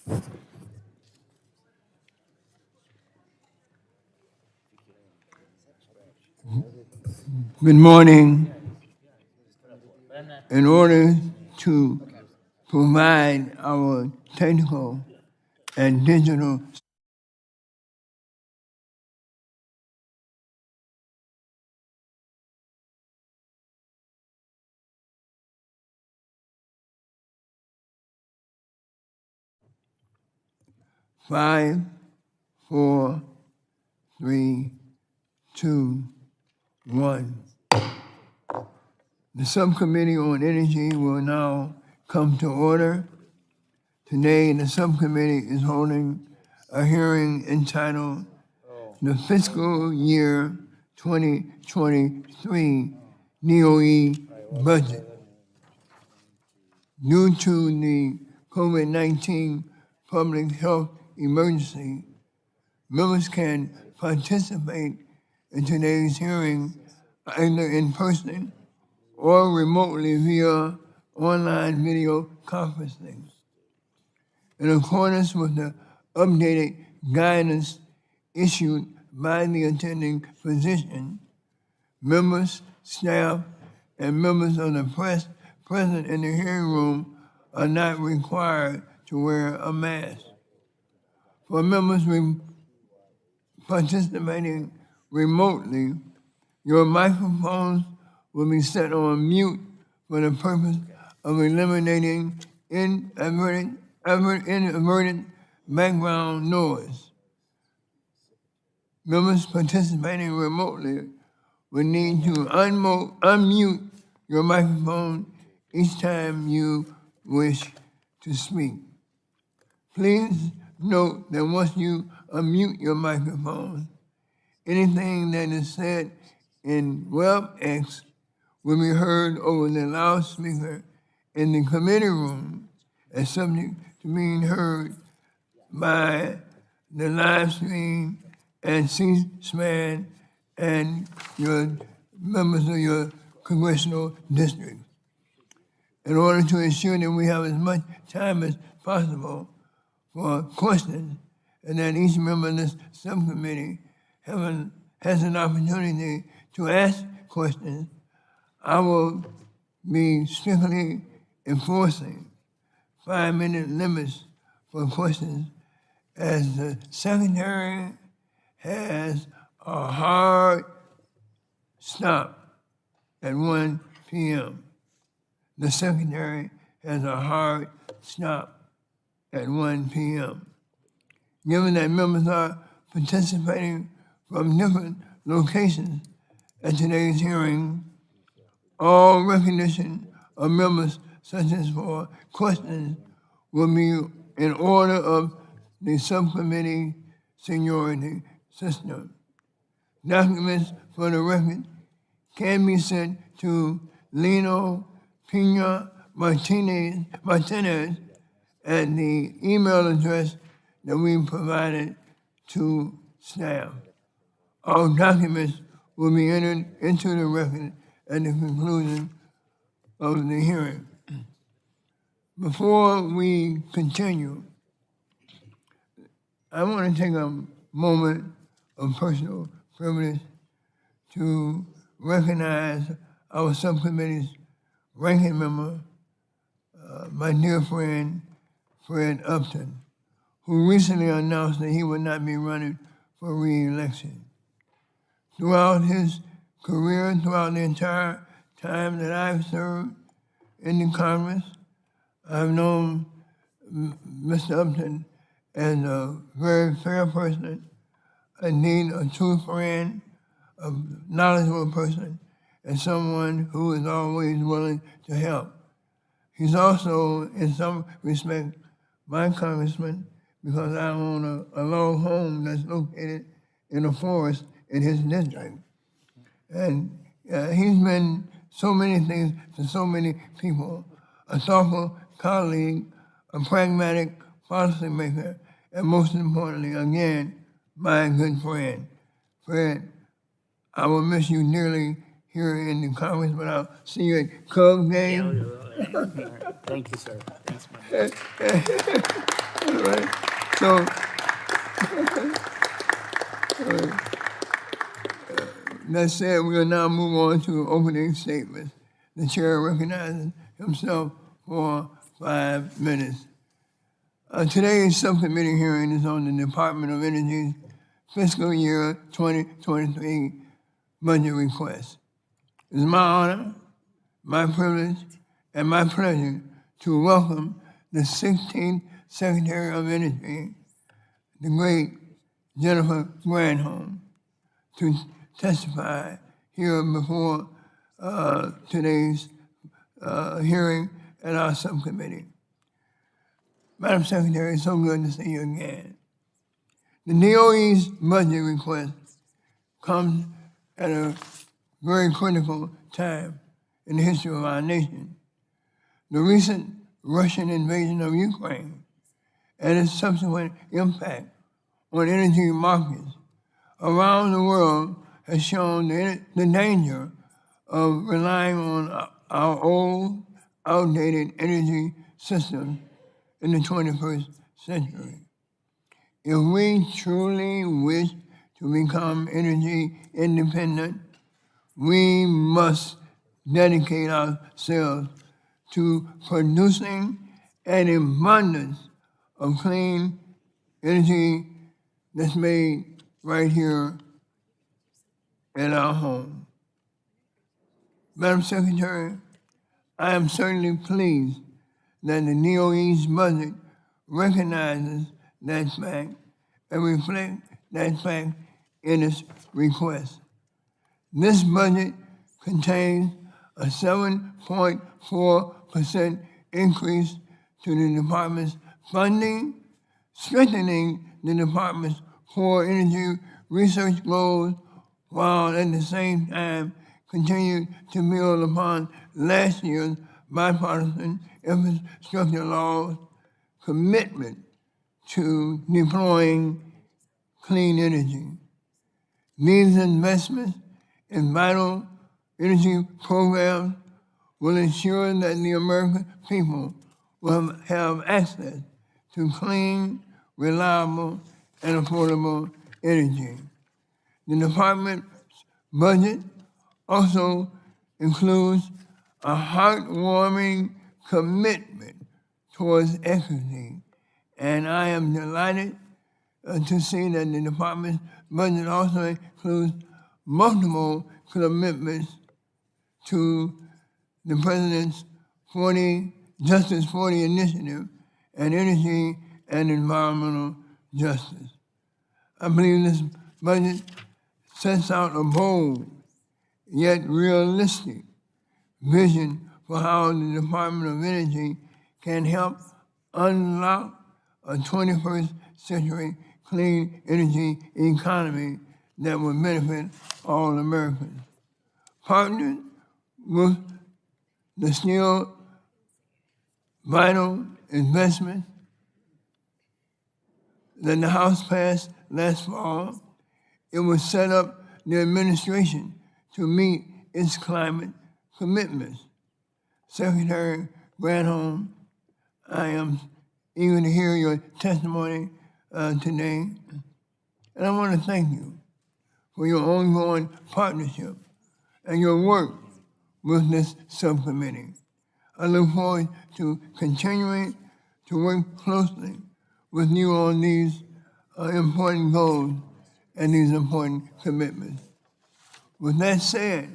Good morning. In order to provide our technical and digital five, four, three, two, one. The subcommittee on energy will now come to order. Today, the subcommittee is holding a hearing entitled the Fiscal Year 2023 DOE Budget. Due to the COVID-19 public health emergency, members can participate in today's hearing either in person or remotely via online video conferencing. In accordance with the updated guidance issued by the attending physician, members, staff, and members of the press present in the hearing room are not required to wear a mask. For members participating remotely, your microphones will be set on mute for the purpose of eliminating inadvertent background noise. Members participating remotely will need to unmute your microphone each time you wish to speak. Please note that once you unmute your microphone, anything that is said in WebEx will be heard over the loudspeaker in the committee room and subject to being heard by the live stream and C-SPAN and your members of your congressional district. In order to ensure that we have as much time as possible for questions and that each member of this subcommittee has an opportunity to ask questions, I will be strictly enforcing 5-minute limits for questions as the secretary has a hard stop at 1 p.m. The secretary has a hard stop at 1 p.m. Given that members are participating from different locations at today's hearing, all recognition of members, such as for questions, will be in order of the subcommittee seniority system. Documents for the record can be sent to Lino Pina Martinez at the email address that we provided to staff. All documents will be entered into the record at the conclusion of the hearing. Before we continue, I want to take a moment of personal privilege to recognize our subcommittee's ranking member, my dear friend, Fred Upton, who recently announced that he would not be running for re-election. Throughout his career, throughout the entire time that I've served in the Congress, I've known Mr. Upton as a very fair person, indeed a true friend, a knowledgeable person, and someone who is always willing to help. He's also, in some respect, my congressman because I own a log home that's located in a forest in his district. And he's been so many things to so many people, a thoughtful colleague, a pragmatic policymaker, and most importantly, again, my good friend. Fred, I will miss you dearly here in the Congress, but I'll see you at Cubs game. Thank you, sir. Thanks, my brother. All right. So, that said, we'll now move on to opening statements. The chair recognizes himself for 5 minutes. Today's subcommittee hearing is on the Department of Energy's fiscal year 2023 budget request. It is my honor, my privilege, and my pleasure to welcome the 16th Secretary of Energy, the great Jennifer Granholm, to testify here before today's hearing at our subcommittee. Madam Secretary, it's so good to see you again. The DOE's budget request comes at a very critical time in the history of our nation. The recent Russian invasion of Ukraine and its subsequent impact on energy markets around the world has shown the danger of relying on our old, outdated energy systems in the 21st century. If we truly wish to become energy independent, we must dedicate ourselves to producing an abundance of clean energy that's made right here at our home. Madam Secretary, I am certainly pleased that the DOE's budget recognizes that fact and reflects that fact in its request. This budget contains a 7.4% increase to the department's funding, strengthening the department's core energy research goals, while at the same time continue to build upon last year's bipartisan infrastructure law's commitment to deploying clean energy. These investments in vital energy programs will ensure that the American people will have access to clean, reliable, and affordable energy. The department's budget also includes a heartwarming commitment towards equity, and I am delighted to see that the department's budget also includes multiple commitments to the President's Justice 40 initiative and energy and environmental justice. I believe this budget sets out a bold yet realistic vision for how the Department of Energy can help unlock a 21st century clean energy economy that will benefit all Americans. Partnered with the still vital investment that the House passed last fall, it will set up the administration to meet its climate commitments. Secretary Granholm, I am eager to hear your testimony today, and I want to thank you for your ongoing partnership and your work with this subcommittee. I look forward to continuing to work closely with you on these important goals and these important commitments. With that said,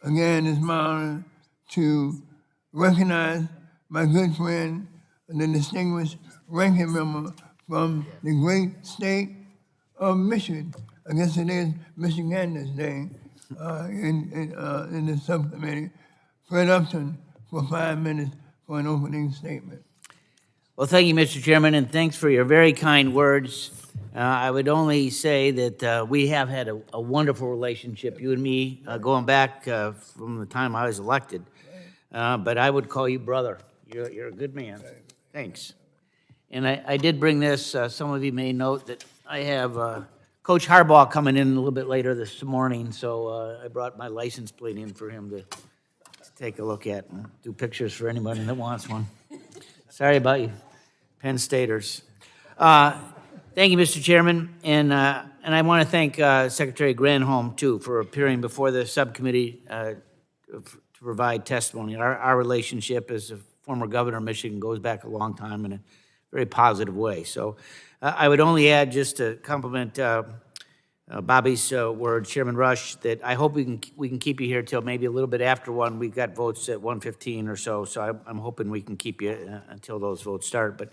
again, it's my honor to recognize my good friend, the distinguished ranking member from the great state of Michigan. I guess it is Michiganders Day in the subcommittee. Fred Upton for 5 minutes for an opening statement. Well, thank you, Mr. Chairman, and thanks for your very kind words. I would only say that we have had a wonderful relationship, you and me, going back from the time I was elected. But I would call you brother. You're a good man. Thanks. And I did bring this. Some of you may note that I have Coach Harbaugh coming in a little bit later this morning, so I brought my license plate in for him to take a look at and do pictures for anybody that wants one. Sorry about you, Penn Staters. Thank you, Mr. Chairman, and I want to thank Secretary Granholm, too, for appearing before the subcommittee to provide testimony. Our relationship as a former governor of Michigan goes back a long time in a very positive way. So I would only add, just to compliment Bobby's word, Chairman Rush, that I hope we can keep you here till maybe a little bit after 1. We've got votes at 1:15 or so, so I'm hoping we can keep you until those votes start. But,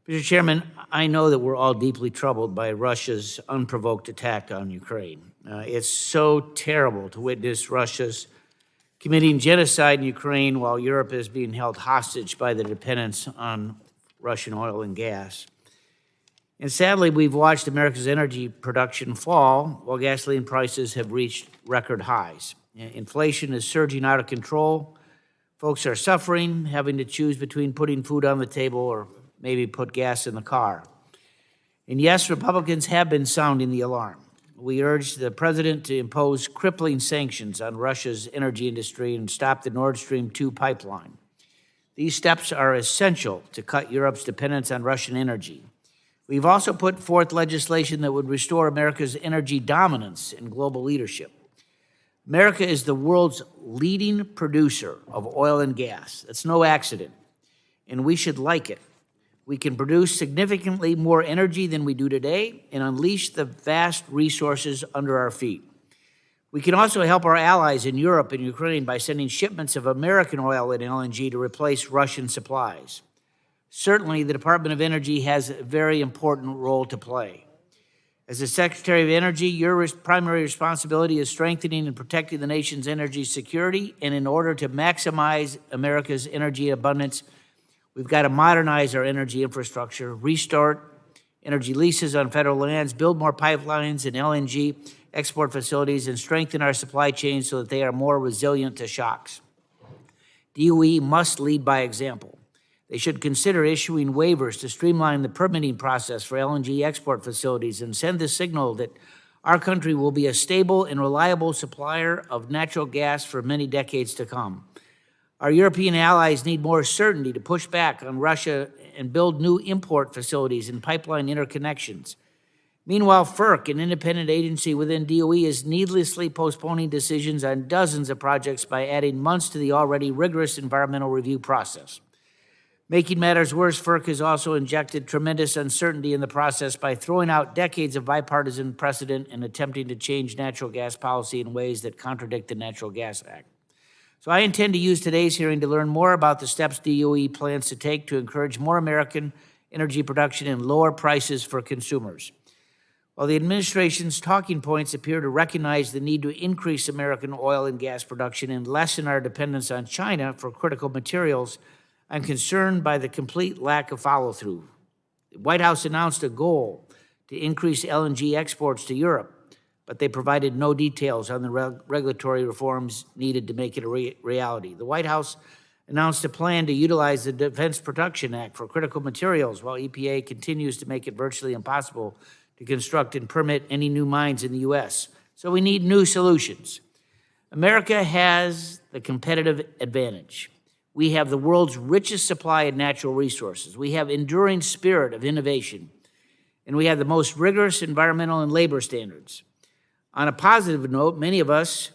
Mr. Chairman, I know that we're all deeply troubled by Russia's unprovoked attack on Ukraine. It's so terrible to witness Russia's committing genocide in Ukraine while Europe is being held hostage by the dependence on Russian oil and gas. And sadly, we've watched America's energy production fall while gasoline prices have reached record highs. Inflation is surging out of control. Folks are suffering, having to choose between putting food on the table or maybe put gas in the car. And yes, Republicans have been sounding the alarm. We urge the president to impose crippling sanctions on Russia's energy industry and stop the Nord Stream 2 pipeline. These steps are essential to cut Europe's dependence on Russian energy. We've also put forth legislation that would restore America's energy dominance and global leadership. America is the world's leading producer of oil and gas. That's no accident, and we should like it. We can produce significantly more energy than we do today and unleash the vast resources under our feet. We can also help our allies in Europe and Ukraine by sending shipments of American oil and LNG to replace Russian supplies. Certainly, the Department of Energy has a very important role to play. As the Secretary of Energy, your primary responsibility is strengthening and protecting the nation's energy security, and in order to maximize America's energy abundance, we've got to modernize our energy infrastructure, restart energy leases on federal lands, build more pipelines and LNG export facilities, and strengthen our supply chains so that they are more resilient to shocks. DOE must lead by example. They should consider issuing waivers to streamline the permitting process for LNG export facilities and send the signal that our country will be a stable and reliable supplier of natural gas for many decades to come. Our European allies need more certainty to push back on Russia and build new import facilities and pipeline interconnections. Meanwhile, FERC, an independent agency within DOE, is needlessly postponing decisions on dozens of projects by adding months to the already rigorous environmental review process. Making matters worse, FERC has also injected tremendous uncertainty in the process by throwing out decades of bipartisan precedent and attempting to change natural gas policy in ways that contradict the Natural Gas Act. So I intend to use today's hearing to learn more about the steps DOE plans to take to encourage more American energy production and lower prices for consumers. While the administration's talking points appear to recognize the need to increase American oil and gas production and lessen our dependence on China for critical materials, I'm concerned by the complete lack of follow-through. The White House announced a goal to increase LNG exports to Europe, but they provided no details on the regulatory reforms needed to make it a reality. The White House announced a plan to utilize the Defense Production Act for critical materials, while EPA continues to make it virtually impossible to construct and permit any new mines in the U.S. So we need new solutions. America has the competitive advantage. We have the world's richest supply of natural resources. We have enduring spirit of innovation, and we have the most rigorous environmental and labor standards. On a positive note, many of us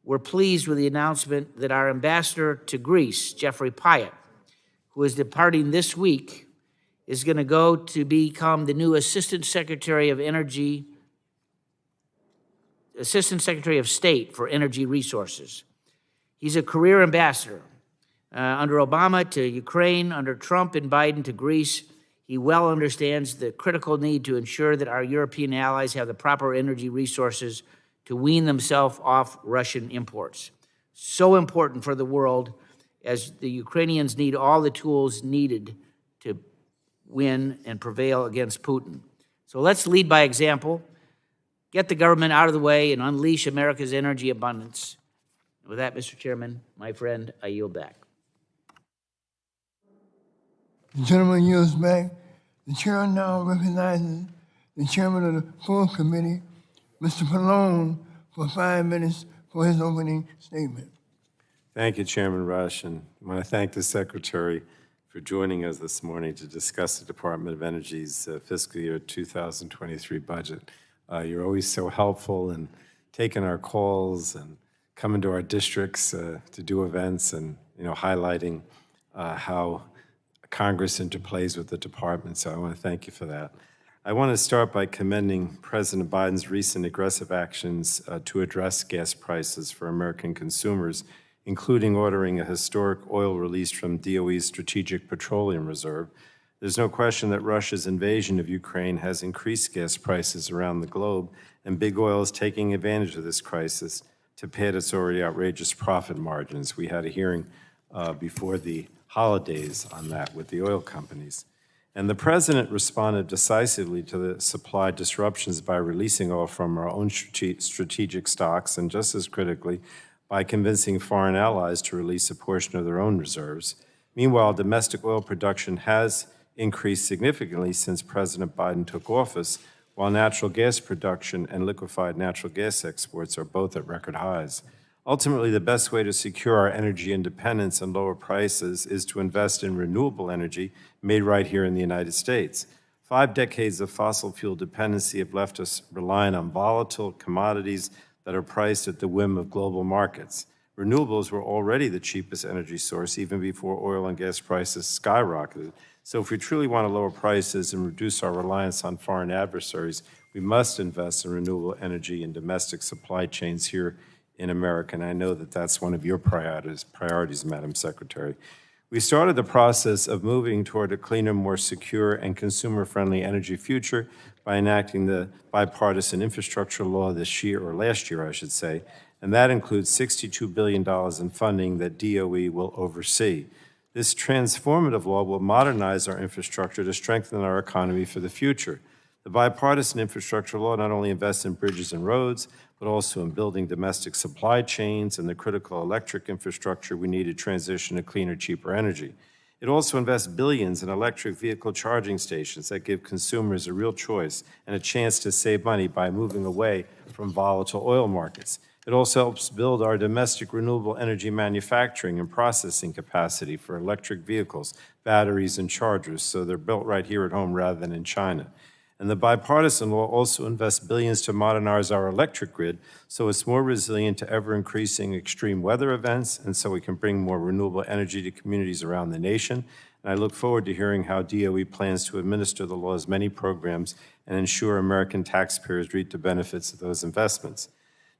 were pleased with the announcement that our ambassador to Greece, Jeffrey Pyatt, who is departing this week, is going to go to become the new Assistant Secretary of State for Energy Resources. He's a career ambassador. Under Obama to Ukraine, under Trump and Biden to Greece, he well understands the critical need to ensure that our European allies have the proper energy resources to wean themselves off Russian imports. So important for the world, as the Ukrainians need all the tools needed to win and prevail against Putin. So let's lead by example, get the government out of the way, and unleash America's energy abundance. With that, Mr. Chairman, my friend, I yield back. The gentleman yields back. The chair now recognizes the chairman of the full committee, Mr. Pallone, for 5 minutes for his opening statement. Thank you, Chairman Rush, and I want to thank the Secretary for joining us this morning to discuss the Department of Energy's fiscal year 2023 budget. You're always so helpful in taking our calls and coming to our districts to do events and, highlighting how Congress interplays with the department, so I want to thank you for that. I want to start by commending President Biden's recent aggressive actions to address gas prices for American consumers, including ordering a historic oil release from DOE's Strategic Petroleum Reserve. There's no question that Russia's invasion of Ukraine has increased gas prices around the globe, and big oil is taking advantage of this crisis to pad its already outrageous profit margins. We had a hearing before the holidays on that with the oil companies. And the president responded decisively to the supply disruptions by releasing oil from our own strategic stocks, and just as critically, by convincing foreign allies to release a portion of their own reserves. Meanwhile, domestic oil production has increased significantly since President Biden took office, while natural gas production and liquefied natural gas exports are both at record highs. Ultimately, the best way to secure our energy independence and lower prices is to invest in renewable energy made right here in the United States. 5 decades of fossil fuel dependency have left us reliant on volatile commodities that are priced at the whim of global markets. Renewables were already the cheapest energy source even before oil and gas prices skyrocketed. So if we truly want to lower prices and reduce our reliance on foreign adversaries, we must invest in renewable energy and domestic supply chains here in America, and I know that that's one of your priorities, Madam Secretary. We started the process of moving toward a cleaner, more secure, and consumer-friendly energy future by enacting the bipartisan infrastructure law this year, or last year, I should say, and that includes $62 billion in funding that DOE will oversee. This transformative law will modernize our infrastructure to strengthen our economy for the future. The bipartisan infrastructure law not only invests in bridges and roads, but also in building domestic supply chains and the critical electric infrastructure we need to transition to cleaner, cheaper energy. It also invests billions in electric vehicle charging stations that give consumers a real choice and a chance to save money by moving away from volatile oil markets. It also helps build our domestic renewable energy manufacturing and processing capacity for electric vehicles, batteries, and chargers, so they're built right here at home rather than in China. And the bipartisan law also invests billions to modernize our electric grid so it's more resilient to ever-increasing extreme weather events and so we can bring more renewable energy to communities around the nation. And I look forward to hearing how DOE plans to administer the law's many programs and ensure American taxpayers reap the benefits of those investments.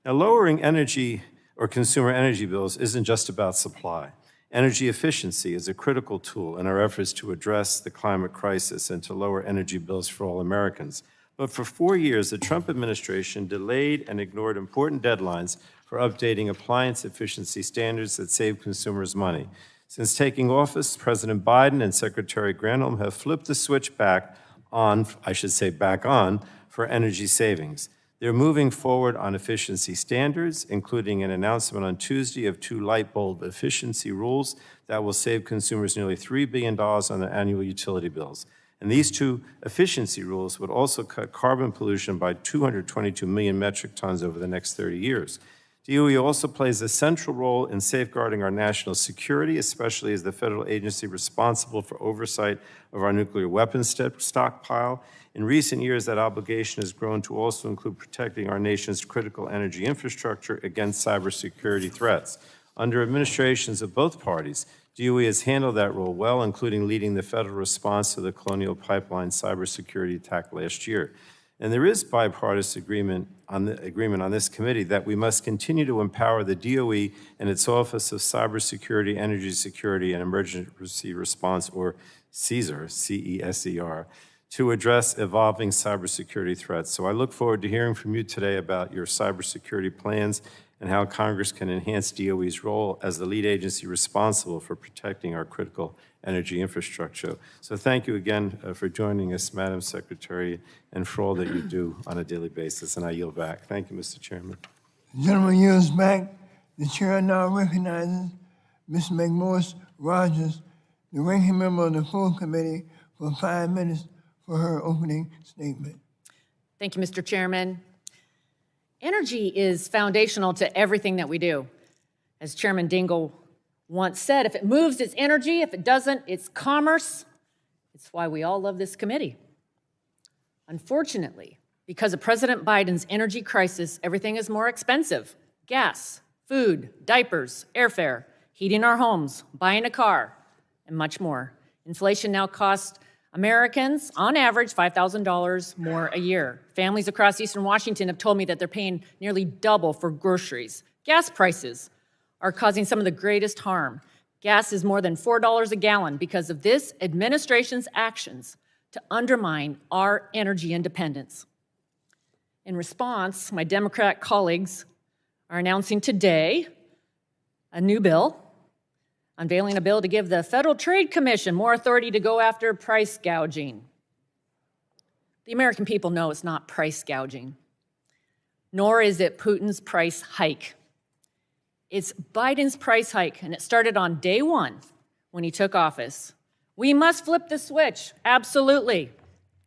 Now, lowering energy or consumer energy bills isn't just about supply. Energy efficiency is a critical tool in our efforts to address the climate crisis and to lower energy bills for all Americans. But for 4 years, the Trump administration delayed and ignored important deadlines for updating appliance efficiency standards that save consumers money. Since taking office, President Biden and Secretary Granholm have flipped the switch back on, for energy savings. They're moving forward on efficiency standards, including an announcement on Tuesday of 2 light bulb efficiency rules that will save consumers nearly $3 billion on their annual utility bills. And these 2 efficiency rules would also cut carbon pollution by 222 million metric tons over the next 30 years. DOE also plays a central role in safeguarding our national security, especially as the federal agency responsible for oversight of our nuclear weapons stockpile. In recent years, that obligation has grown to also include protecting our nation's critical energy infrastructure against cybersecurity threats. Under administrations of both parties, DOE has handled that role well, including leading the federal response to the Colonial Pipeline cybersecurity attack last year. And there is bipartisan agreement on this committee that we must continue to empower the DOE and its Office of Cybersecurity, Energy Security, and Emergency Response, or CESER, C-E-S-E-R, to address evolving cybersecurity threats. So I look forward to hearing from you today about your cybersecurity plans and how Congress can enhance DOE's role as the lead agency responsible for protecting our critical energy infrastructure. So thank you again for joining us, Madam Secretary, and for all that you do on a daily basis. And I yield back. Thank you, Mr. Chairman. The gentleman yields back. The chair now recognizes Ms. McMorris Rodgers, the ranking member of the full committee, for 5 minutes for her opening statement. Thank you, Mr. Chairman. Energy is foundational to everything that we do. As Chairman Dingell once said, if it moves, it's energy. If it doesn't, it's commerce. It's why we all love this committee. Unfortunately, because of President Biden's energy crisis, everything is more expensive. Gas, food, diapers, airfare, heating our homes, buying a car, and much more. Inflation now costs Americans, on average, $5,000 more a year. Families across Eastern Washington have told me that they're paying nearly double for groceries. Gas prices are causing some of the greatest harm. Gas is more than $4 a gallon because of this administration's actions to undermine our energy independence. In response, my Democrat colleagues are announcing today a new bill, unveiling a bill to give the Federal Trade Commission more authority to go after price gouging. The American people know it's not price gouging, nor is it Putin's price hike. It's Biden's price hike, and it started on day one when he took office. We must flip the switch, absolutely,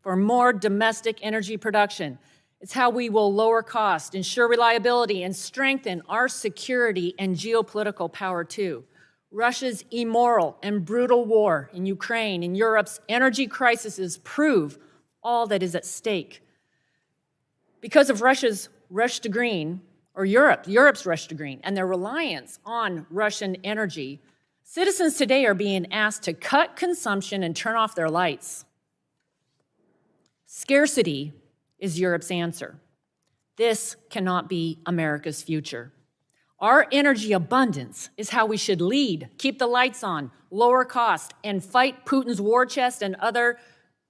for more domestic energy production. It's how we will lower cost, ensure reliability, and strengthen our security and geopolitical power, too. Russia's immoral and brutal war in Ukraine and Europe's energy crises prove all that is at stake. Because of Russia's rush to green, or Europe's rush to green, and their reliance on Russian energy, citizens today are being asked to cut consumption and turn off their lights. Scarcity is Europe's answer. This cannot be America's future. Our energy abundance is how we should lead, keep the lights on, lower cost, and fight Putin's war chest and other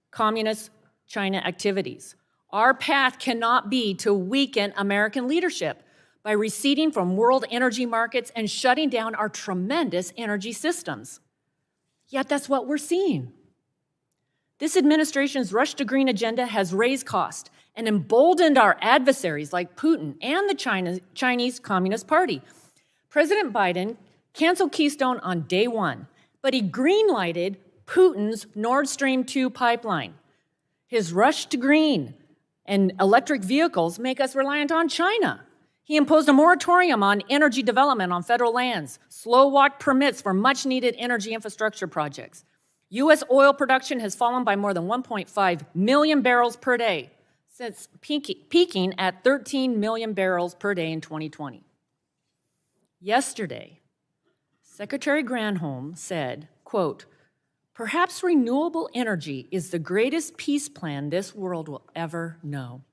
communist China activities. Our path cannot be to weaken American leadership by receding from world energy markets and shutting down our tremendous energy systems. Yet that's what we're seeing. This administration's rush to green agenda has raised costs and emboldened our adversaries like Putin and the Chinese Communist Party. President Biden canceled Keystone on day one, but he green-lighted Putin's Nord Stream 2 pipeline. His rush to green and electric vehicles make us reliant on China. He imposed a moratorium on energy development on federal lands, slow-walk permits for much-needed energy infrastructure projects. U.S. oil production has fallen by more than 1.5 million barrels per day since peaking at 13 million barrels per day in 2020. Yesterday, Secretary Granholm said, quote, "Perhaps renewable energy is the greatest peace plan this world will ever know."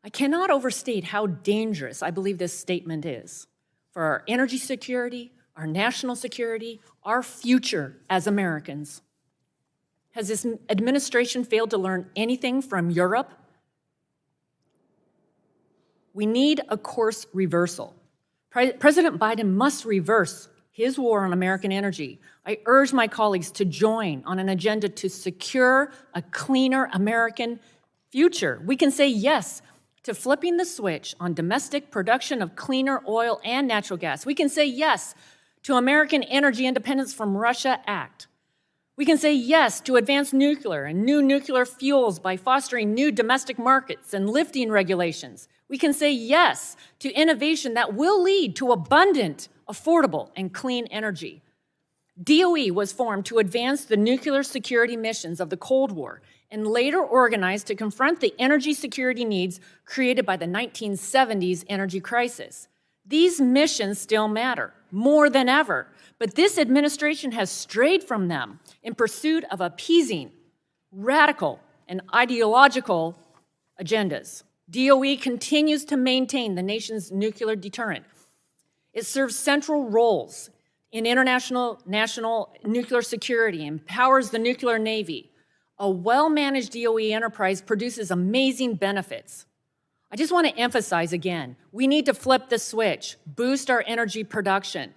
I cannot overstate how dangerous I believe this statement is for our energy security, our national security, our future as Americans. Has this administration failed to learn anything from Europe? We need a course reversal. President Biden must reverse his war on American energy. I urge my colleagues to join on an agenda to secure a cleaner American future. We can say yes to flipping the switch on domestic production of cleaner oil and natural gas. We can say yes to American Energy Independence from Russia Act. We can say yes to advanced nuclear and new nuclear fuels by fostering new domestic markets and lifting regulations. We can say yes to innovation that will lead to abundant, affordable, and clean energy. DOE was formed to advance the nuclear security missions of the Cold War and later organized to confront the energy security needs created by the 1970s energy crisis. These missions still matter, more than ever, but this administration has strayed from them in pursuit of appeasing, radical, and ideological agendas. DOE continues to maintain the nation's nuclear deterrent. It serves central roles in international national nuclear security, empowers the nuclear navy. A well-managed DOE enterprise produces amazing benefits. I just want to emphasize again, we need to flip the switch, boost our energy production.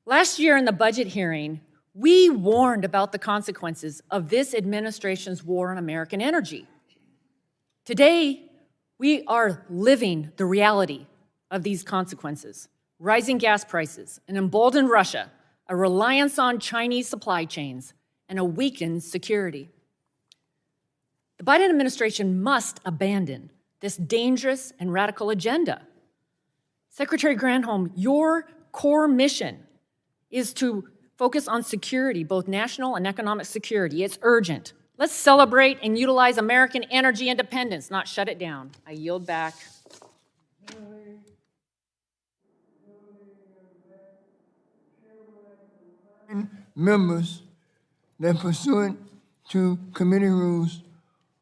Last year in the budget hearing, we warned about the consequences of this administration's war on American energy. Today, we are living the reality of these consequences. Rising gas prices, an emboldened Russia, a reliance on Chinese supply chains, and a weakened security. The Biden administration must abandon this dangerous and radical agenda. Secretary Granholm, your core mission is to focus on security, both national and economic security. It's urgent. Let's celebrate and utilize American energy independence, not shut it down. I yield back. Members that pursuant to committee rules,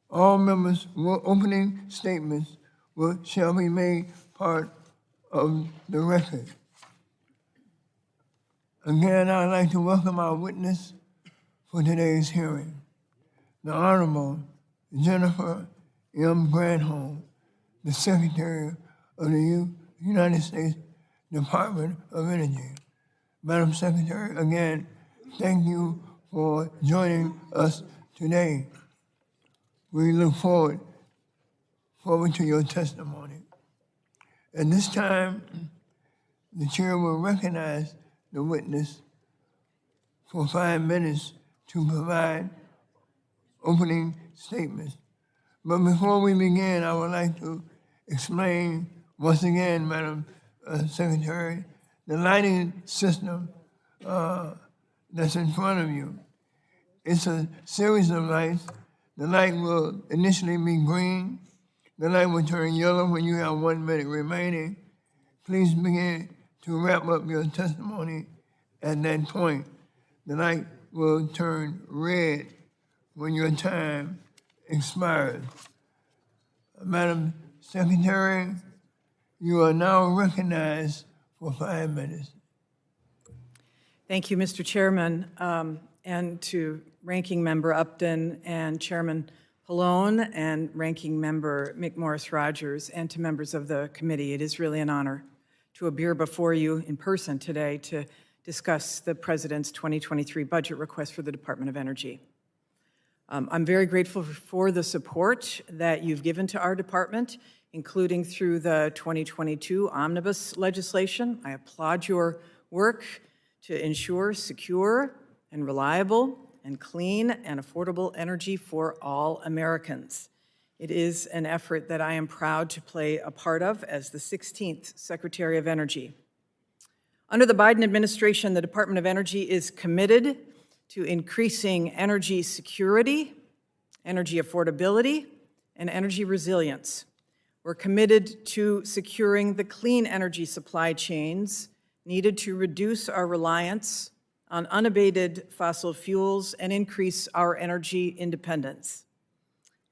all members' opening statements shall be made part of the record. Again, I'd like to welcome our witness for today's hearing, the Honorable Jennifer M. Granholm, the Secretary of the United States Department of Energy. Madam Secretary, again, thank you for joining us today. We look forward to your testimony. At this time, the chair will recognize the witness for 5 minutes to provide opening statements. But before we begin, I would like to explain once again, Madam Secretary, the lighting system that's in front of you. It's a series of lights. The light will initially be green. The light will turn yellow when you have 1 minute remaining. Please begin to wrap up your testimony at that point. The light will turn red when your time expires. Madam Secretary, you are now recognized for 5 minutes. Thank you, Mr. Chairman, and to Ranking Member Upton and Chairman Pallone and Ranking Member McMorris Rodgers, and to members of the committee. It is really an honor to appear before you in person today to discuss the President's 2023 budget request for the Department of Energy. I'm very grateful for the support that you've given to our department, including through the 2022 omnibus legislation. I applaud your work to ensure secure and reliable and clean and affordable energy for all Americans. It is an effort that I am proud to play a part of as the 16th Secretary of Energy. Under the Biden administration, the Department of Energy is committed to increasing energy security, energy affordability, and energy resilience. We're committed to securing the clean energy supply chains needed to reduce our reliance on unabated fossil fuels and increase our energy independence.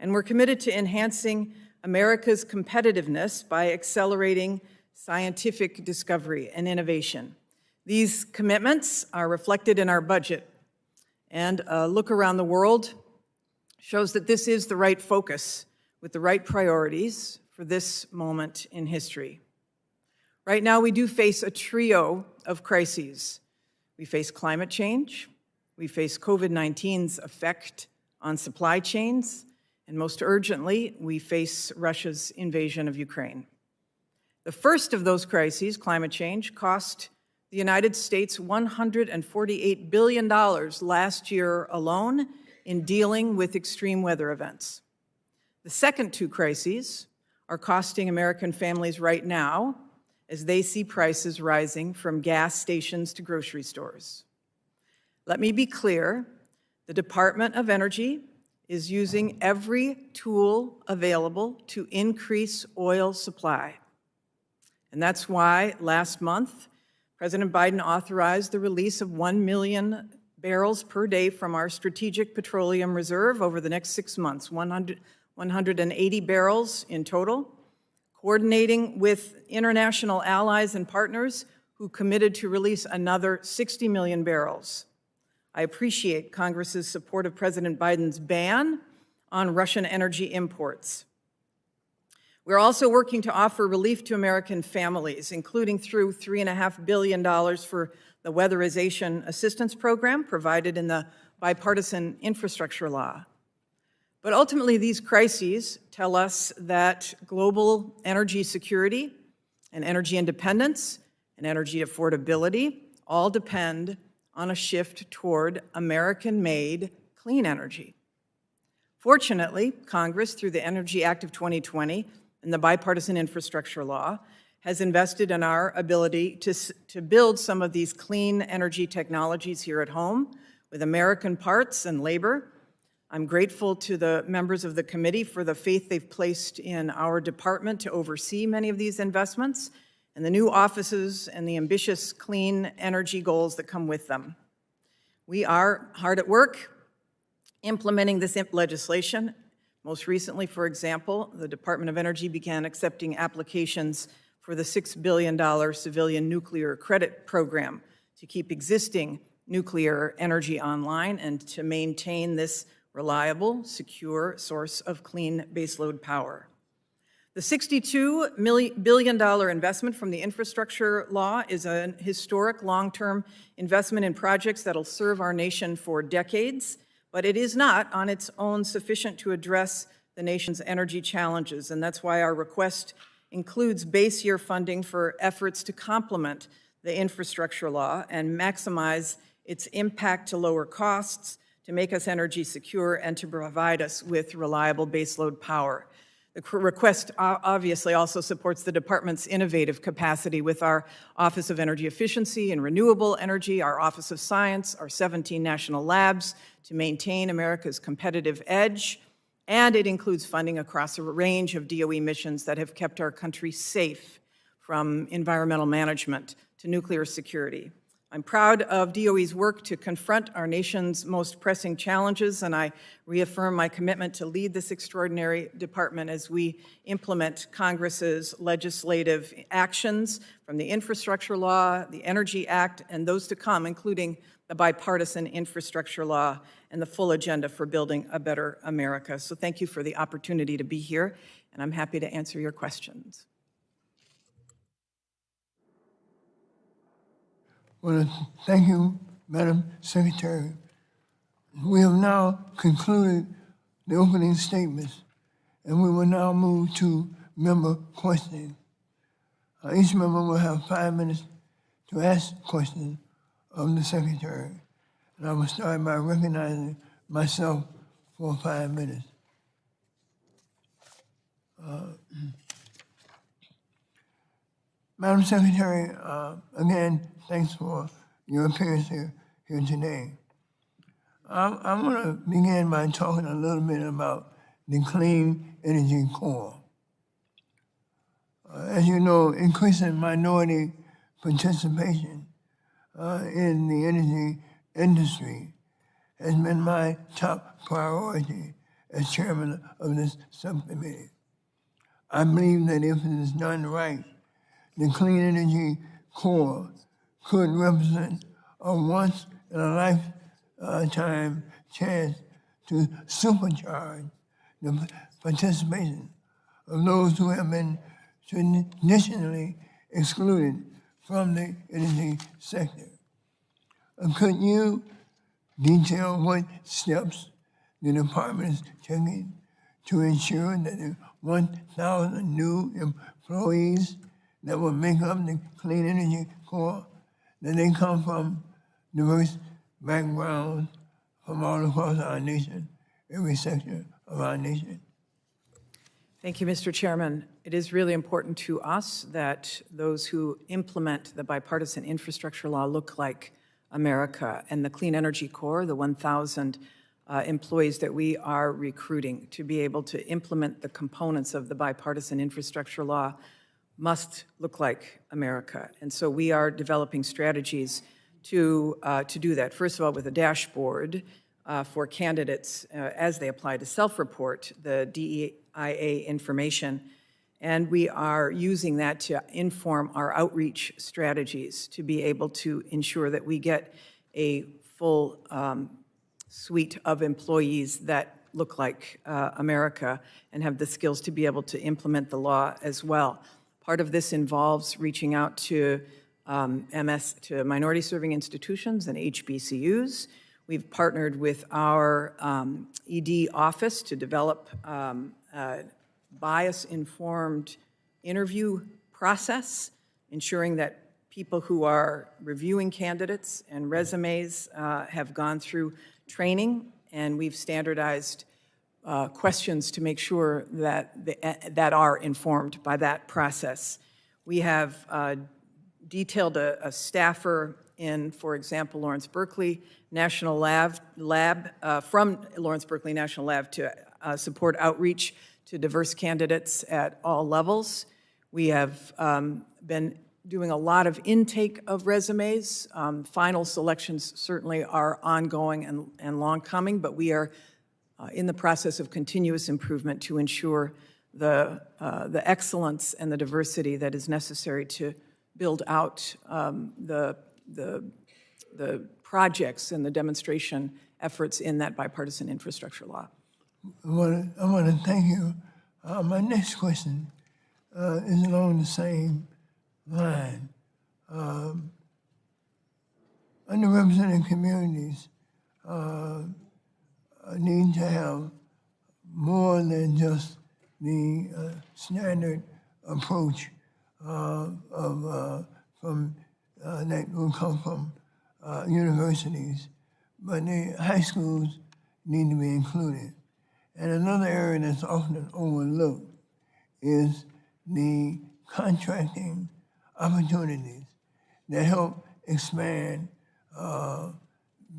And we're committed to enhancing America's competitiveness by accelerating scientific discovery and innovation. These commitments are reflected in our budget, and a look around the world shows that this is the right focus with the right priorities for this moment in history. Right now, we do face a trio of crises. We face climate change, we face COVID-19's effect on supply chains, and most urgently, we face Russia's invasion of Ukraine. The first of those crises, climate change, cost the United States $148 billion last year alone in dealing with extreme weather events. The second two crises are costing American families right now as they see prices rising from gas stations to grocery stores. Let me be clear, the Department of Energy is using every tool available to increase oil supply. And that's why last month, President Biden authorized the release of 1 million barrels per day from our strategic petroleum reserve over the next 6 months, 180 barrels in total, coordinating with international allies and partners who committed to release another 60 million barrels. I appreciate Congress's support of President Biden's ban on Russian energy imports. We're also working to offer relief to American families, including through $3.5 billion for the Weatherization Assistance Program provided in the bipartisan infrastructure law. But ultimately, these crises tell us that global energy security and energy independence and energy affordability all depend on a shift toward American-made clean energy. Fortunately, Congress, through the Energy Act of 2020 and the bipartisan infrastructure law, has invested in our ability to build some of these clean energy technologies here at home with American parts and labor. I'm grateful to the members of the committee for the faith they've placed in our department to oversee many of these investments and the new offices and the ambitious clean energy goals that come with them. We are hard at work implementing this legislation. Most recently, for example, the Department of Energy began accepting applications for the $6 billion civilian nuclear credit program to keep existing nuclear energy online and to maintain this reliable, secure source of clean baseload power. The $62 billion investment from the infrastructure law is a historic long-term investment in projects that'll serve our nation for decades, but it is not on its own sufficient to address the nation's energy challenges, and that's why our request includes base year funding for efforts to complement the infrastructure law and maximize its impact to lower costs, to make us energy secure, and to provide us with reliable baseload power. The request obviously also supports the department's innovative capacity with our Office of Energy Efficiency and Renewable Energy, our Office of Science, our 17 national labs to maintain America's competitive edge, and it includes funding across a range of DOE missions that have kept our country safe, from environmental management to nuclear security. I'm proud of DOE's work to confront our nation's most pressing challenges, and I reaffirm my commitment to lead this extraordinary department as we implement Congress's legislative actions from the infrastructure law, the Energy Act, and those to come, including the bipartisan infrastructure law and the full agenda for building a better America. So thank you for the opportunity to be here, and I'm happy to answer your questions. Well, thank you, Madam Secretary. We have now concluded the opening statements, and we will now move to member questions. Each member will have 5 minutes to ask questions of the Secretary, and I will start by recognizing myself for 5 minutes. Madam Secretary, again, thanks for your appearance here today. I want to begin by talking a little bit about the Clean Energy Corps. As you know, increasing minority participation in the energy industry has been my top priority as chairman of this subcommittee. I believe that if it is done right, the Clean Energy Corps could represent a once-in-a-lifetime chance to supercharge the participation of those who have been traditionally excluded from the energy sector. Could you detail what steps the department is taking to ensure that the 1,000 new employees that will make up the Clean Energy Corps, that they come from diverse backgrounds from all across our nation, every sector of our nation? Thank you, Mr. Chairman. It is really important to us that those who implement the bipartisan infrastructure law look like America, and the Clean Energy Corps, the 1,000 employees that we are recruiting to be able to implement the components of the bipartisan infrastructure law must look like America. And so we are developing strategies to do that. First of all, with a dashboard for candidates as they apply to self-report the DEIA information. And we are using that to inform our outreach strategies to be able to ensure that we get a full suite of employees that look like America and have the skills to be able to implement the law as well. Part of this involves reaching out to to minority serving institutions and HBCUs. We've partnered with our ED office to develop bias-informed interview process, ensuring that people who are reviewing candidates and resumes have gone through training, and we've standardized questions to make sure that that are informed by that process. We have detailed a staffer in, for example, Lawrence Berkeley National Lab from Lawrence Berkeley National Lab to support outreach to diverse candidates at all levels. We have been doing a lot of intake of resumes. Final selections certainly are ongoing and long coming, but we are in the process of continuous improvement to ensure the excellence and the diversity that is necessary to build out the projects and the demonstration efforts in that bipartisan infrastructure law. I want to thank you. My next question is along the same line. Underrepresented communities need to have more than just the standard approach that will come from universities, but the high schools need to be included. And another area that's often overlooked is the contracting opportunities that help expand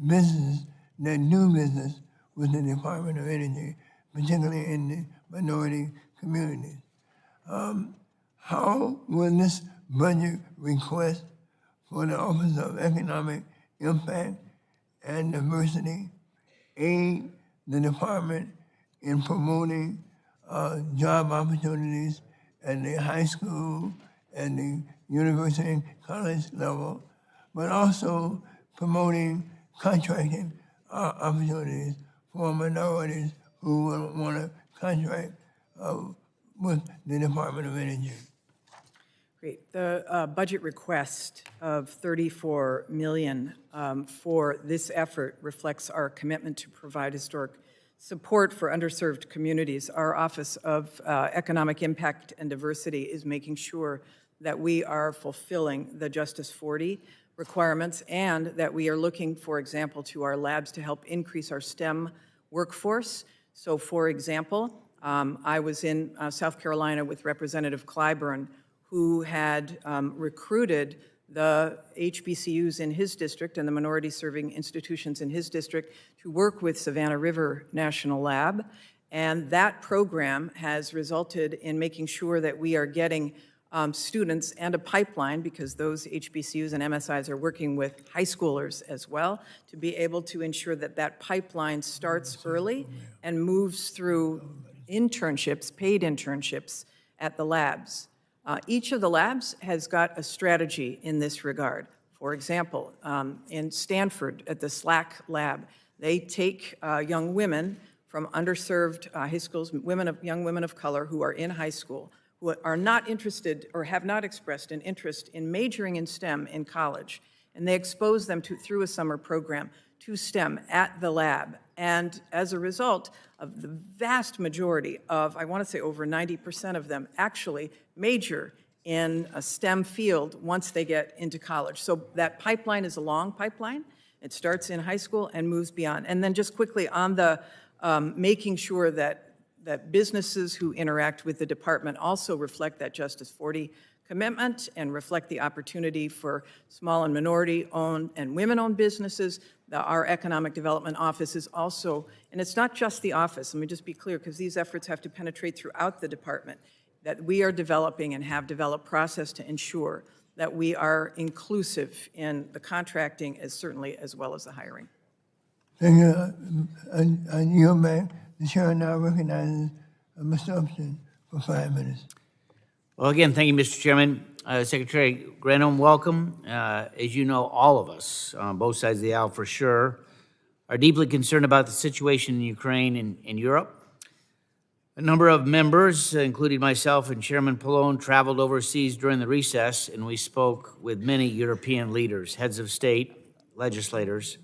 business, that do business with the Department of Energy, particularly in the minority communities. How will this budget request for the Office of Economic Impact and Diversity aid the department in promoting job opportunities at the high school and the university and college level, but also promoting contracting opportunities for minorities who want to contract with the Department of Energy? Great. The budget request of $34 million for this effort reflects our commitment to provide historic support for underserved communities. Our Office of Economic Impact and Diversity is making sure that we are fulfilling the Justice 40 requirements and that we are looking, for example, to our labs to help increase our STEM workforce. So, for example, I was in South Carolina with Representative Clyburn, who had recruited the HBCUs in his district and the minority-serving institutions in his district to work with Savannah River National Lab. And that program has resulted in making sure that we are getting students and a pipeline, because those HBCUs and MSIs are working with high schoolers as well, to be able to ensure that that pipeline starts early and moves through internships, paid internships at the labs. Each of the labs has got a strategy in this regard. For example, in Stanford at the SLAC lab, they take young women from underserved high schools, young women of color who are in high school, who are not interested or have not expressed an interest in majoring in STEM in college, and they expose them through a summer program to STEM at the lab. And as a result of the vast majority of, I want to say over 90% of them, actually major in a STEM field once they get into college. So that pipeline is a long pipeline. It starts in high school and moves beyond. And then just quickly on the making sure that businesses who interact with the department also reflect that Justice 40 commitment and reflect the opportunity for small and minority-owned and women-owned businesses. Our Economic Development Office is also, and it's not just the office, let me just be clear, because these efforts have to penetrate throughout the department, that we are developing and have developed process to ensure that we are inclusive in the contracting as well as the hiring. Thank you. I yield back. The chair now recognizes Mr. Upton for 5 minutes. Well, again, thank you, Mr. Chairman. Secretary Granholm, welcome. As you know, all of us on both sides of the aisle for sure are deeply concerned about the situation in Ukraine and Europe. A number of members, including myself and Chairman Pallone, traveled overseas during the recess, and we spoke with many European leaders, heads of state, legislators.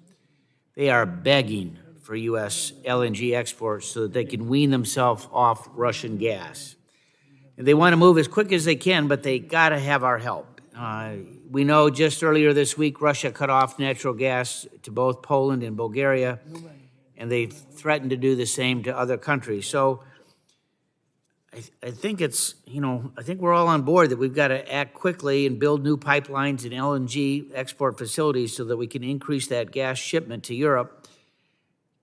They are begging for U.S. LNG exports so that they can wean themselves off Russian gas. And they want to move as quick as they can, but they got to have our help. We know just earlier this week, Russia cut off natural gas to both Poland and Bulgaria, and they threatened to do the same to other countries. So I think it's, I think we're all on board that we've got to act quickly and build new pipelines and LNG export facilities so that we can increase that gas shipment to Europe.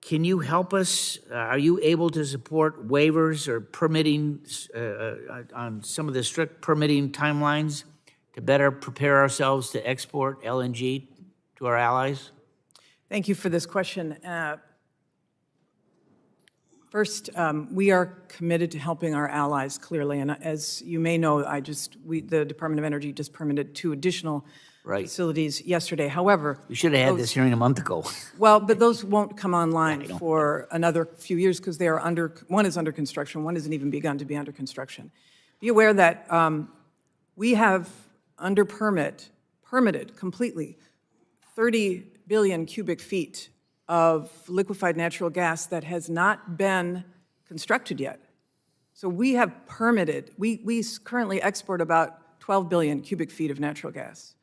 Can you help us? Are you able to support waivers or permitting on some of the strict permitting timelines to better prepare ourselves to export LNG to our allies? Thank you for this question. First, we are committed to helping our allies, clearly, and as you may know, the Department of Energy just permitted 2 additional facilities yesterday. However, We should have had this hearing a month ago. well, but those won't come online for another few years because they are one is under construction, one hasn't even begun to be under construction. Be aware that we have under permitted completely 30 billion cubic feet of liquefied natural gas that has not been constructed yet. So we have permitted, we currently export about 12 billion cubic feet of natural gas.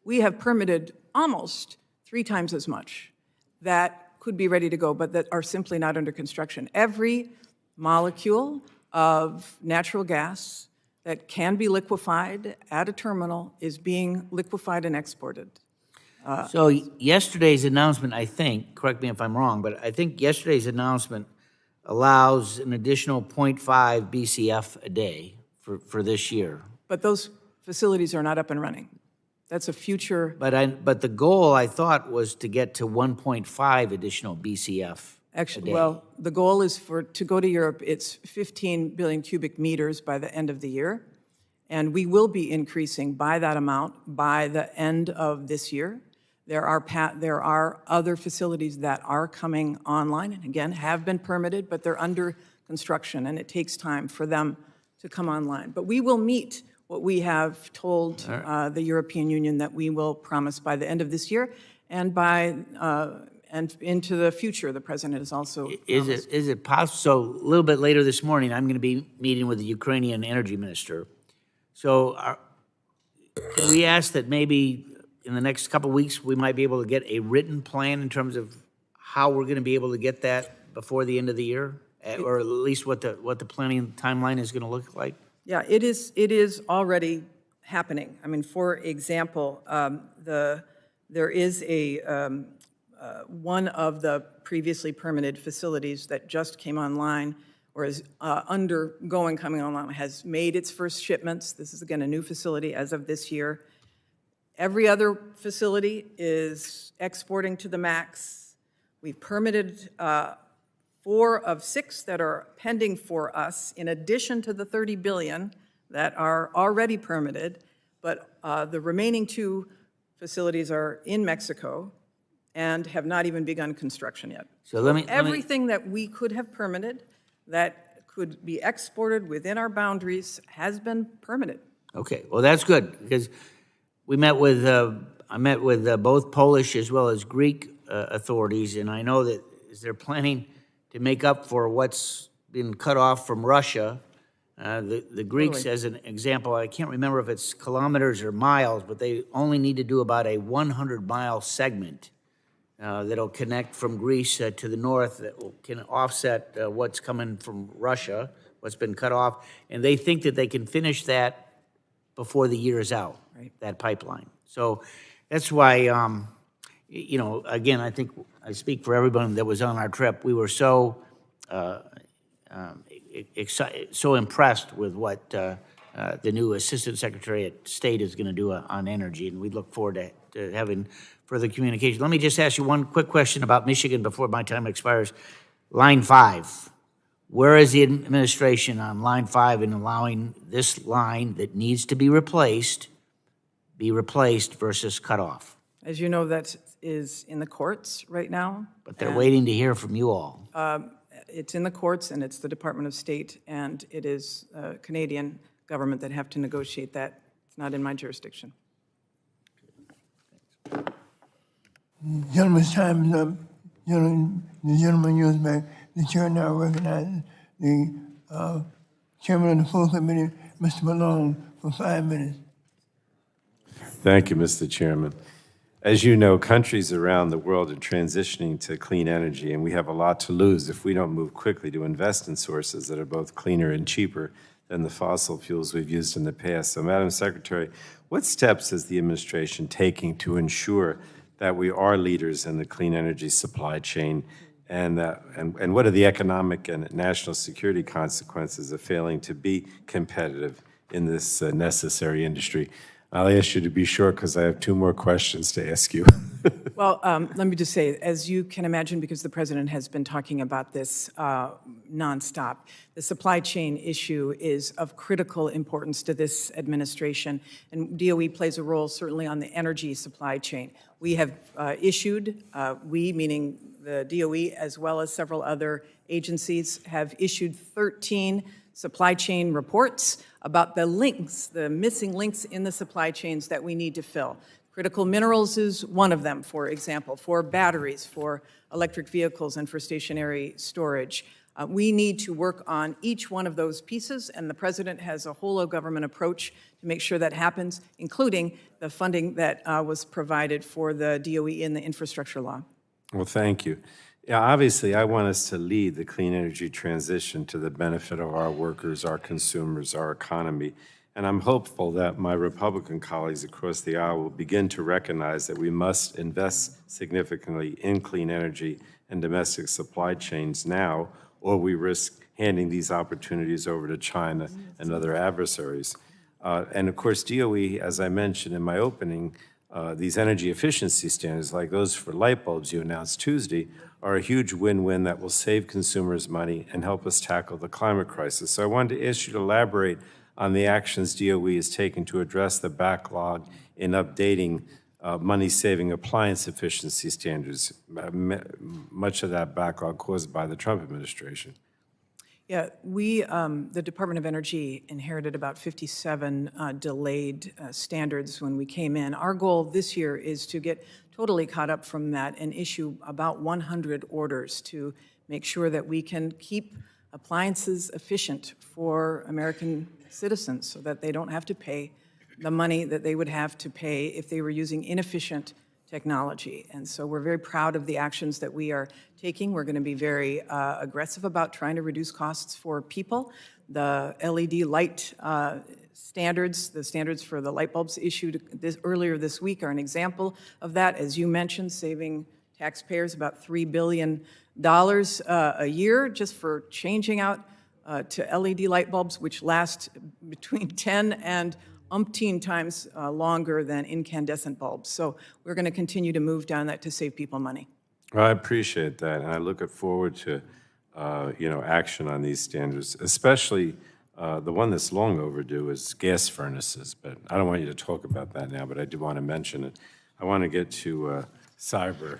We have permitted almost 3 times as much that could be ready to go, but that are simply not under construction. Every molecule of natural gas that can be liquefied at a terminal is being liquefied and exported. So yesterday's announcement, I think, correct me if I'm wrong, but I think yesterday's announcement allows an additional 0.5 BCF a day for this year. But those facilities are not up and running. That's a future. But the goal, I thought, was to get to 1.5 additional BCF Actually, a day. well, the goal is to go to Europe, it's 15 billion cubic meters by the end of the year. And we will be increasing by that amount by the end of this year. There are other facilities that are coming online, and again, have been permitted, but they're under construction, and it takes time for them to come online. But we will meet what we have told the European Union that we will promise by the end of this year, and and into the future. The president is also promised. Is it possible? So a little bit later this morning, I'm going to be meeting with the Ukrainian energy minister. So can we ask that maybe in the next couple of weeks, we might be able to get a written plan in terms of how we're going to be able to get that before the end of the year, or at least what the planning timeline is going to look like? Yeah, it is already happening. I mean, for example, there is one of the previously permitted facilities that just came online or is coming online, has made its first shipments. This is, again, a new facility as of this year. Every other facility is exporting to the max. We've permitted 4 of 6 that are pending for us, in addition to the 30 billion that are already permitted. But the remaining 2 facilities are in Mexico and have not even begun construction yet. So everything that we could have permitted that could be exported within our boundaries has been permitted. Okay, well, that's good, because I met with both Polish as well as Greek authorities, and I know that they're planning to make up for what's been cut off from Russia. The Greeks, as an example, I can't remember if it's kilometers or miles, but they only need to do about a 100-mile segment that'll connect from Greece to the north that can offset what's coming from Russia, what's been cut off, and they think that they can finish that before the year is out, right, that pipeline. So that's why, again, I think I speak for everyone that was on our trip. We were so excited, so impressed with what the new Assistant Secretary of State is going to do on energy, and we look forward to having further communication. Let me just ask you one quick question about Michigan before my time expires. Line 5. Where is the administration on Line 5 in allowing this line that needs to be replaced versus cut off? As you know, that is in the courts right now. But they're waiting to hear from you all. It's in the courts, and it's the Department of State, and it is Canadian government that have to negotiate that. It's not in my jurisdiction. Gentleman's time is up. The gentleman yields back. The chair now recognizes the chairman of the full committee, Mr. Pallone, for 5 minutes. Thank you, Mr. Chairman. As you know, countries around the world are transitioning to clean energy, and we have a lot to lose if we don't move quickly to invest in sources that are both cleaner and cheaper than the fossil fuels we've used in the past. So, Madam Secretary, what steps is the administration taking to ensure that we are leaders in the clean energy supply chain, and what are the economic and national security consequences of failing to be competitive in this necessary industry? I'll ask you to be short because I have 2 more questions to ask you. Well, let me just say, as you can imagine, because the president has been talking about this nonstop, the supply chain issue is of critical importance to this administration, and DOE plays a role certainly on the energy supply chain. We have issued, we meaning the DOE as well as several other agencies, have issued 13 supply chain reports about the links, the missing links in the supply chains that we need to fill. Critical minerals is one of them, for example, for batteries, for electric vehicles, and for stationary storage. We need to work on each one of those pieces, and the president has a whole-of-government approach to make sure that happens, including the funding that was provided for the DOE in the infrastructure law. Well, thank you. Yeah, obviously, I want us to lead the clean energy transition to the benefit of our workers, our consumers, our economy. And I'm hopeful that my Republican colleagues across the aisle will begin to recognize that we must invest significantly in clean energy and domestic supply chains now, or we risk handing these opportunities over to China and other adversaries. And of course, DOE, as I mentioned in my opening, these energy efficiency standards, like those for light bulbs you announced Tuesday, are a huge win-win that will save consumers money and help us tackle the climate crisis. So I wanted to ask you to elaborate on the actions DOE is taking to address the backlog in updating money-saving appliance efficiency standards, much of that backlog caused by the Trump administration. Yeah, we, the Department of Energy inherited about 57 delayed standards when we came in. Our goal this year is to get totally caught up from that and issue about 100 orders to make sure that we can keep appliances efficient for American citizens so that they don't have to pay the money that they would have to pay if they were using inefficient technology. And so we're very proud of the actions that we are taking. We're going to be very aggressive about trying to reduce costs for people. The LED light standards, the standards for the light bulbs issued earlier this week are an example of that. As you mentioned, saving taxpayers about $3 billion a year just for changing out to LED light bulbs, which last between 10 and umpteen times longer than incandescent bulbs. So we're going to continue to move down that to save people money. Well, I appreciate that, and I look forward to action on these standards, especially the one that's long overdue is gas furnaces. But I don't want you to talk about that now, but I do want to mention it. I want to get to cyber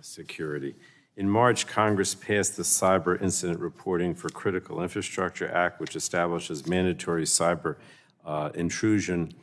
security. In March, Congress passed the Cyber Incident Reporting for Critical Infrastructure Act, which establishes mandatory cyber intrusion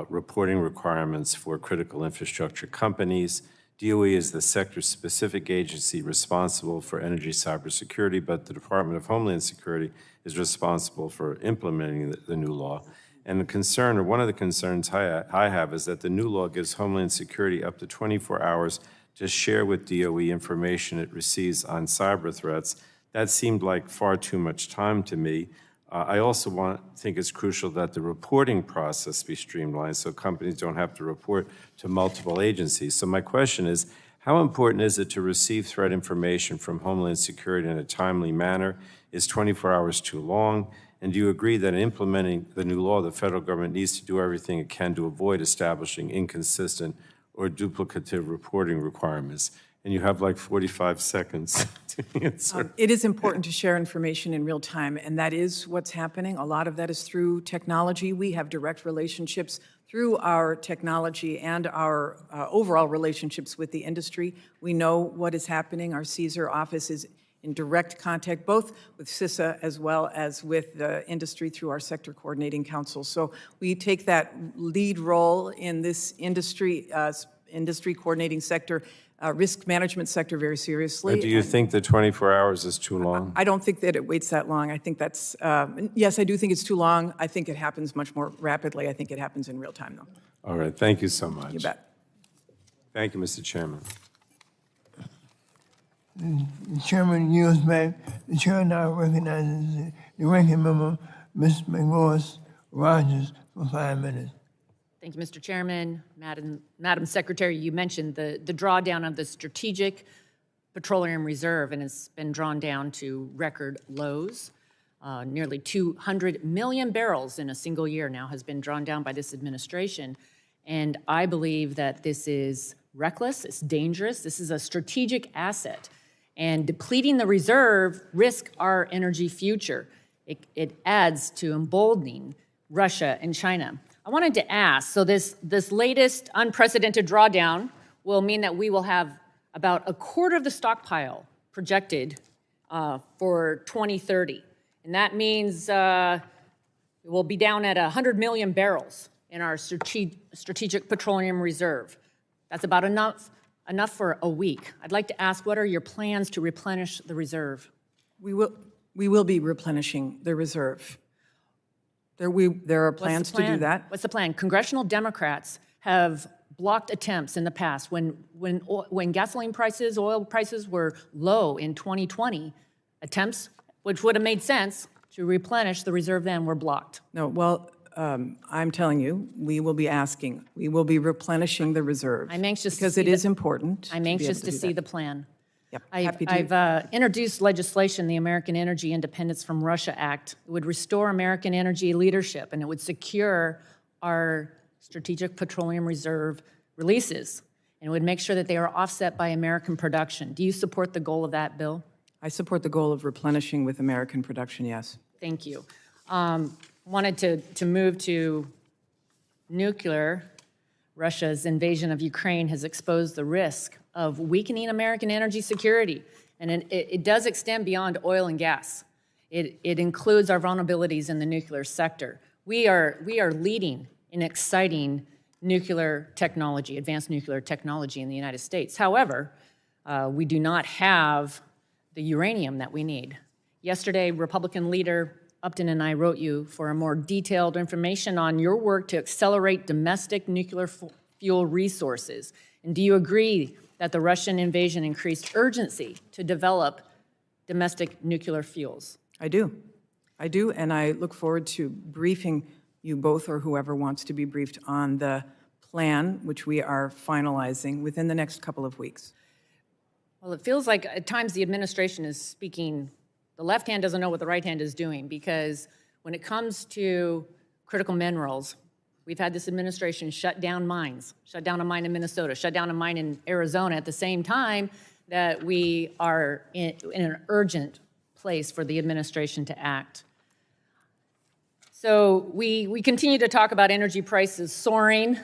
reporting requirements for critical infrastructure companies. DOE is the sector-specific agency responsible for energy cybersecurity, but the Department of Homeland Security is responsible for implementing the new law. And the concern, or one of the concerns I have, is that the new law gives Homeland Security up to 24 hours to share with DOE information it receives on cyber threats. That seemed like far too much time to me. I also think it's crucial that the reporting process be streamlined so companies don't have to report to multiple agencies. So my question is, how important is it to receive threat information from Homeland Security in a timely manner? Is 24 hours too long? And do you agree that in implementing the new law, the federal government needs to do everything it can to avoid establishing inconsistent or duplicative reporting requirements? And you have like 45 seconds to answer. It is important to share information in real time, and that is what's happening. A lot of that is through technology. We have direct relationships through our technology and our overall relationships with the industry. We know what is happening. Our CSER office is in direct contact, both with CISA as well as with the industry through our sector coordinating council. So we take that lead role in this industry coordinating sector, risk management sector very seriously. But do you think that 24 hours is too long? I don't think that it waits that long. I think that's, yes, I do think it's too long. I think it happens much more rapidly. I think it happens in real time, though. All right, thank you so much. You bet. Thank you, Mr. Chairman. The chairman yields back. The chair now recognizes the ranking member, Ms. McMorris Rodgers for 5 minutes. Thank you, Mr. Chairman. Madam Secretary, you mentioned the drawdown of the Strategic Petroleum Reserve, and it's been drawn down to record lows. Nearly 200 million barrels in a single year now has been drawn down by this administration. And I believe that this is reckless, it's dangerous, this is a strategic asset. And depleting the reserve risks our energy future. It adds to emboldening Russia and China. I wanted to ask, so this latest unprecedented drawdown will mean that we will have about a quarter of the stockpile projected for 2030. And that means we'll be down at 100 million barrels in our strategic petroleum reserve. That's about enough for a week. I'd like to ask, what are your plans to replenish the reserve? We will be replenishing the reserve. There are plans to do that. What's the plan? Congressional Democrats have blocked attempts in the past when gasoline prices, oil prices were low in 2020. Attempts, which would have made sense to replenish the reserve then, were blocked. No, well, I'm telling you, we will be replenishing the reserve. I'm anxious to because see it is important. I'm be anxious able to do see that. the plan. Yep, happy to. I've introduced legislation, the American Energy Independence from Russia Act. It would restore American energy leadership, and it would secure our Strategic Petroleum Reserve releases, and it would make sure that they are offset by American production. Do you support the goal of that bill? I support the goal of replenishing with American production, yes. Thank you. Wanted to move to nuclear. Russia's invasion of Ukraine has exposed the risk of weakening American energy security, and it does extend beyond oil and gas. It includes our vulnerabilities in the nuclear sector. We are leading in exciting nuclear technology, advanced nuclear technology in the United States. However, we do not have the uranium that we need. Yesterday, Republican leader Upton and I wrote you for a more detailed information on your work to accelerate domestic nuclear fuel resources. And do you agree that the Russian invasion increased urgency to develop domestic nuclear fuels? I do, and I look forward to briefing you both or whoever wants to be briefed on the plan, which we are finalizing within the next couple of weeks. Well, it feels like at times the administration is speaking, the left hand doesn't know what the right hand is doing, because when it comes to critical minerals, we've had this administration shut down mines, shut down a mine in Minnesota, shut down a mine in Arizona at the same time that we are in an urgent place for the administration to act. So we continue to talk about energy prices soaring.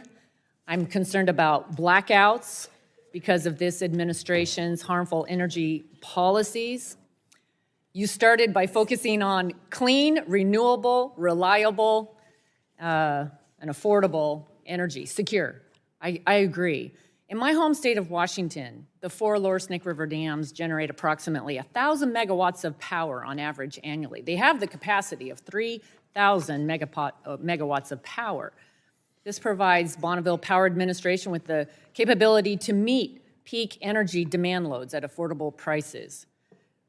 I'm concerned about blackouts because of this administration's harmful energy policies. You started by focusing on clean, renewable, reliable, and affordable energy, secure. I agree. In my home state of Washington, the 4 Lower Snake River dams generate approximately 1,000 megawatts of power on average annually. They have the capacity of 3,000 megawatts of power. This provides Bonneville Power Administration with the capability to meet peak energy demand loads at affordable prices.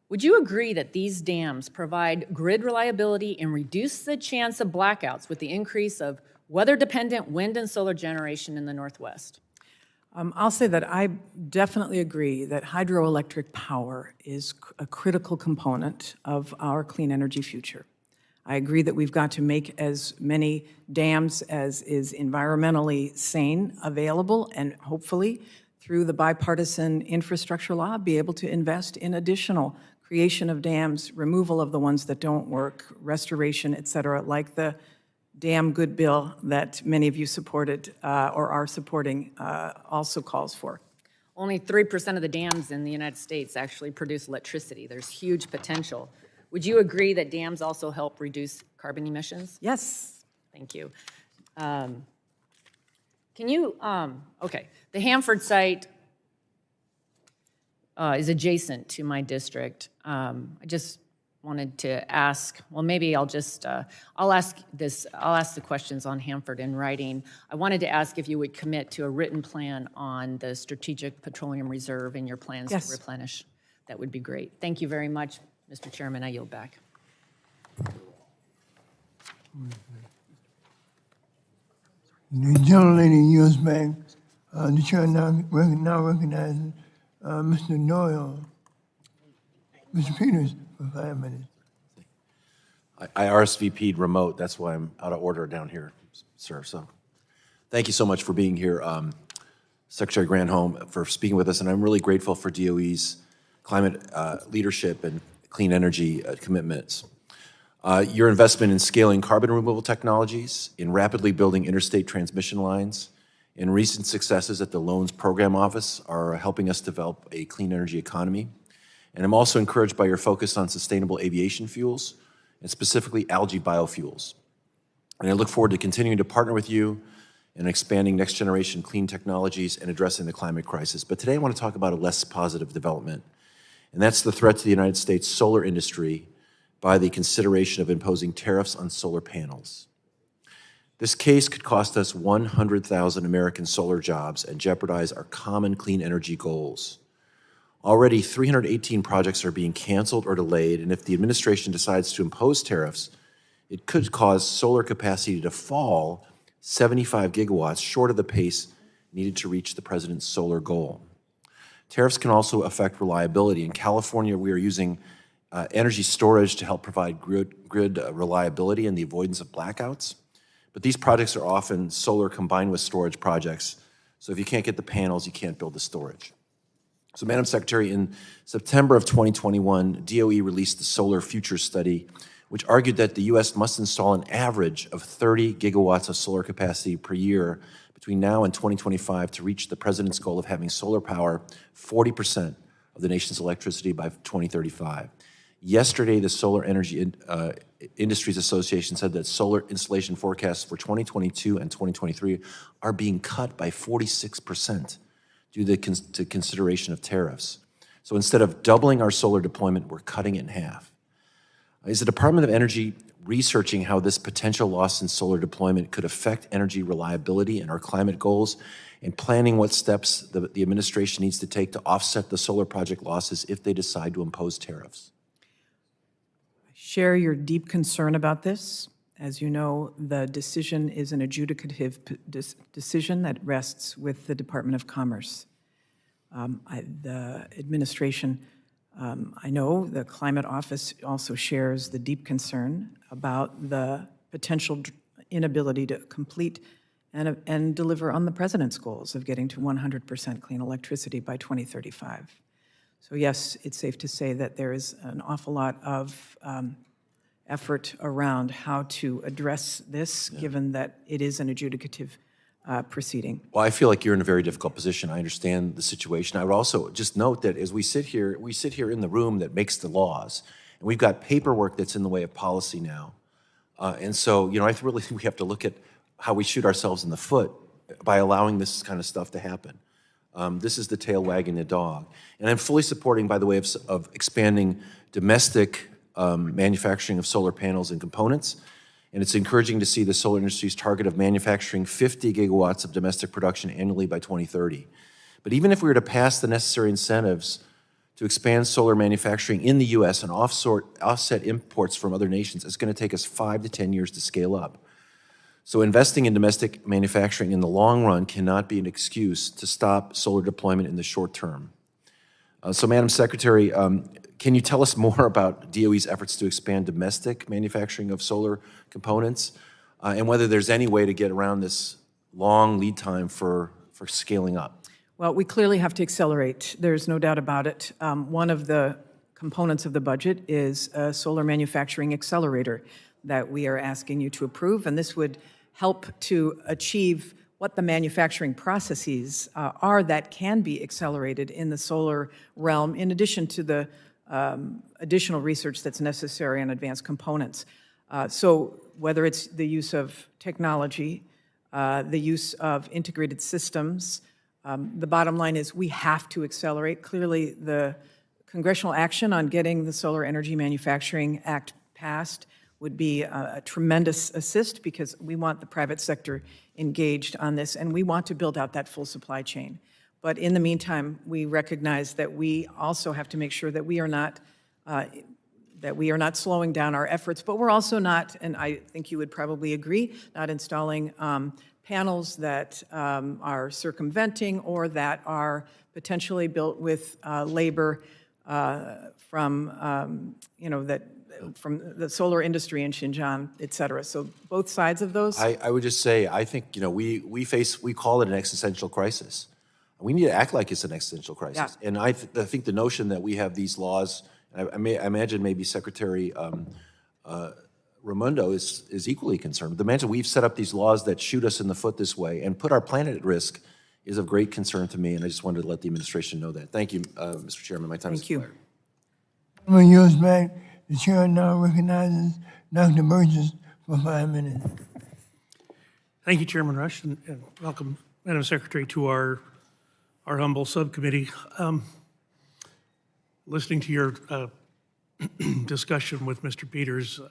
Would you agree that these dams provide grid reliability and reduce the chance of blackouts with the increase of weather-dependent wind and solar generation in the Northwest? I'll say that I definitely agree that hydroelectric power is a critical component of our clean energy future. I agree that we've got to make as many dams as is environmentally sane available, and hopefully through the bipartisan infrastructure law be able to invest in additional creation of dams, removal of the ones that don't work, restoration, et cetera, like the damn good bill that many of you supported or are supporting also calls for. Only 3% of the dams in the United States actually produce electricity. There's huge potential. Would you agree that dams also help reduce carbon emissions? Yes. Thank you. Okay, the Hanford site is adjacent to my district. I just wanted to ask, well, maybe I'll ask the questions on Hanford in writing. I wanted to ask if you would commit to a written plan on the Strategic Petroleum Reserve and your plans Yes. to replenish. That would be great. Thank you very much, Mr. Chairman. I yield back. The gentlelady yields back. The chair now recognizes Mr. Doyle. Mr. Peters for 5 minutes. I RSVP'd remote, that's why I'm out of order down here, sir. So thank you so much for being here, Secretary Granholm, for speaking with us, and I'm really grateful for DOE's climate leadership and clean energy commitments. Your investment in scaling carbon removal technologies, in rapidly building interstate transmission lines, and recent successes at the Loans Program Office are helping us develop a clean energy economy. And I'm also encouraged by your focus on sustainable aviation fuels, and specifically algae biofuels. And I look forward to continuing to partner with you in expanding next-generation clean technologies and addressing the climate crisis. But today I want to talk about a less positive development, and that's the threat to the United States solar industry by the consideration of imposing tariffs on solar panels. This case could cost us 100,000 American solar jobs and jeopardize our common clean energy goals. Already, 318 projects are being canceled or delayed, and if the administration decides to impose tariffs, it could cause solar capacity to fall 75 gigawatts short of the pace needed to reach the president's solar goal. Tariffs can also affect reliability. In California, we are using energy storage to help provide grid reliability and the avoidance of blackouts. But these projects are often solar combined with storage projects, so if you can't get the panels, you can't build the storage. So, Madam Secretary, in September of 2021, DOE released the Solar Future Study, which argued that the U.S. must install an average of 30 gigawatts of solar capacity per year between now and 2025 to reach the president's goal of having solar power 40% of the nation's electricity by 2035. Yesterday, the Solar Energy Industries Association said that solar installation forecasts for 2022 and 2023 are being cut by 46%. Due to consideration of tariffs. So instead of doubling our solar deployment, we're cutting it in half. Is the Department of Energy researching how this potential loss in solar deployment could affect energy reliability and our climate goals, and planning what steps the administration needs to take to offset the solar project losses if they decide to impose tariffs? I share your deep concern about this. As you know, the decision is an adjudicative decision that rests with the Department of Commerce. The administration, I know the Climate Office also shares the deep concern about the potential inability to complete and deliver on the president's goals of getting to 100% clean electricity by 2035. So yes, it's safe to say that there is an awful lot of effort around how to address this, given that it is an adjudicative proceeding. Well, I feel like you're in a very difficult position. I understand the situation. I would also just note that as we sit here in the room that makes the laws, and we've got paperwork that's in the way of policy now. And so, I really think we have to look at how we shoot ourselves in the foot by allowing this kind of stuff to happen. This is the tail wagging the dog. And I'm fully supporting, by the way, of expanding domestic manufacturing of solar panels and components. And it's encouraging to see the solar industry's target of manufacturing 50 gigawatts of domestic production annually by 2030. But even if we were to pass the necessary incentives to expand solar manufacturing in the U.S. and offset imports from other nations, it's going to take us 5 to 10 years to scale up. So investing in domestic manufacturing in the long run cannot be an excuse to stop solar deployment in the short term. So, Madam Secretary, can you tell us more about DOE's efforts to expand domestic manufacturing of solar components and whether there's any way to get around this long lead time for scaling up? Well, we clearly have to accelerate. There's no doubt about it. One of the components of the budget is a solar manufacturing accelerator that we are asking you to approve, and this would help to achieve what the manufacturing processes are that can be accelerated in the solar realm, in addition to the additional research that's necessary on advanced components. So whether it's the use of technology, the use of integrated systems, the bottom line is we have to accelerate. Clearly, the congressional action on getting the Solar Energy Manufacturing Act passed would be a tremendous assist, because we want the private sector engaged on this, and we want to build out that full supply chain. But in the meantime, we recognize that we also have to make sure that we are not that we are not slowing down our efforts, but we're also not, and I think you would probably agree, not installing panels that are circumventing or that are potentially built with labor from, from the solar industry in Xinjiang, et cetera. So both sides of those. I would just say, I think, we call it an existential crisis. We need to act like it's an existential crisis. Yeah. And I think the notion that we have these laws, I imagine maybe Secretary Raimondo is equally concerned. The imagine we've set up these laws that shoot us in the foot this way and put our planet at risk is of great concern to me, and I just wanted to let the administration know that. Thank you, Mr. Chairman. My time is expired. Thank you. I'm going to use back. The chair now recognizes Dr. Burgess for 5 minutes. Thank you, Chairman Rush, and welcome, Madam Secretary, to our humble subcommittee. Listening to your discussion with Mr. Peters,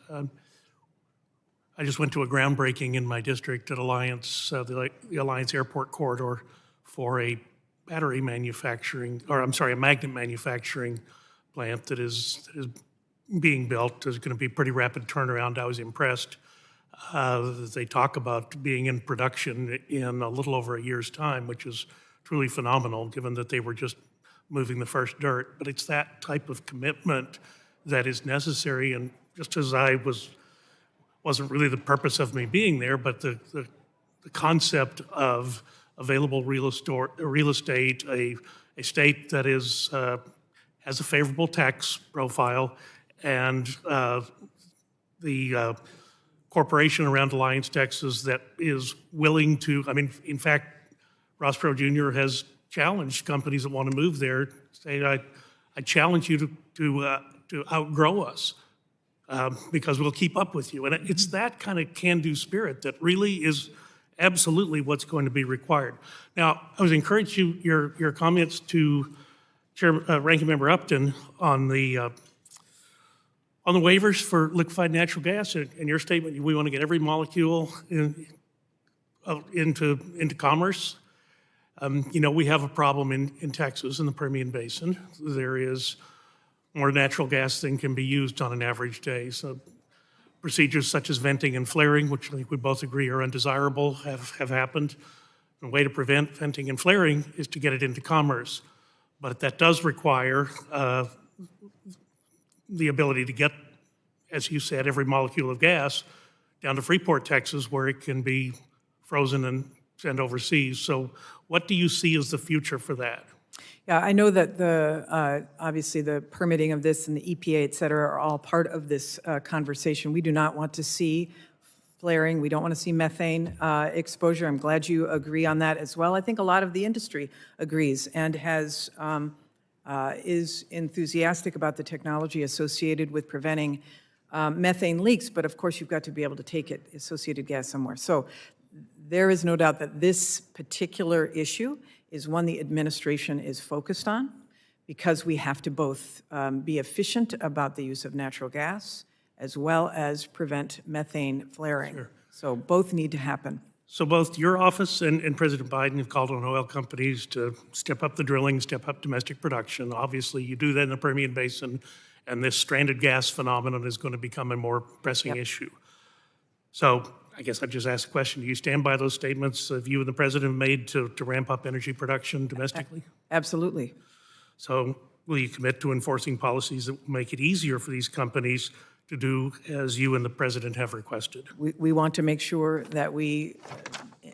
I just went to a groundbreaking in my district at Alliance, the Alliance Airport Corridor, for a battery manufacturing, or I'm sorry, a magnet manufacturing plant that is being built. There's going to be pretty rapid turnaround. I was impressed. They talk about being in production in a little over a year's time, which is truly phenomenal, given that they were just moving the first dirt. But it's that type of commitment that is necessary. And just as wasn't really the purpose of me being there, but the concept of available real estate, a state that is has a favorable tax profile, and the corporation around Alliance, Texas, that is willing to, in fact, Ross Perot Jr. has challenged companies that want to move there, saying, I challenge you to outgrow us because we'll keep up with you. And it's that kind of can-do spirit that really is absolutely what's going to be required. Now, I was encouraged your comments to Ranking Member Upton on the waivers for liquefied natural gas. In your statement, we want to get every molecule into commerce. We have a problem in Texas, in the Permian Basin. There is more natural gas than can be used on an average day. So procedures such as venting and flaring, which I think we both agree are undesirable, have happened. The way to prevent venting and flaring is to get it into commerce. But that does require the ability to get, as you said, every molecule of gas down to Freeport, Texas, where it can be frozen and sent overseas. So what do you see as the future for that? Yeah, I know that obviously the permitting of this and the EPA, et cetera, are all part of this conversation. We do not want to see flaring. We don't want to see methane exposure. I'm glad you agree on that as well. I think a lot of the industry agrees and is enthusiastic about the technology associated with preventing methane leaks. But of course, you've got to be able to take associated gas somewhere. So there is no doubt that this particular issue is one the administration is focused on, because we have to both be efficient about the use of natural gas as well as prevent methane flaring. Sure. So both need to happen. So both your office and President Biden have called on oil companies to step up the drilling, step up domestic production. Obviously, you do that in the Permian Basin, and this stranded gas phenomenon is going to become a more pressing issue. So I guess I'd just ask the question, do you stand by those statements that you and the President have made to ramp up energy production domestically? Absolutely. So will you commit to enforcing policies that will make it easier for these companies to do as you and the President have requested? We want to make sure that we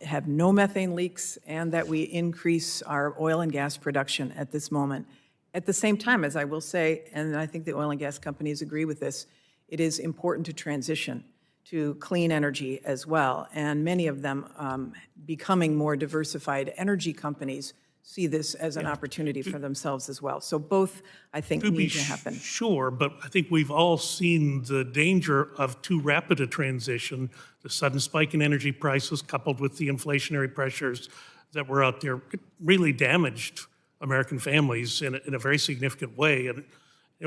have no methane leaks and that we increase our oil and gas production at this moment. At the same time, as I will say, and I think the oil and gas companies agree with this, it is important to transition to clean energy as well. And many of them becoming more diversified energy companies see this as an opportunity for themselves as well. So both, I think, need to happen. Sure, but I think we've all seen the danger of too rapid a transition, the sudden spike in energy prices coupled with the inflationary pressures that were out there. It really damaged American families in a very significant way. And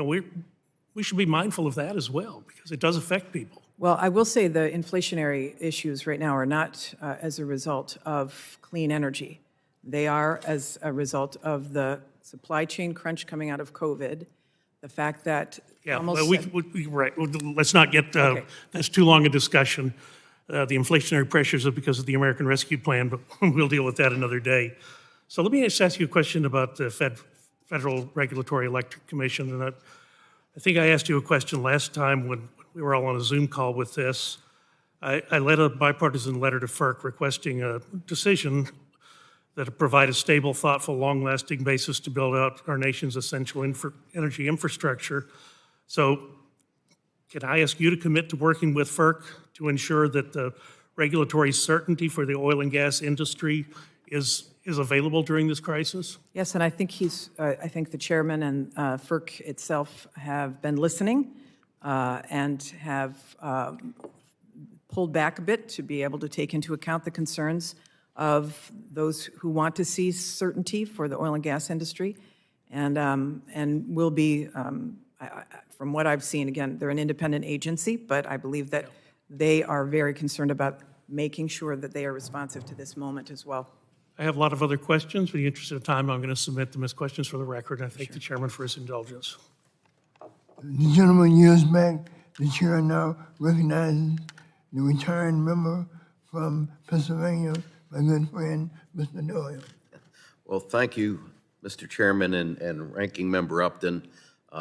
we should be mindful of that as well, because it does affect people. Well, I will say the inflationary issues right now are not as a result of clean energy. They are as a result of the supply chain crunch coming out of COVID, the fact that Yeah, almost... well, right, well, let's not get, Okay. that's too long a discussion. The inflationary pressures are because of the American Rescue Plan, but we'll deal with that another day. So let me just ask you a question about the Federal Regulatory Electric Commission. And I think I asked you a question last time when we were all on a Zoom call with this. I led a bipartisan letter to FERC requesting a decision that would provide a stable, thoughtful, long-lasting basis to build out our nation's essential energy infrastructure. So can I ask you to commit to working with FERC to ensure that the regulatory certainty for the oil and gas industry is available during this crisis? Yes, and I think I think the chairman and FERC itself have been listening and have pulled back a bit to be able to take into account the concerns of those who want to see certainty for the oil and gas industry, and will be, from what I've seen, again, they're an independent agency, but I believe that they are very concerned about making sure that they are responsive to this moment as well. I have a lot of other questions, but in the interest of time, I'm going to submit them as questions for the record, and I thank the chairman for his indulgence. The gentleman yields back. The chair now recognizes the retired member from Pennsylvania, my good friend, Mr. Doyle. Well, thank you, Mr. Chairman and Ranking Member Upton,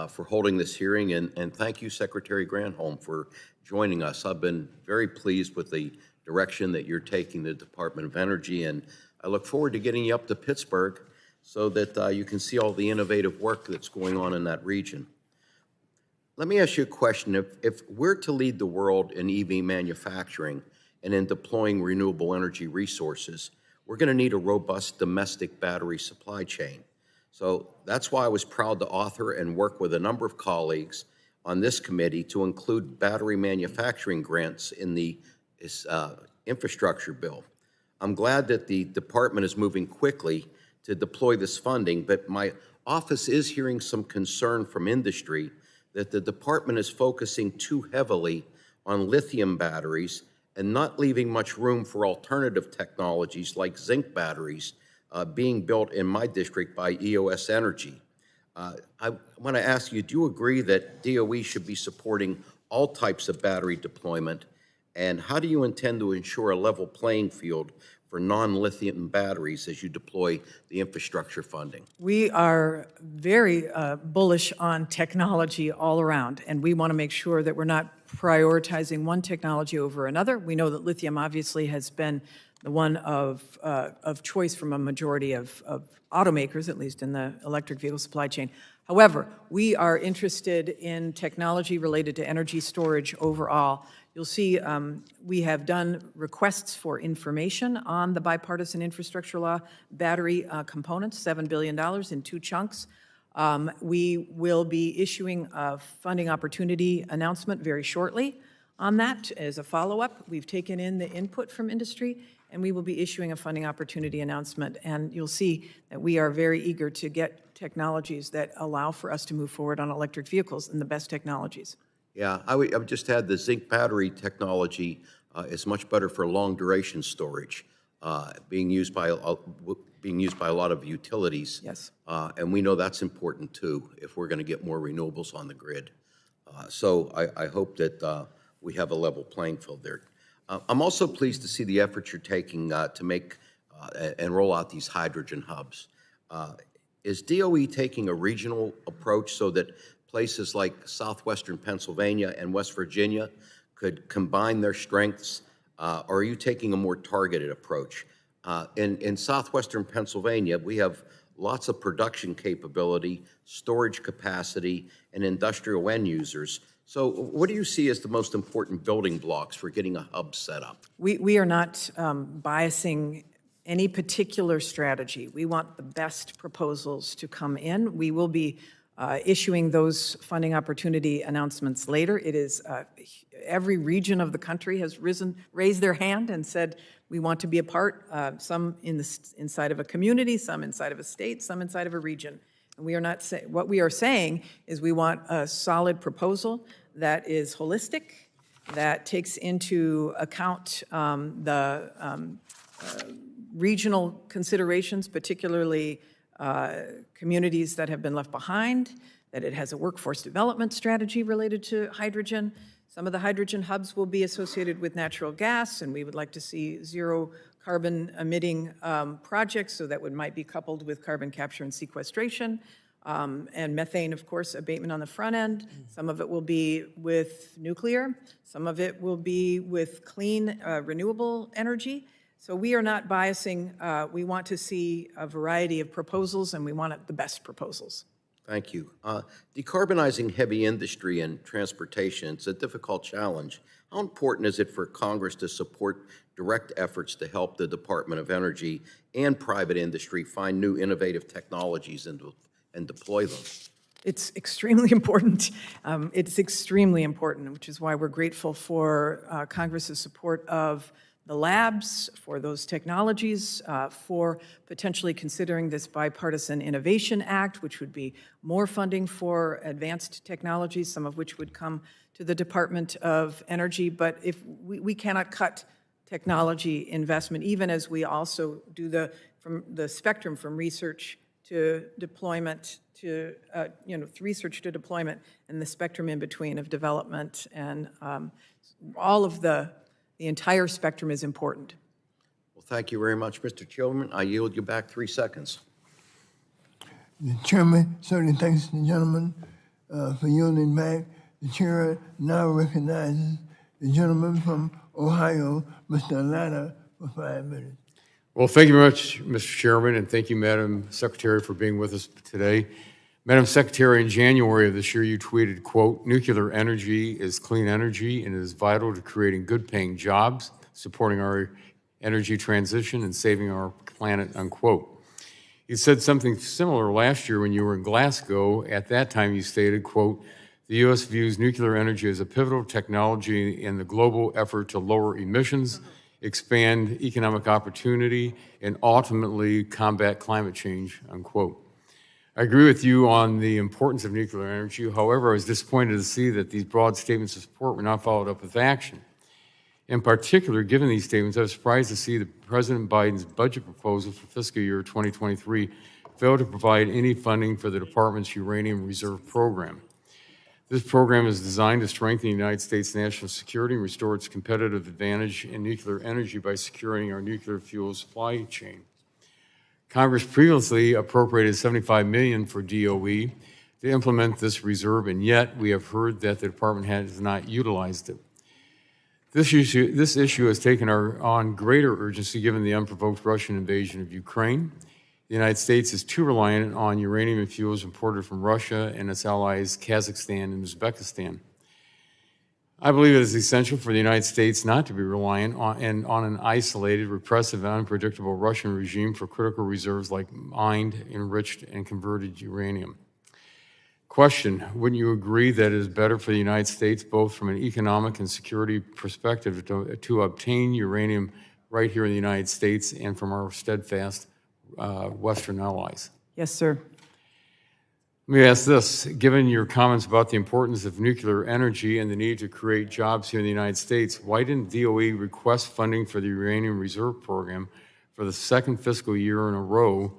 for holding this hearing, and thank you, Secretary Granholm, for joining us. I've been very pleased with the direction that you're taking the Department of Energy, and I look forward to getting you up to Pittsburgh so that you can see all the innovative work that's going on in that region. Let me ask you a question. If we're to lead the world in EV manufacturing and in deploying renewable energy resources, we're going to need a robust domestic battery supply chain. So that's why I was proud to author and work with a number of colleagues on this committee to include battery manufacturing grants in the infrastructure bill. I'm glad that the department is moving quickly to deploy this funding, but my office is hearing some concern from industry that the department is focusing too heavily on lithium batteries and not leaving much room for alternative technologies like zinc batteries being built in my district by EOS Energy. I want to ask you, do you agree that DOE should be supporting all types of battery deployment? And how do you intend to ensure a level playing field for non-lithium batteries as you deploy the infrastructure funding? We are very bullish on technology all around, and we want to make sure that we're not prioritizing one technology over another. We know that lithium obviously has been the one of choice from a majority of automakers, at least in the electric vehicle supply chain. However, we are interested in technology related to energy storage overall. You'll see we have done requests for information on the bipartisan infrastructure law battery components, $7 billion in 2 chunks. We will be issuing a funding opportunity announcement very shortly on that as a follow-up. We've taken in the input from industry, and we will be issuing a funding opportunity announcement. And you'll see that we are very eager to get technologies that allow for us to move forward on electric vehicles and the best technologies. Yeah, I would just add the zinc battery technology is much better for long duration storage, being used by a lot of utilities. Yes. And we know that's important too if we're going to get more renewables on the grid. So I hope that we have a level playing field there. I'm also pleased to see the efforts you're taking to make and roll out these hydrogen hubs. Is DOE taking a regional approach so that places like southwestern Pennsylvania and West Virginia could combine their strengths, or are you taking a more targeted approach? In southwestern Pennsylvania, we have lots of production capability, storage capacity, and industrial end users. So what do you see as the most important building blocks for getting a hub set up? We are not biasing any particular strategy. We want the best proposals to come in. We will be issuing those funding opportunity announcements later. It is every region of the country has raised their hand and said we want to be a part. Some inside of a community, some inside of a state, some inside of a region. And we are not what we are saying is we want a solid proposal that is holistic, that takes into account the regional considerations, particularly communities that have been left behind, that it has a workforce development strategy related to hydrogen. Some of the hydrogen hubs will be associated with natural gas, and we would like to see zero carbon emitting projects, so that might be coupled with carbon capture and sequestration. And methane, of course, abatement on the front end. Some of it will be with nuclear. Some of it will be with clean, renewable energy. So we are not biasing. We want to see a variety of proposals, and we want the best proposals. Thank you. Decarbonizing heavy industry and transportation is a difficult challenge. How important is it for Congress to support direct efforts to help the Department of Energy and private industry find new innovative technologies and deploy them? It's extremely important. It's extremely important, which is why we're grateful for Congress's support of the labs, for those technologies, for potentially considering this Bipartisan Innovation Act, which would be more funding for advanced technologies, some of which would come to the Department of Energy. But if we cannot cut technology investment, even as we also do from the spectrum from research to deployment to, research to deployment, and the spectrum in between of development, and all of the entire spectrum is important. Well, thank you very much, Mr. Chairman. I yield you back 3 seconds. The chairman certainly thanks the gentleman for yielding back. The chair now recognizes the gentleman from Ohio, Mr. Latta, for 5 minutes. Well, thank you very much, Mr. Chairman, and thank you, Madam Secretary, for being with us today. Madam Secretary, in January of this year, you tweeted, quote, "Nuclear energy is clean energy and is vital to creating good-paying jobs, supporting our energy transition, and saving our planet," unquote. You said something similar last year when you were in Glasgow. At that time, you stated, quote, "The U.S. views nuclear energy as a pivotal technology in the global effort to lower emissions, expand economic opportunity, and ultimately combat climate change," unquote. I agree with you on the importance of nuclear energy. However, I was disappointed to see that these broad statements of support were not followed up with action. In particular, given these statements, I was surprised to see that President Biden's budget proposal for fiscal year 2023 failed to provide any funding for the department's uranium reserve program. This program is designed to strengthen the United States' national security and restore its competitive advantage in nuclear energy by securing our nuclear fuel supply chain. Congress previously appropriated $75 million for DOE to implement this reserve, and yet we have heard that the department has not utilized it. This issue has taken on greater urgency given the unprovoked Russian invasion of Ukraine. The United States is too reliant on uranium and fuels imported from Russia and its allies, Kazakhstan and Uzbekistan. I believe it is essential for the United States not to be reliant on an isolated, repressive, and unpredictable Russian regime for critical reserves like mined, enriched, and converted uranium. Question, wouldn't you agree that it is better for the United States, both from an economic and security perspective, to obtain uranium right here in the United States and from our steadfast Western allies? Yes, sir. Let me ask this. Given your comments about the importance of nuclear energy and the need to create jobs here in the United States, why didn't DOE request funding for the Uranium Reserve Program for the second fiscal year in a row?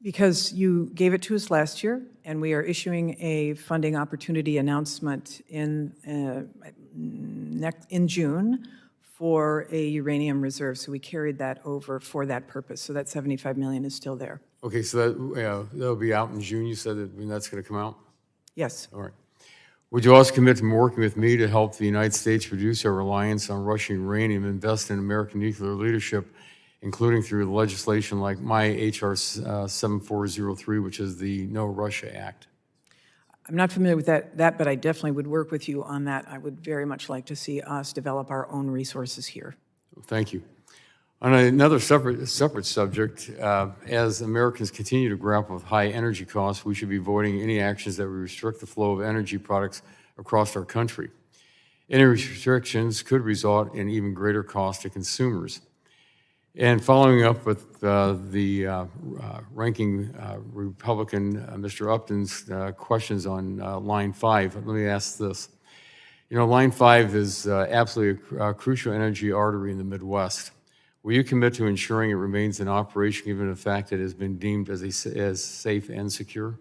Because you gave it to us last year, and we are issuing a funding opportunity announcement in June for a uranium reserve. So we carried that over for that purpose. So that $75 million is still there. Okay, so that'll be out in June. You said that when that's going to come out? Yes. All right. Would you also commit to working with me to help the United States reduce our reliance on Russian uranium, invest in American nuclear leadership, including through legislation like my HR 7403, which is the No Russia Act? I'm not familiar with that, but I definitely would work with you on that. I would very much like to see us develop our own resources here. Thank you. On another separate subject, as Americans continue to grapple with high energy costs, we should be avoiding any actions that would restrict the flow of energy products across our country. Any restrictions could result in even greater cost to consumers. And following up with the ranking Republican, Mr. Upton's questions on line 5, let me ask this. You know, line 5 is absolutely a crucial energy artery in the Midwest. Will you commit to ensuring it remains in operation given the fact that it has been deemed as safe and secure?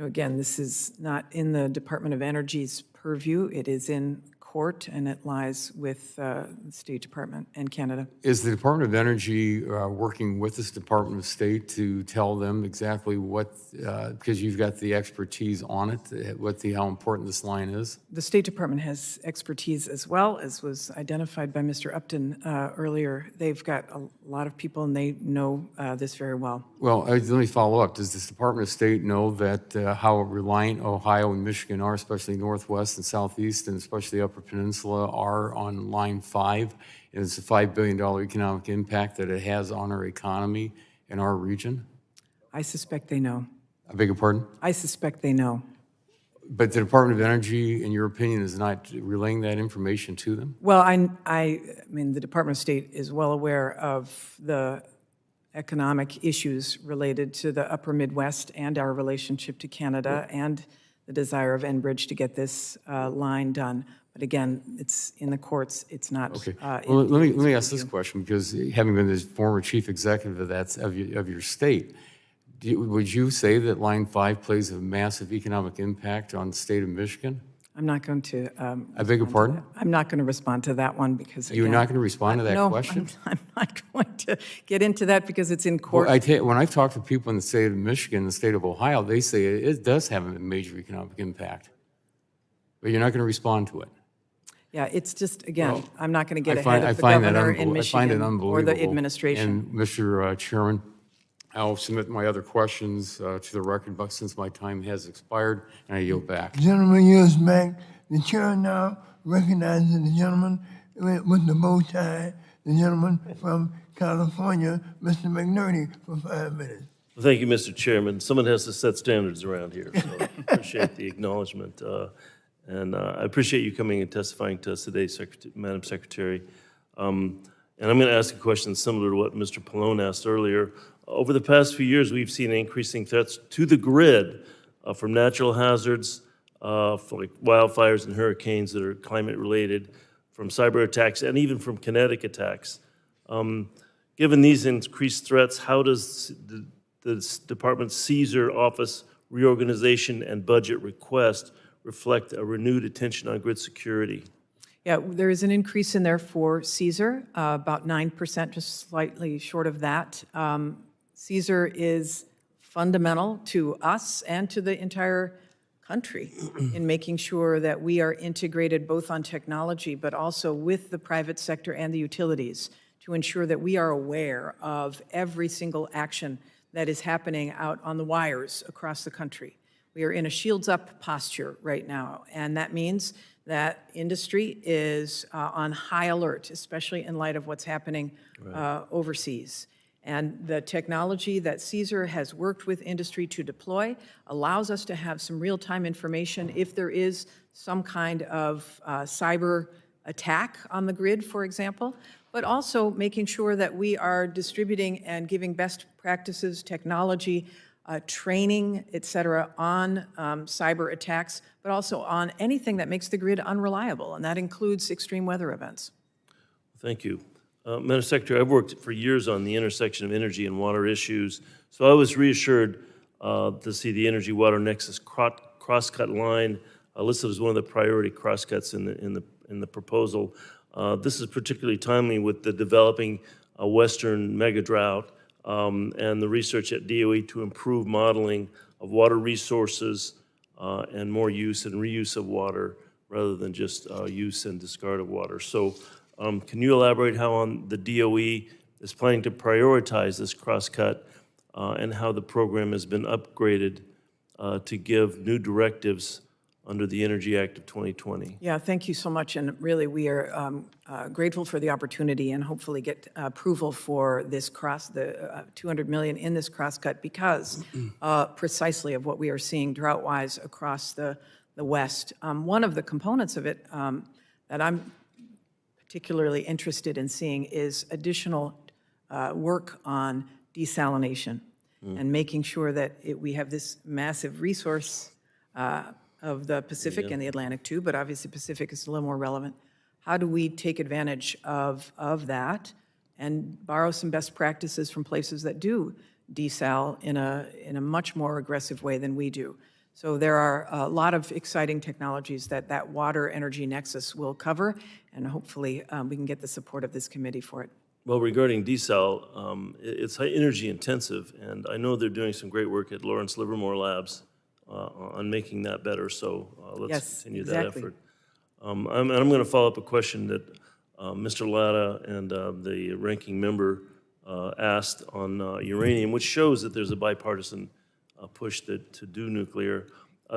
Again, this is not in the Department of Energy's purview. It is in court, and it lies with the State Department and Canada. Is the Department of Energy working with this Department of State to tell them exactly what, because you've got the expertise on it, how important this line is? The State Department has expertise as well, as was identified by Mr. Upton earlier. They've got a lot of people, and they know this very well. Well, let me follow up. Does this Department of State know that how reliant Ohio and Michigan are, especially Northwest and Southeast, and especially the Upper Peninsula, are on Line 5? And it's a $5 billion economic impact that it has on our economy in our region? I suspect they know. I beg your pardon? I suspect they know. But the Department of Energy, in your opinion, is not relaying that information to them? Well, I mean, the Department of State is well aware of the economic issues related to the Upper Midwest and our relationship to Canada and the desire of Enbridge to get this line done. But again, it's in the courts. It's not. Okay. Well, let me ask this question, because having been the former chief executive of your state, would you say that Line 5 plays a massive economic impact on the state of Michigan? I'm not going to. I beg your pardon? I'm not going to respond to that one because You're again, not going to respond to that no, question? I'm not going to get into that because it's in court. Well, when I've talked to people in the state of Michigan, the state of Ohio, they say it does have a major economic impact. But you're not going to respond to it. Yeah, it's just, again, I'm not going to get I find- ahead of the I find that governor in unbel- I find it Michigan or unbelievable. the administration. And Mr. Chairman, I'll submit my other questions to the record, but since my time has expired, and I yield back. Gentleman yields back. The chair now recognizes the gentleman with the bow tie, the gentleman from California, Mr. McNerney, for 5 minutes. Well, thank you, Mr. Chairman. Someone has to set standards around here, so I appreciate the acknowledgement. And I appreciate you coming and testifying to us today, Madam Secretary. And I'm going to ask a question similar to what Mr. Pallone asked earlier. Over the past few years, we've seen increasing threats to the grid from natural hazards, like wildfires and hurricanes that are climate-related, from cyber attacks, and even from kinetic attacks. Given these increased threats, how does the Department's CSER office reorganization and budget request reflect a renewed attention on grid security? Yeah, there is an increase in there for CSER, about 9%, just slightly short of that. CSER is fundamental to us and to the entire country in making sure that we are integrated both on technology but also with the private sector and the utilities to ensure that we are aware of every single action that is happening out on the wires across the country. We are in a shields up posture right now, and that means that industry is on high alert, especially in light of what's happening overseas. And the technology that CSER has worked with industry to deploy allows us to have some real-time information if there is some kind of cyber attack on the grid, for example, but also making sure that we are distributing and giving best practices, technology, training, et cetera, on cyber attacks, but also on anything that makes the grid unreliable, and that includes extreme weather events. Thank you. Madam Secretary, I've worked for years on the intersection of energy and water issues, so I was reassured to see the energy-water nexus cross-cut line listed as one of the priority cross-cuts in the proposal. This is particularly timely with the developing western mega drought and the research at DOE to improve modeling of water resources and more use and reuse of water rather than just use and discard of water. So can you elaborate how on the DOE is planning to prioritize this cross-cut and how the program has been upgraded to give new directives under the Energy Act of 2020? Yeah, thank you so much, and really we are grateful for the opportunity and hopefully get approval for this the $200 million in this cross-cut because precisely of what we are seeing drought-wise across the West. One of the components of it that I'm particularly interested in seeing is additional work on desalination and making sure that we have this massive resource of the Pacific and the Atlantic too, but obviously Pacific is a little more relevant. How do we take advantage of that and borrow some best practices from places that do desal in a much more aggressive way than we do? So there are a lot of exciting technologies that water energy nexus will cover, and hopefully we can get the support of this committee for it. Well, regarding desal, it's high energy intensive, and I know they're doing some great work at Lawrence Livermore Labs on making that better, so let's Yes, continue that exactly. effort. I'm going to follow up a question that Mr. Latta and the ranking member asked on uranium, which shows that there's a bipartisan push to do nuclear.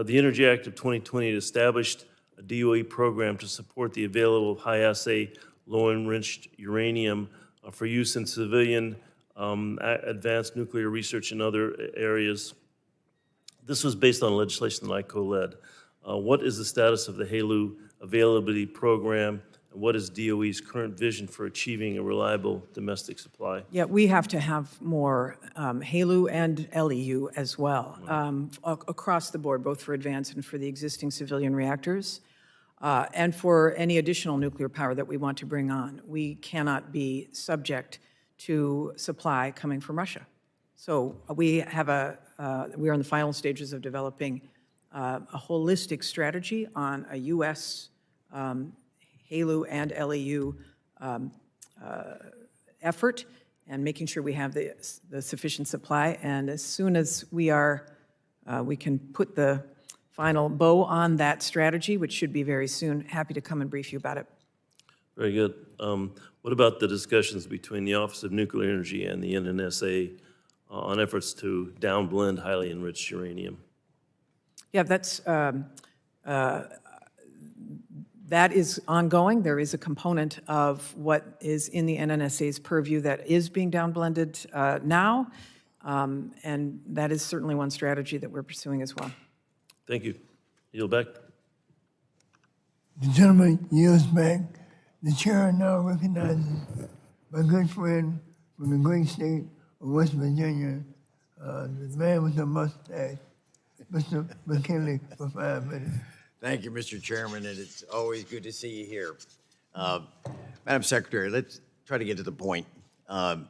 The Energy Act of 2020 established a DOE program to support the available high-assay, low-enriched uranium for use in civilian advanced nuclear research in other areas. This was based on legislation that I co-led. What is the status of the HALEU availability program, and what is DOE's current vision for achieving a reliable domestic supply? Yeah, we have to have more HALEU and LEU as well, across the board, both for advanced and for the existing civilian reactors, and for any additional nuclear power that we want to bring on. We cannot be subject to supply coming from Russia. So we have we are in the final stages of developing a holistic strategy on a U.S. HALEU and LEU effort, and making sure we have the sufficient supply. And as soon as we can put the final bow on that strategy, which should be very soon, happy to come and brief you about it. Very good. What about the discussions between the Office of Nuclear Energy and the NNSA on efforts to downblend highly enriched uranium? Yeah, that is ongoing. There is a component of what is in the NNSA's purview that is being downblended now, and that is certainly one strategy that we're pursuing as well. Thank you. Yield back. The gentleman yields back. The chair now recognizes my good friend from the great state of West Virginia, the man with the mustache, Mr. McKinley, for 5 minutes. Thank you, Mr. Chairman, and it's always good to see you here. Madam Secretary, let's try to get to the point. The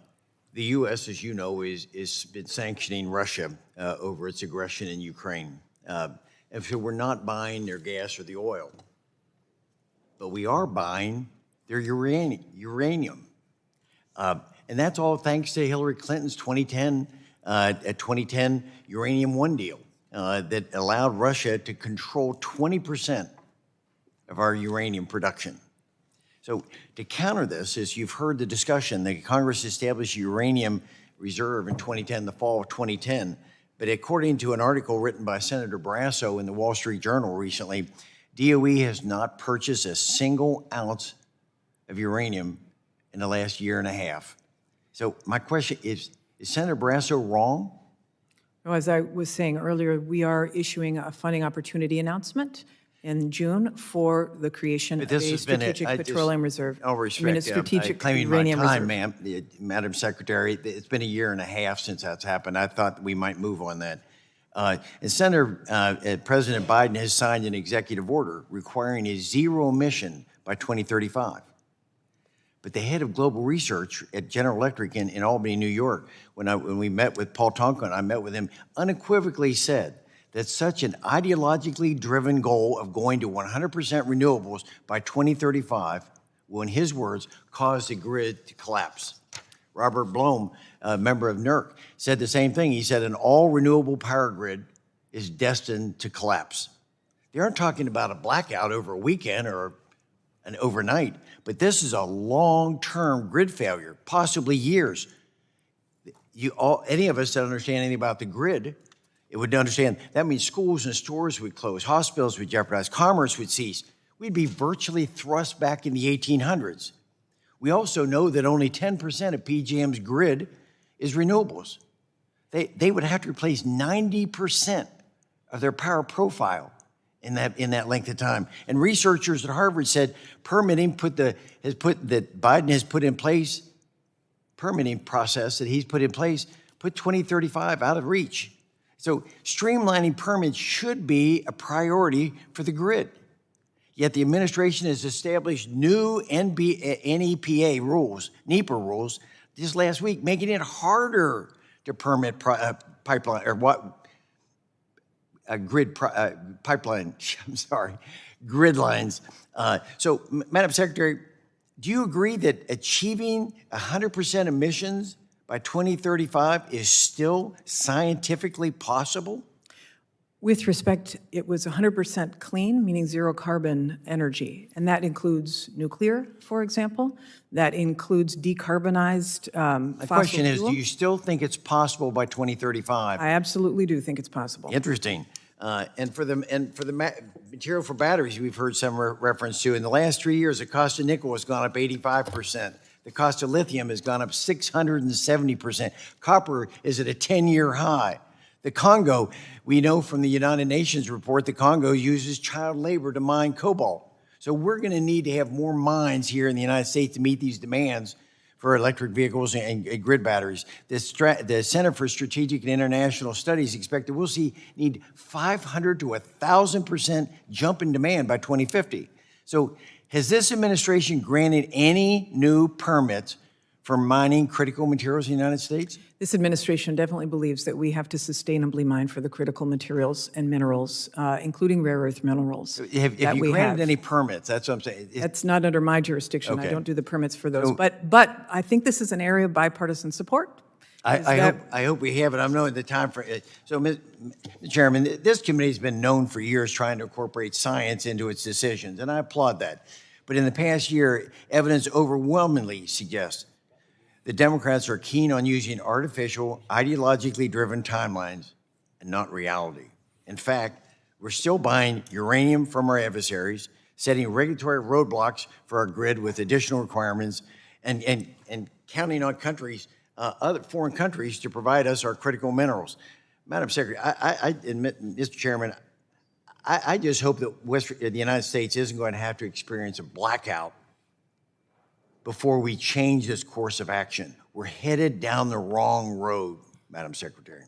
U.S., as you know, is been sanctioning Russia over its aggression in Ukraine. And so we're not buying their gas or the oil, but we are buying their uranium. And that's all thanks to Hillary Clinton's 2010 Uranium One deal that allowed Russia to control 20% of our uranium production. So to counter this, as you've heard the discussion, the Congress established a uranium reserve in 2010, the fall of 2010. But according to an article written by Senator Barrasso in the Wall Street Journal recently, DOE has not purchased a single ounce of uranium in the last year and a half. So my question is Senator Barrasso wrong? Well, as I was saying earlier, we are issuing a funding opportunity announcement in June for the creation of a strategic petroleum reserve. No respect, strategic claiming my uranium time, reserve. Madam Secretary. It's been a year and a half since that's happened. I thought we might move on that. And President Biden has signed an executive order requiring a zero emission by 2035. But the head of global research at General Electric in Albany, New York, when we met with Paul Tonkin, I met with him, unequivocally said that such an ideologically driven goal of going to 100% renewables by 2035 will, in his words, cause the grid to collapse. Robert Blome, a member of NERC, said the same thing. He said an all-renewable power grid is destined to collapse. They aren't talking about a blackout over a weekend or an overnight, but this is a long-term grid failure, possibly years. Any of us that understand anything about the grid, it would understand that means schools and stores would close, hospitals would jeopardize, commerce would cease. We'd be virtually thrust back in the 1800s. We also know that only 10% of PJM's grid is renewables. They would have to replace 90% of their power profile in that length of time. And researchers at Harvard said permitting Biden has put in place, permitting process that he's put in place, put 2035 out of reach. So streamlining permits should be a priority for the grid. Yet the administration has established new NEPA rules, NEPA rules, just last week, making it harder to permit pipeline or pipeline, I'm sorry, grid lines. So, Madam Secretary, do you agree that achieving 100% emissions by 2035 is still scientifically possible? With respect, it was 100% clean, meaning zero carbon energy, and that includes nuclear, for example. That includes decarbonized fossil My question is, fuel. do you still think it's possible by 2035? I absolutely do think it's possible. Interesting. And for the material for batteries, we've heard some reference to. In the last 3 years, the cost of nickel has gone up 85%. The cost of lithium has gone up 670%. Copper is at a 10-year high. The Congo, we know from the United Nations report, the Congo uses child labor to mine cobalt. So we're going to need to have more mines here in the United States to meet these demands for electric vehicles and grid batteries. The Center for Strategic and International Studies expect that we'll need 500 to 1,000% jump in demand by 2050. So has this administration granted any new permits for mining critical materials in the United States? This administration definitely believes that we have to sustainably mine for the critical materials and minerals, including rare earth minerals. Have you granted any permits? That's what I'm saying. That's not under my jurisdiction. I Okay. don't do the permits for those. So- But I think this is an area of bipartisan support. I hope we have it. I'm knowing the time for it. So, Mr. Chairman, this committee's been known for years trying to incorporate science into its decisions, and I applaud that. But in the past year, evidence overwhelmingly suggests the Democrats are keen on using artificial, ideologically driven timelines and not reality. In fact, we're still buying uranium from our adversaries, setting regulatory roadblocks for our grid with additional requirements, and counting on countries, other foreign countries, to provide us our critical minerals. Madam Secretary, I admit, Mr. Chairman, I just hope that the United States isn't going to have to experience a blackout before we change this course of action. We're headed down the wrong road, Madam Secretary.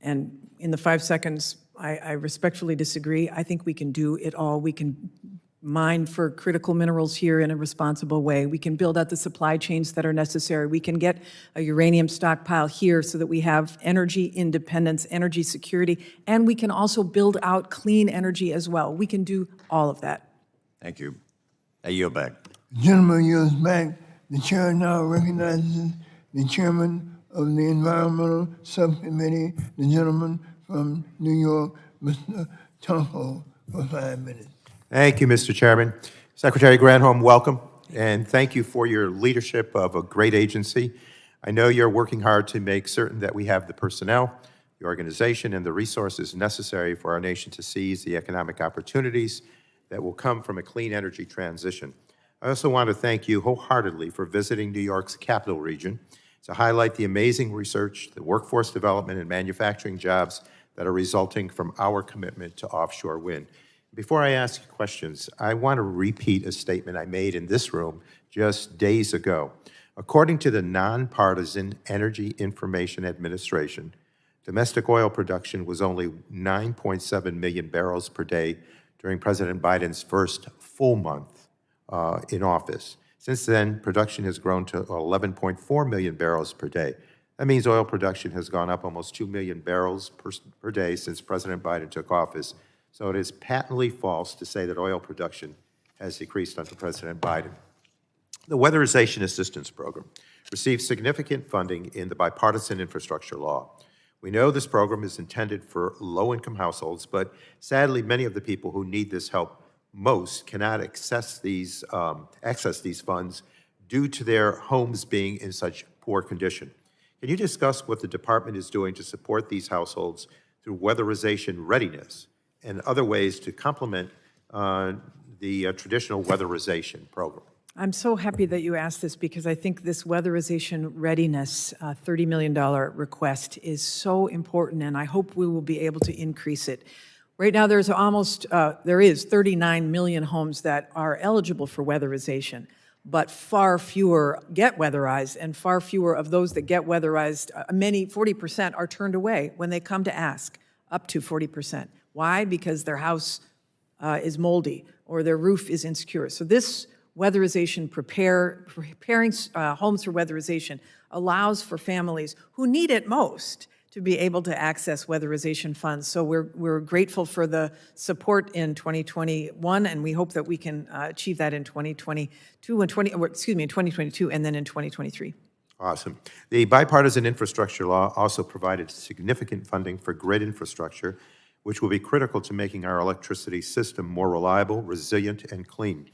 And in the 5 seconds, I respectfully disagree. I think we can do it all. We can mine for critical minerals here in a responsible way. We can build out the supply chains that are necessary. We can get a uranium stockpile here so that we have energy independence, energy security, and we can also build out clean energy as well. We can do all of that. Thank you. I yield back. Gentleman yields back. The chair now recognizes the chairman of the Environmental Subcommittee, the gentleman from New York, Mr. Tonko, for 5 minutes. Thank you, Mr. Chairman. Secretary Granholm, welcome, and thank you for your leadership of a great agency. I know you're working hard to make certain that we have the personnel, the organization, and the resources necessary for our nation to seize the economic opportunities that will come from a clean energy transition. I also want to thank you wholeheartedly for visiting New York's capital region to highlight the amazing research, the workforce development, and manufacturing jobs that are resulting from our commitment to offshore wind. Before I ask you questions, I want to repeat a statement I made in this room just days ago. According to the Nonpartisan Energy Information Administration, domestic oil production was only 9.7 million barrels per day during President Biden's first full month in office. Since then, production has grown to 11.4 million barrels per day. That means oil production has gone up almost 2 million barrels per day since President Biden took office. So it is patently false to say that oil production has decreased under President Biden. The Weatherization Assistance Program received significant funding in the bipartisan infrastructure law. We know this program is intended for low-income households, but sadly, many of the people who need this help most cannot access these funds due to their homes being in such poor condition. Can you discuss what the department is doing to support these households through weatherization readiness and other ways to complement the traditional weatherization program? I'm so happy that you asked this because I think this weatherization readiness $30 million request is so important, and I hope we will be able to increase it. Right now, there is 39 million homes that are eligible for weatherization, but far fewer get weatherized, and far fewer of those that get weatherized, 40% are turned away when they come to ask, up to 40%. Why? Because their house is moldy or their roof is insecure. So this weatherization, preparing homes for weatherization allows for families who need it most to be able to access weatherization funds. So we're grateful for the support in 2021, and we hope that we can achieve that in 2022 and in 2022 and then in 2023. Awesome. The bipartisan infrastructure law also provided significant funding for grid infrastructure, which will be critical to making our electricity system more reliable, resilient, and clean.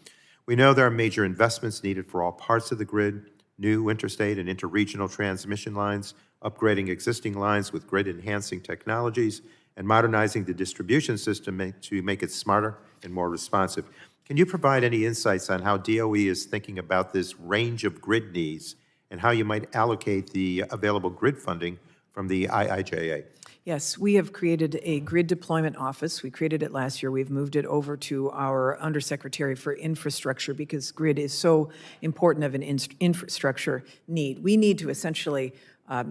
We know there are major investments needed for all parts of the grid, new interstate and interregional transmission lines, upgrading existing lines with grid-enhancing technologies, and modernizing the distribution system to make it smarter and more responsive. Can you provide any insights on how DOE is thinking about this range of grid needs and how you might allocate the available grid funding from the IIJA? Yes, we have created a grid deployment office. We created it last year. We've moved it over to our Undersecretary for Infrastructure because grid is so important of an infrastructure need. We need to essentially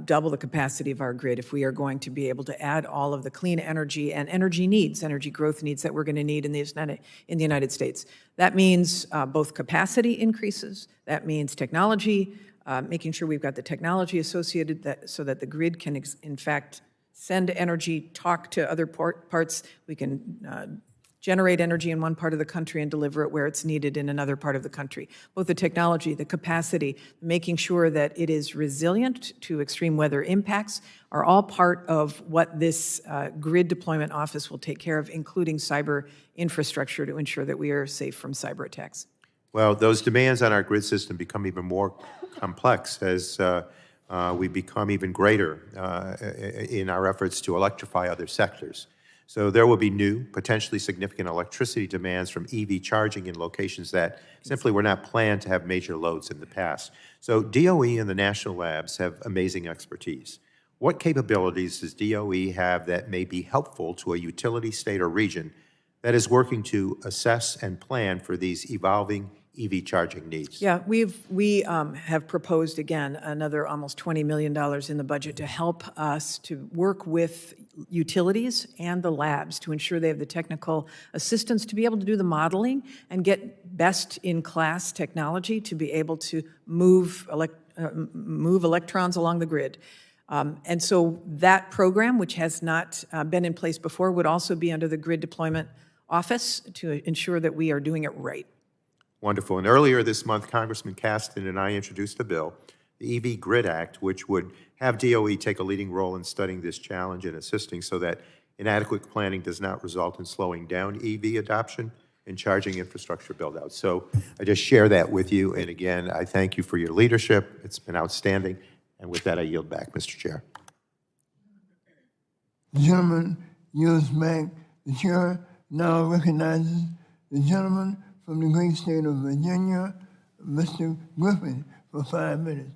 double the capacity of our grid if we are going to be able to add all of the clean energy and energy needs, energy growth needs that we're going to need in the United States. That means both capacity increases, that means technology, making sure we've got the technology associated so that the grid can, in fact, send energy, talk to other parts. We can generate energy in one part of the country and deliver it where it's needed in another part of the country. Both the technology, the capacity, making sure that it is resilient to extreme weather impacts are all part of what this grid deployment office will take care of, including cyber infrastructure to ensure that we are safe from cyber attacks. Well, those demands on our grid system become even more complex as we become even greater in our efforts to electrify other sectors. So there will be new, potentially significant electricity demands from EV charging in locations that simply were not planned to have major loads in the past. So DOE and the national labs have amazing expertise. What capabilities does DOE have that may be helpful to a utility, state, or region that is working to assess and plan for these evolving EV charging needs? Yeah, we have proposed, again, another almost $20 million in the budget to help us to work with utilities and the labs to ensure they have the technical assistance to be able to do the modeling and get best-in-class technology to be able to move electrons along the grid. And so that program, which has not been in place before, would also be under the Grid Deployment Office to ensure that we are doing it right. Wonderful. And earlier this month, Congressman Caston and I introduced a bill, the EV Grid Act, which would have DOE take a leading role in studying this challenge and assisting so that inadequate planning does not result in slowing down EV adoption and charging infrastructure build-out. So I just share that with you. And again, I thank you for your leadership. It's been outstanding. And with that, I yield back, Mr. Chair. The gentleman yields back. The chair now recognizes the gentleman from the great state of Virginia, Mr. Griffin, for 5 minutes.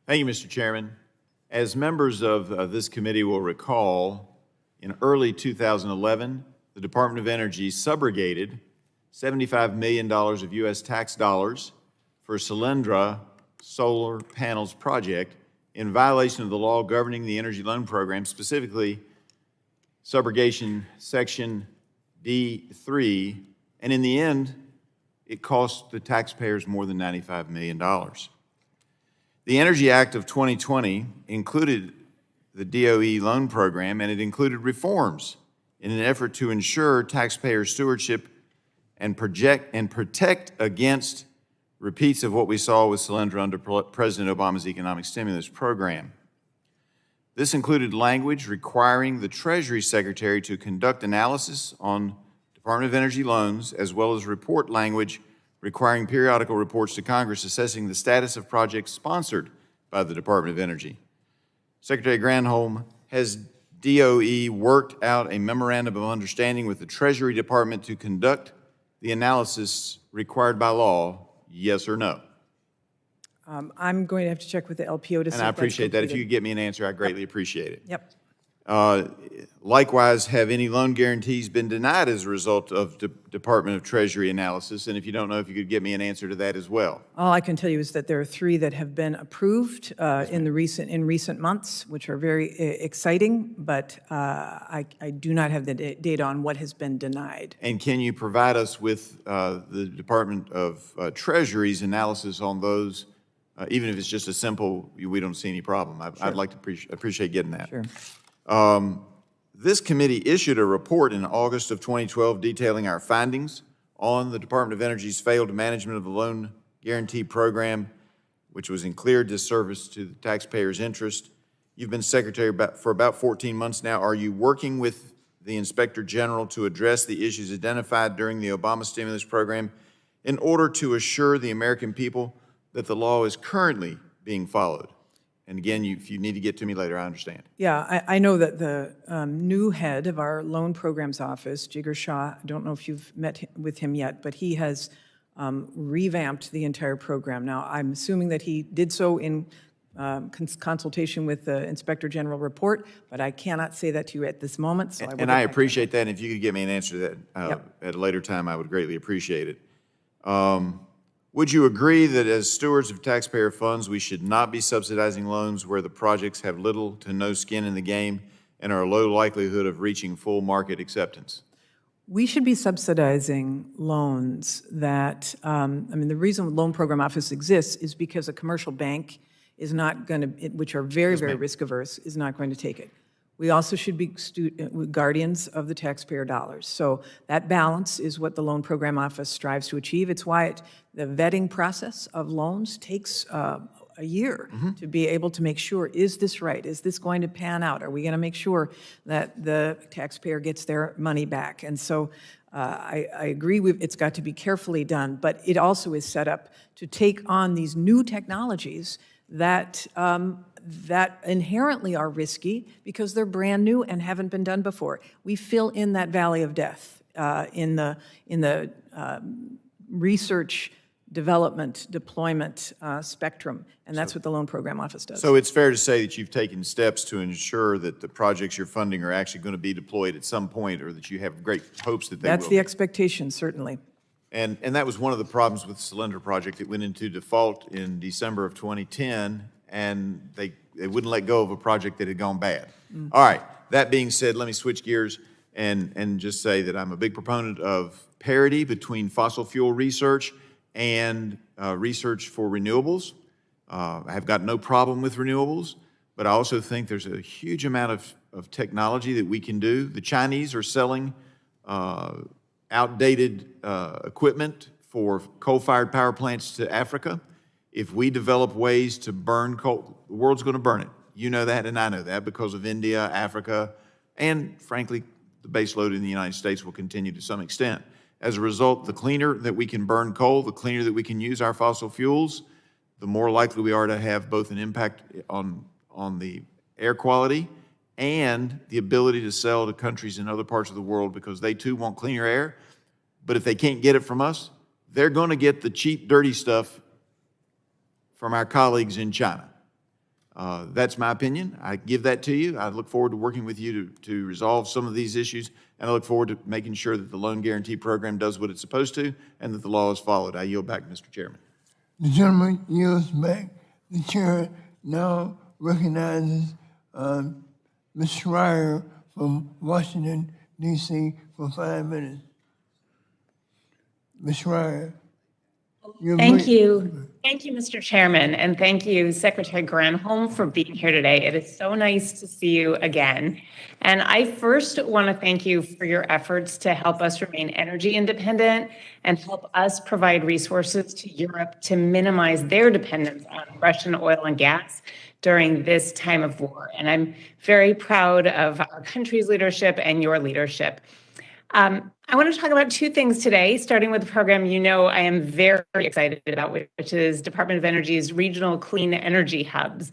Thank you, Mr. Chairman. As members of this committee will recall, in early 2011, the Department of Energy subrogated $75 million of U.S. tax dollars for Solyndra solar panels project in violation of the law governing the energy loan program, specifically subrogation section D3, and in the end, it cost the taxpayers more than $95 million. The Energy Act of 2020 included the DOE loan program, and it included reforms in an effort to ensure taxpayer stewardship and protect against repeats of what we saw with Solyndra under President Obama's economic stimulus program. This included language requiring the Treasury Secretary to conduct analysis on Department of Energy loans, as well as report language requiring periodical reports to Congress assessing the status of projects sponsored by the Department of Energy. Secretary Granholm, has DOE worked out a memorandum of understanding with the Treasury Department to conduct the analysis required by law, yes or no? I'm going to have to check with the LPO to see And I if that's appreciate that. If you completed. could get me an answer, I greatly appreciate it. Yep. Likewise, have any loan guarantees been denied as a result of Department of Treasury analysis? And if you don't know, if you could get me an answer to that as well. All I can tell you is that there are 3 that have been approved in recent months, which are very exciting, but I do not have the data on what has been denied. And can you provide us with the Department of Treasury's analysis on those, even if it's just a simple, we don't see any problem? I'd like to appreciate getting that. Sure. This committee issued a report in August of 2012 detailing our findings on the Department of Energy's failed management of the loan guarantee program, which was in clear disservice to the taxpayers' interest. You've been secretary for about 14 months now. Are you working with the Inspector General to address the issues identified during the Obama stimulus program in order to assure the American people that the law is currently being followed? And again, if you need to get to me later, I understand. Yeah, I know that the new head of our loan programs office, Jigar Shah, I don't know if you've met with him yet, but he has revamped the entire program. Now, I'm assuming that he did so in consultation with the Inspector General report, but I cannot say that to you at this moment, so I will And get I back. appreciate that. And if you could get me an answer to that Yep. at a later time, I would greatly appreciate it. Would you agree that as stewards of taxpayer funds, we should not be subsidizing loans where the projects have little to no skin in the game and are a low likelihood of reaching full market acceptance? We should be subsidizing loans that, the reason the Loan Program Office exists is because a commercial bank is not going to, which are very, very risk averse, is not going to take it. We also should be guardians of the taxpayer dollars. So that balance is what the Loan Program Office strives to achieve. It's why the vetting process of loans takes a year to be able to make sure, is this right? Is this going to pan out? Are we going to make sure that the taxpayer gets their money back? And so I agree, it's got to be carefully done, but it also is set up to take on these new technologies that that inherently are risky because they're brand new and haven't been done before. We fill in that valley of death in the research, development, deployment spectrum, and that's what the Loan Program Office does. So it's fair to say that you've taken steps to ensure that the projects you're funding are actually going to be deployed at some point, or that you have great hopes that they will. That's the expectation, certainly. And that was one of the problems with the Cylinder project. It went into default in December of 2010, and they wouldn't let go of a project that had gone bad. All right, that being said, let me switch gears and just say that I'm a big proponent of parity between fossil fuel research and research for renewables. I have got no problem with renewables, but I also think there's a huge amount of technology that we can do. The Chinese are selling outdated equipment for coal-fired power plants to Africa. If we develop ways to burn coal, the world's going to burn it. You know that, and I know that, because of India, Africa, and frankly, the base load in the United States will continue to some extent. As a result, the cleaner that we can burn coal, the cleaner that we can use our fossil fuels, the more likely we are to have both an impact on the air quality and the ability to sell to countries in other parts of the world, because they too want cleaner air. But if they can't get it from us, they're going to get the cheap, dirty stuff from our colleagues in China. That's my opinion. I give that to you. I look forward to working with you to resolve some of these issues, and I look forward to making sure that the loan guarantee program does what it's supposed to and that the law is followed. I yield back, Mr. Chairman. The gentleman yields back. The chair now recognizes Ms. Schreier from Washington, D.C. for 5 minutes. Ms. Schreier. Thank you. Thank you, Mr. Chairman, and thank you, Secretary Granholm, for being here today. It is so nice to see you again. And I first want to thank you for your efforts to help us remain energy independent and help us provide resources to Europe to minimize their dependence on Russian oil and gas during this time of war. And I'm very proud of our country's leadership and your leadership. I want to talk about two things today, starting with the program you know I am very excited about, which is Department of Energy's regional clean energy hubs.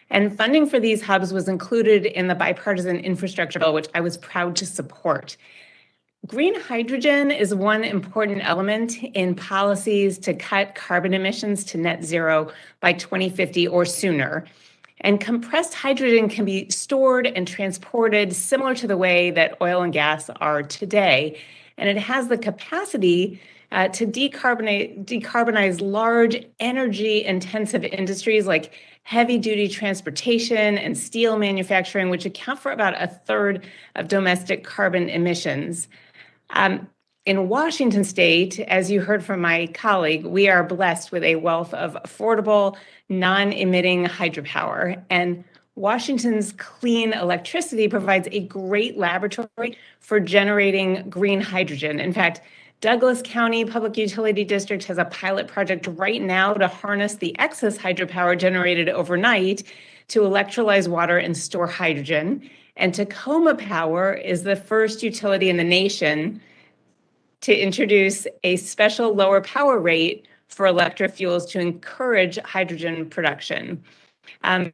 And funding for these hubs was included in the bipartisan infrastructure bill, which I was proud to support. Green hydrogen is one important element in policies to cut carbon emissions to net zero by 2050 or sooner. And compressed hydrogen can be stored and transported similar to the way that oil and gas are today. And it has the capacity to decarbonize large energy-intensive industries like heavy-duty transportation and steel manufacturing, which account for about a third of domestic carbon emissions. In Washington State, as you heard from my colleague, we are blessed with a wealth of affordable, non-emitting hydropower. And Washington's clean electricity provides a great laboratory for generating green hydrogen. In fact, Douglas County Public Utility District has a pilot project right now to harness the excess hydropower generated overnight to electrolyze water and store hydrogen. And Tacoma Power is the first utility in the nation to introduce a special lower power rate for electric fuels to encourage hydrogen production.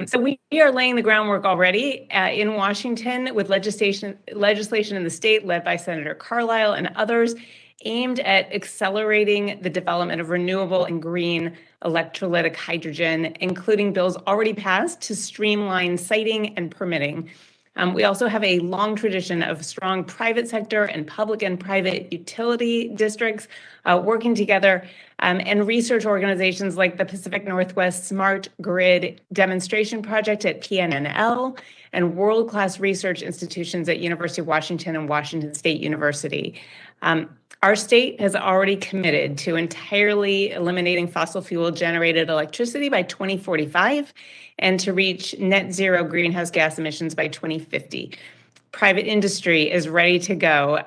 So we are laying the groundwork already in Washington with legislation in the state led by Senator Carlisle and others aimed at accelerating the development of renewable and green electrolytic hydrogen, including bills already passed to streamline siting and permitting. We also have a long tradition of strong private sector and public and private utility districts working together, and research organizations like the Pacific Northwest Smart Grid Demonstration Project at PNNL and world-class research institutions at University of Washington and Washington State University. Our state has already committed to entirely eliminating fossil fuel generated electricity by 2045 and to reach net zero greenhouse gas emissions by 2050. Private industry is ready to go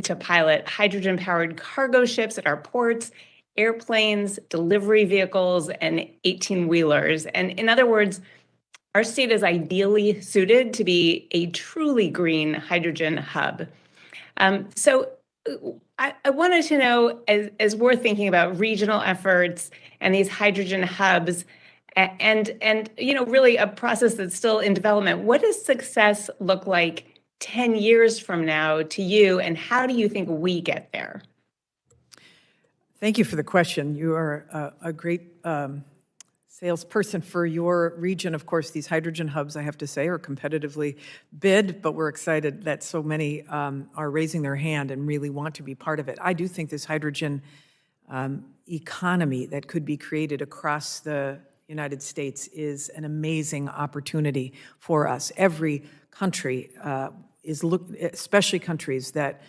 to pilot hydrogen powered cargo ships at our ports, airplanes, delivery vehicles, and 18-wheelers. And in other words, our state is ideally suited to be a truly green hydrogen hub. So I wanted to know, as we're thinking about regional efforts and these hydrogen hubs, and really a process that's still in development, what does success look like 10 years from now to you, and how do you think we get there? Thank you for the question. You are a great salesperson for your region. Of course, these hydrogen hubs, I have to say, are competitively bid, but we're excited that so many are raising their hand and really want to be part of it. I do think this hydrogen economy that could be created across the United States is an amazing opportunity for us. Every country especially countries that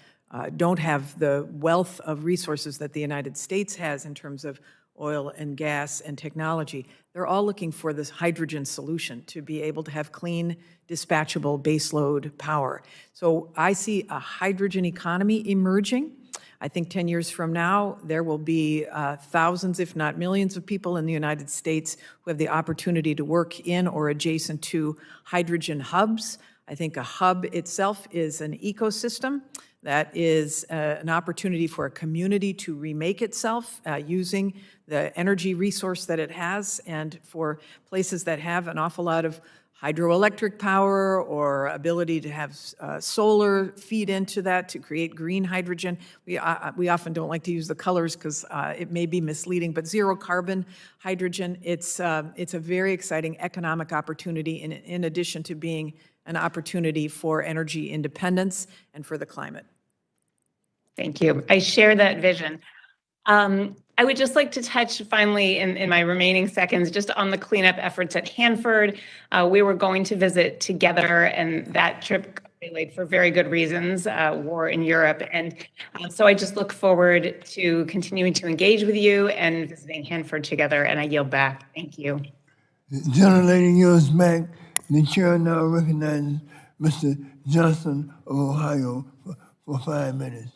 don't have the wealth of resources that the United States has in terms of oil and gas and technology, they're all looking for this hydrogen solution to be able to have clean, dispatchable baseload power. So I see a hydrogen economy emerging. I think 10 years from now, there will be thousands, if not millions of people in the United States who have the opportunity to work in or adjacent to hydrogen hubs. I think a hub itself is an ecosystem that is an opportunity for a community to remake itself using the energy resource that it has, and for places that have an awful lot of hydroelectric power or ability to have solar feed into that to create green hydrogen. We often don't like to use the colors because it may be misleading, but zero carbon hydrogen, it's a very exciting economic opportunity in addition to being an opportunity for energy independence and for the climate. Thank you. I share that vision. I would just like to touch finally in my remaining seconds just on the cleanup efforts at Hanford. We were going to visit together, and that trip got delayed for very good reasons, war in Europe. And so I just look forward to continuing to engage with you and visiting Hanford together, and I yield back. Thank you. The gentlelady yields back. The chair now recognizes Mr. Johnson of Ohio for 5 minutes.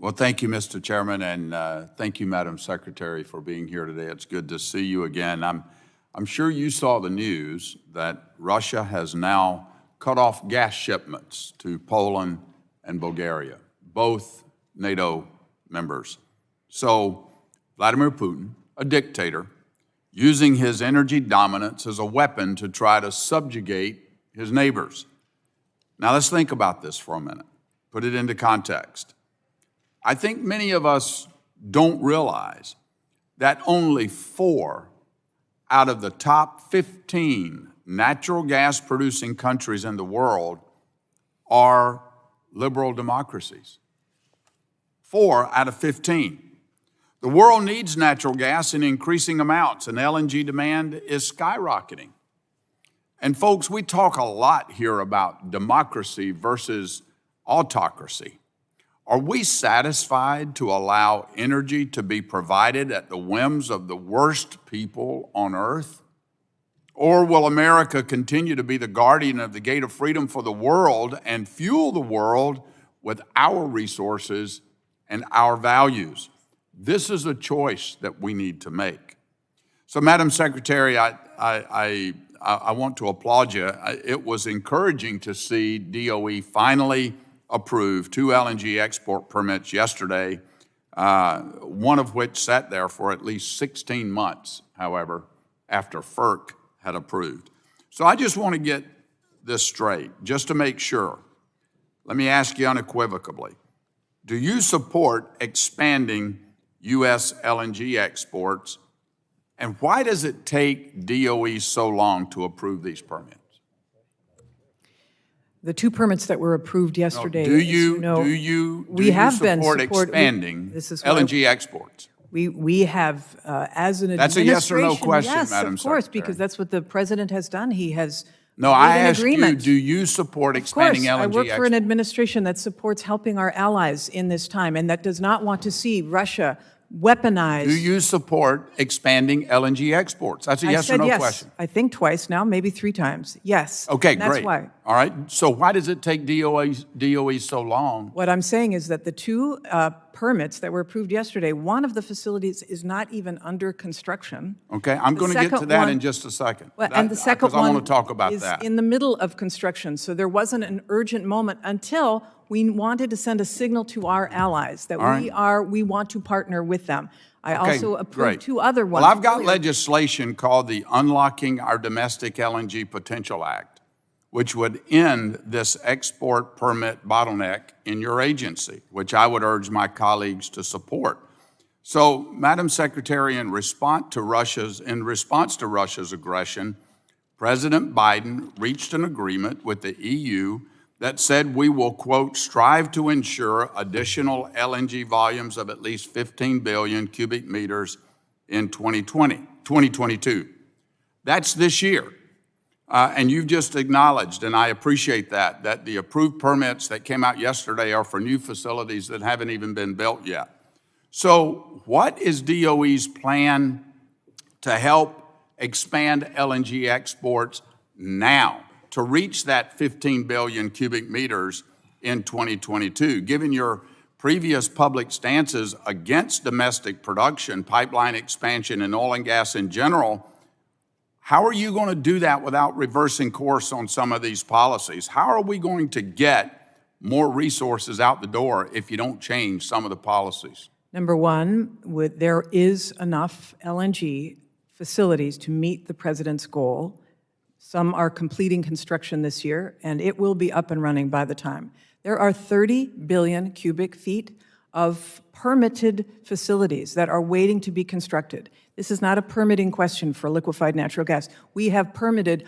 Well, thank you, Mr. Chairman, and thank you, Madam Secretary, for being here today. It's good to see you again. I'm sure you saw the news that Russia has now cut off gas shipments to Poland and Bulgaria, both NATO members. So Vladimir Putin, a dictator, using his energy dominance as a weapon to try to subjugate his neighbors. Now let's think about this for a minute, put it into context. I think many of us don't realize that only 4 out of the top 15 natural gas producing countries in the world are liberal democracies. 4 out of 15. The world needs natural gas in increasing amounts, and LNG demand is skyrocketing. And folks, we talk a lot here about democracy versus autocracy. Are we satisfied to allow energy to be provided at the whims of the worst people on earth? Or will America continue to be the guardian of the gate of freedom for the world and fuel the world with our resources and our values? This is a choice that we need to make. So, Madam Secretary, I want to applaud you. It was encouraging to see DOE finally approve 2 LNG export permits yesterday, one of which sat there for at least 16 months, however, after FERC had approved. So I just want to get this straight, just to make sure. Let me ask you unequivocally, do you support expanding U.S. LNG exports, and why does it take DOE so long to approve these permits? The 2 permits that were approved yesterday. Do as you support expanding LNG exports? We have, as an administration. That's a yes or no question, yes, Madam of course, Secretary. because that's what the president has done. He has No, made I an asked agreement. you, do you support expanding LNG I work exports? for an administration that supports helping our allies in this time and that does not want to see Russia weaponize. Do you support expanding LNG exports? That's a yes or no yes. question. I think twice now, maybe 3 times. Yes. Okay, And that's great. why. All right, so why does it take DOE so long? What I'm saying is that the 2 permits that were approved yesterday, one of the facilities is not even under construction. Okay, I'm The going to get to second that one- in just a second. Well, and the second Because I one want to talk about is that. in the middle of construction, so there wasn't an urgent moment until we wanted to send a signal to our allies that All right. we want to partner with them. I Okay, also approved great. 2 other ones. Well, I've got earlier. legislation called the Unlocking Our Domestic LNG Potential Act, which would end this export permit bottleneck in your agency, which I would urge my colleagues to support. So, Madam Secretary, in response to Russia's aggression, President Biden reached an agreement with the EU that said we will, quote, strive to ensure additional LNG volumes of at least 15 billion cubic meters in 2022. That's this year. And you've just acknowledged, and I appreciate that the approved permits that came out yesterday are for new facilities that haven't even been built yet. So what is DOE's plan to help expand LNG exports now to reach that 15 billion cubic meters in 2022? Given your previous public stances against domestic production, pipeline expansion, and oil and gas in general, how are you going to do that without reversing course on some of these policies? How are we going to get more resources out the door if you don't change some of the policies? Number one, there is enough LNG facilities to meet the president's goal. Some are completing construction this year, and it will be up and running by the time. There are 30 billion cubic feet of permitted facilities that are waiting to be constructed. This is not a permitting question for liquefied natural gas. We have permitted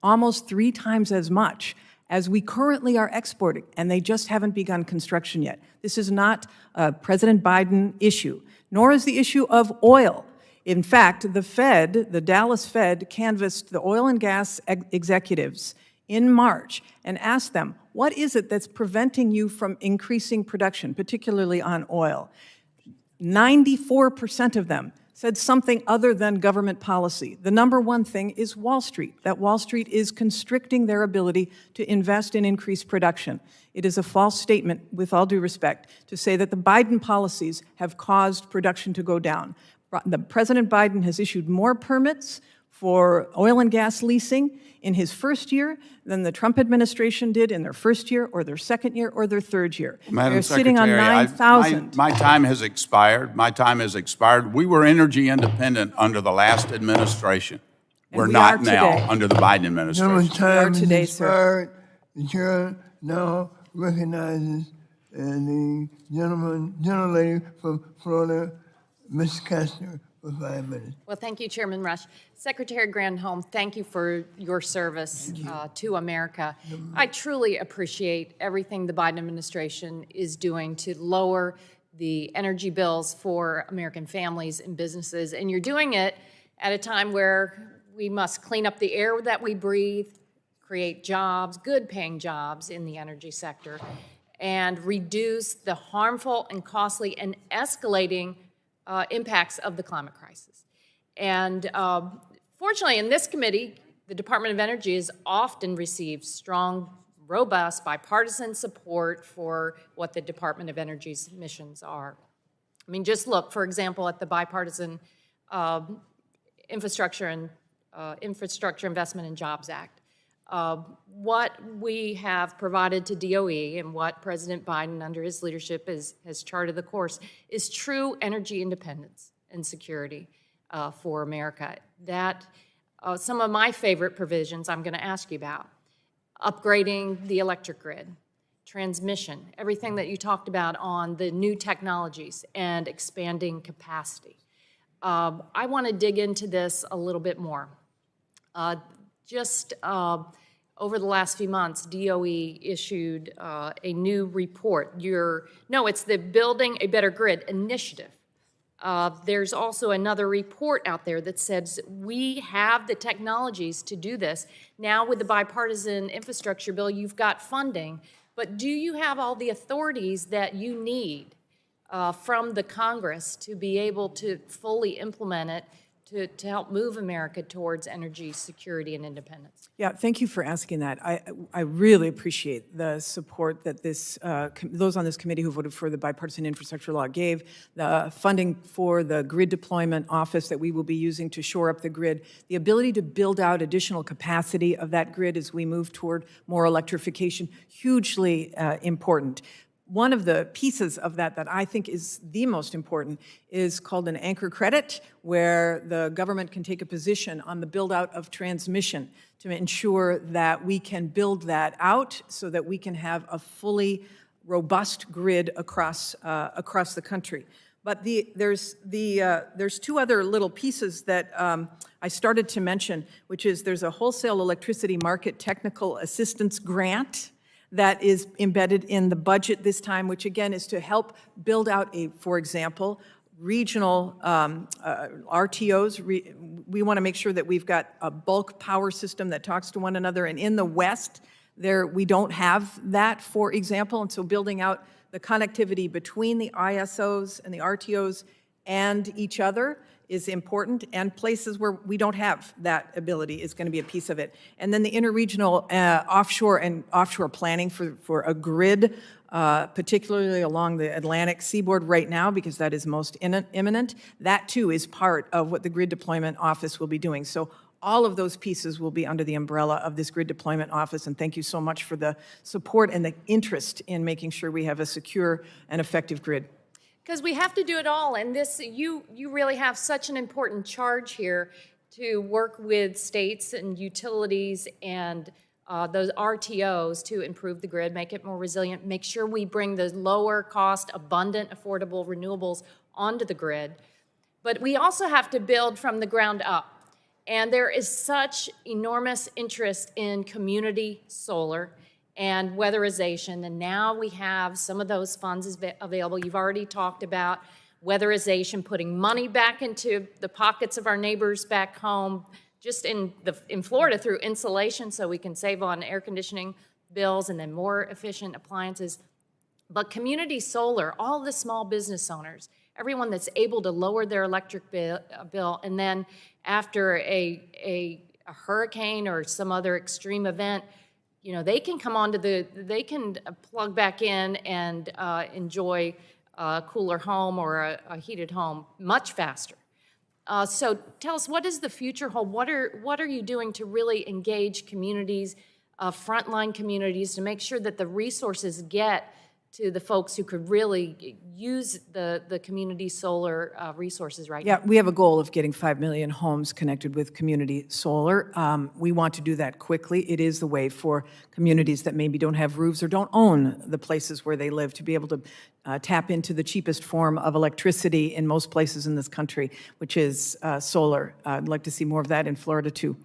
almost 3 times as much as we currently are exporting, and they just haven't begun construction yet. This is not a President Biden issue, nor is the issue of oil. In fact, the Fed, the Dallas Fed, canvassed the oil and gas executives in March and asked them, what is it that's preventing you from increasing production, particularly on oil? 94% of them said something other than government policy. The number one thing is Wall Street, that Wall Street is constricting their ability to invest in increased production. It is a false statement, with all due respect, to say that the Biden policies have caused production to go down. President Biden has issued more permits for oil and gas leasing in his first year than the Trump administration did in their first year or their second year or their third year. They're sitting on 9,000. My time has expired. My time has expired. We were energy independent under the last administration. We're we not are now today. under the Biden Gentleman's administration. time is today, sir. expired. The chair now recognizes the gentlelady from Florida, Ms. Kastner, for 5 minutes. Well, thank you, Chairman Rush. Secretary Granholm, thank you for your service to America. I truly appreciate everything the Biden administration is doing to lower the energy bills for American families and businesses. And you're doing it at a time where we must clean up the air that we breathe, create jobs, good-paying jobs in the energy sector, and reduce the harmful and costly and escalating impacts of the climate crisis. And fortunately, in this committee, the Department of Energy has often received strong, robust, bipartisan support for what the Department of Energy's missions are. I mean, just look, for example, at the bipartisan Infrastructure Investment and Jobs Act. What we have provided to DOE and what President Biden, under his leadership, has charted the course is true energy independence and security for America. That some of my favorite provisions I'm going to ask you about: upgrading the electric grid, transmission, everything that you talked about on the new technologies, and expanding capacity. I want to dig into this a little bit more. Over the last few months, DOE issued a new report. It's the Building a Better Grid initiative. There's also another report out there that says we have the technologies to do this. Now with the bipartisan infrastructure bill, you've got funding, but do you have all the authorities that you need from the Congress to be able to fully implement it to help move America towards energy security and independence? Yeah, thank you for asking that. I really appreciate the support that those on this committee who voted for the bipartisan infrastructure law gave, the funding for the grid deployment office that we will be using to shore up the grid, the ability to build out additional capacity of that grid as we move toward more electrification, hugely important. One of the pieces of that I think is the most important is called an anchor credit, where the government can take a position on the build-out of transmission to ensure that we can build that out so that we can have a fully robust grid across the country. But there's two other little pieces that I started to mention, which is there's a wholesale electricity market technical assistance grant that is embedded in the budget this time, which again is to help build out for example, regional RTOs. We want to make sure that we've got a bulk power system that talks to one another, and in the West, we don't have that, for example, and so building out the connectivity between the ISOs and the RTOs and each other is important, and places where we don't have that ability is going to be a piece of it. And then the interregional offshore planning for a grid, particularly along the Atlantic seaboard right now, because that is most imminent. That too is part of what the Grid Deployment Office will be doing. So all of those pieces will be under the umbrella of this Grid Deployment Office, and thank you so much for the support and the interest in making sure we have a secure and effective grid. Because we have to do it all, and you really have such an important charge here to work with states and utilities and those RTOs to improve the grid, make it more resilient, make sure we bring the lower cost, abundant, affordable renewables onto the grid. But we also have to build from the ground up. And there is such enormous interest in community solar and weatherization, and now we have some of those funds available. You've already talked about weatherization, putting money back into the pockets of our neighbors back home, just in Florida through insulation, so we can save on air conditioning bills and then more efficient appliances. But community solar, all the small business owners, everyone that's able to lower their electric bill, and then after a hurricane or some other extreme event, they can come onto they can plug back in and enjoy a cooler home or a heated home much faster. So tell us, what does the future hold? What are you doing to really engage communities, frontline communities, to make sure that the resources get to the folks who could really use the community solar resources right now? Yeah, we have a goal of getting 5 million homes connected with community solar. We want to do that quickly. It is the way for communities that maybe don't have roofs or don't own the places where they live to be able to tap into the cheapest form of electricity in most places in this country, which is solar. I'd like to see more of that in Florida, too.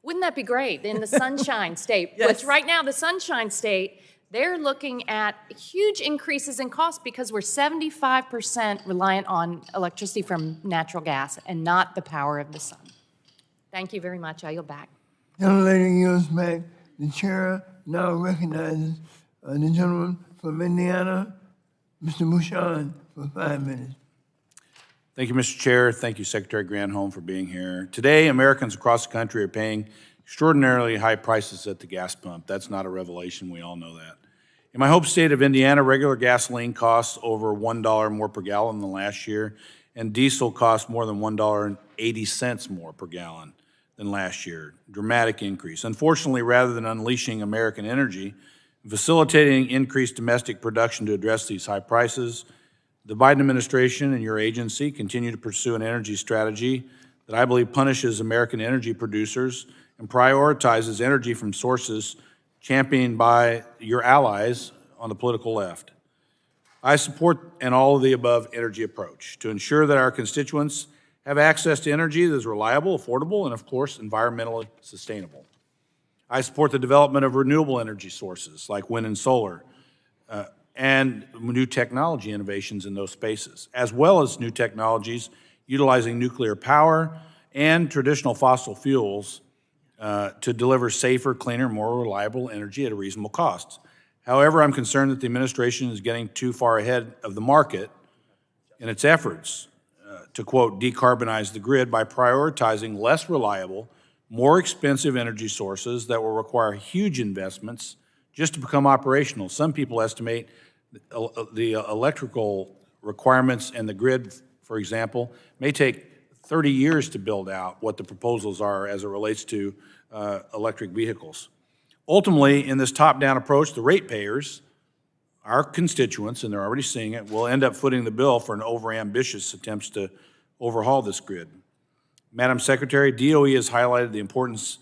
Wouldn't that be great? In the Sunshine State, Yes. which right now the Sunshine State, they're looking at huge increases in cost because we're 75% reliant on electricity from natural gas and not the power of the sun. Thank you very much. I yield back. Young lady yields back. The chair now recognizes the gentleman from Indiana, Mr. Bouchon, for 5 minutes. Thank you, Mr. Chair. Thank you, Secretary Granholm, for being here. Today, Americans across the country are paying extraordinarily high prices at the gas pump. That's not a revelation. We all know that. In my home state of Indiana, regular gasoline costs over $1 more per gallon than last year, and diesel costs more than $1.80 more per gallon than last year. Dramatic increase. Unfortunately, rather than unleashing American energy, facilitating increased domestic production to address these high prices, the Biden administration and your agency continue to pursue an energy strategy that I believe punishes American energy producers and prioritizes energy from sources championed by your allies on the political left. I support an all-of-the-above energy approach to ensure that our constituents have access to energy that is reliable, affordable, and, of course, environmentally sustainable. I support the development of renewable energy sources like wind and solar, and new technology innovations in those spaces, as well as new technologies utilizing nuclear power and traditional fossil fuels to deliver safer, cleaner, more reliable energy at a reasonable cost. However, I'm concerned that the administration is getting too far ahead of the market in its efforts to, quote, decarbonize the grid by prioritizing less reliable, more expensive energy sources that will require huge investments just to become operational. Some people estimate the electrical requirements and the grid, for example, may take 30 years to build out what the proposals are as it relates to electric vehicles. Ultimately, in this top-down approach, the ratepayers, our constituents, and they're already seeing it, will end up footing the bill for an overambitious attempts to overhaul this grid. Madam Secretary, DOE has highlighted the importance,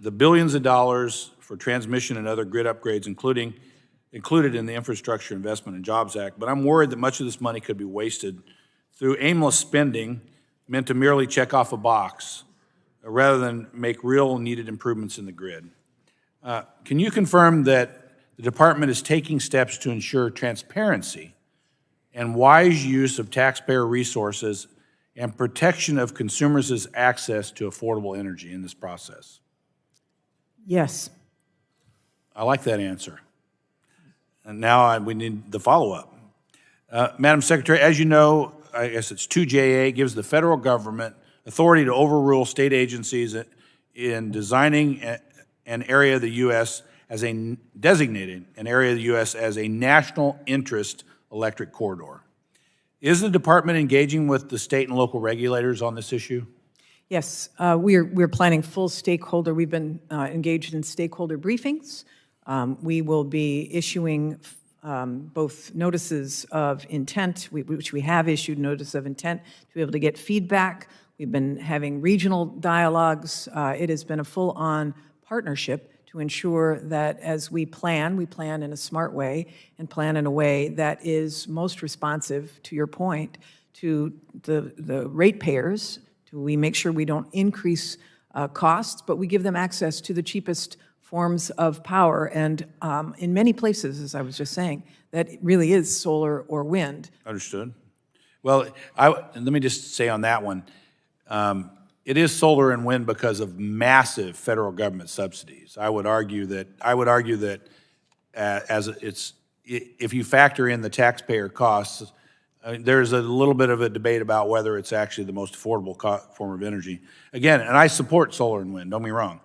the billions of dollars for transmission and other grid upgrades, included in the Infrastructure Investment and Jobs Act, but I'm worried that much of this money could be wasted through aimless spending meant to merely check off a box rather than make real needed improvements in the grid. Can you confirm that the department is taking steps to ensure transparency and wise use of taxpayer resources and protection of consumers' access to affordable energy in this process? Yes. I like that answer. And now we need the follow-up. Madam Secretary, as you know, I guess it's 2JA, gives the federal government authority to overrule state agencies in designing an area of the U.S. as designating an area of the U.S. as a national interest electric corridor. Is the department engaging with the state and local regulators on this issue? Yes, we're planning full stakeholder. We've been engaged in stakeholder briefings. We will be issuing both notices of intent, which we have issued notice of intent to be able to get feedback. We've been having regional dialogues. It has been a full-on partnership to ensure that as we plan in a smart way and plan in a way that is most responsive, to your point, to the ratepayers. We make sure we don't increase costs, but we give them access to the cheapest forms of power. And in many places, as I was just saying, that really is solar or wind. Understood. Well, let me just say on that one, it is solar and wind because of massive federal government subsidies. I would argue that if you factor in the taxpayer costs, there's a little bit of a debate about whether it's actually the most affordable form of energy. Again, and I support solar and wind, don't get me wrong.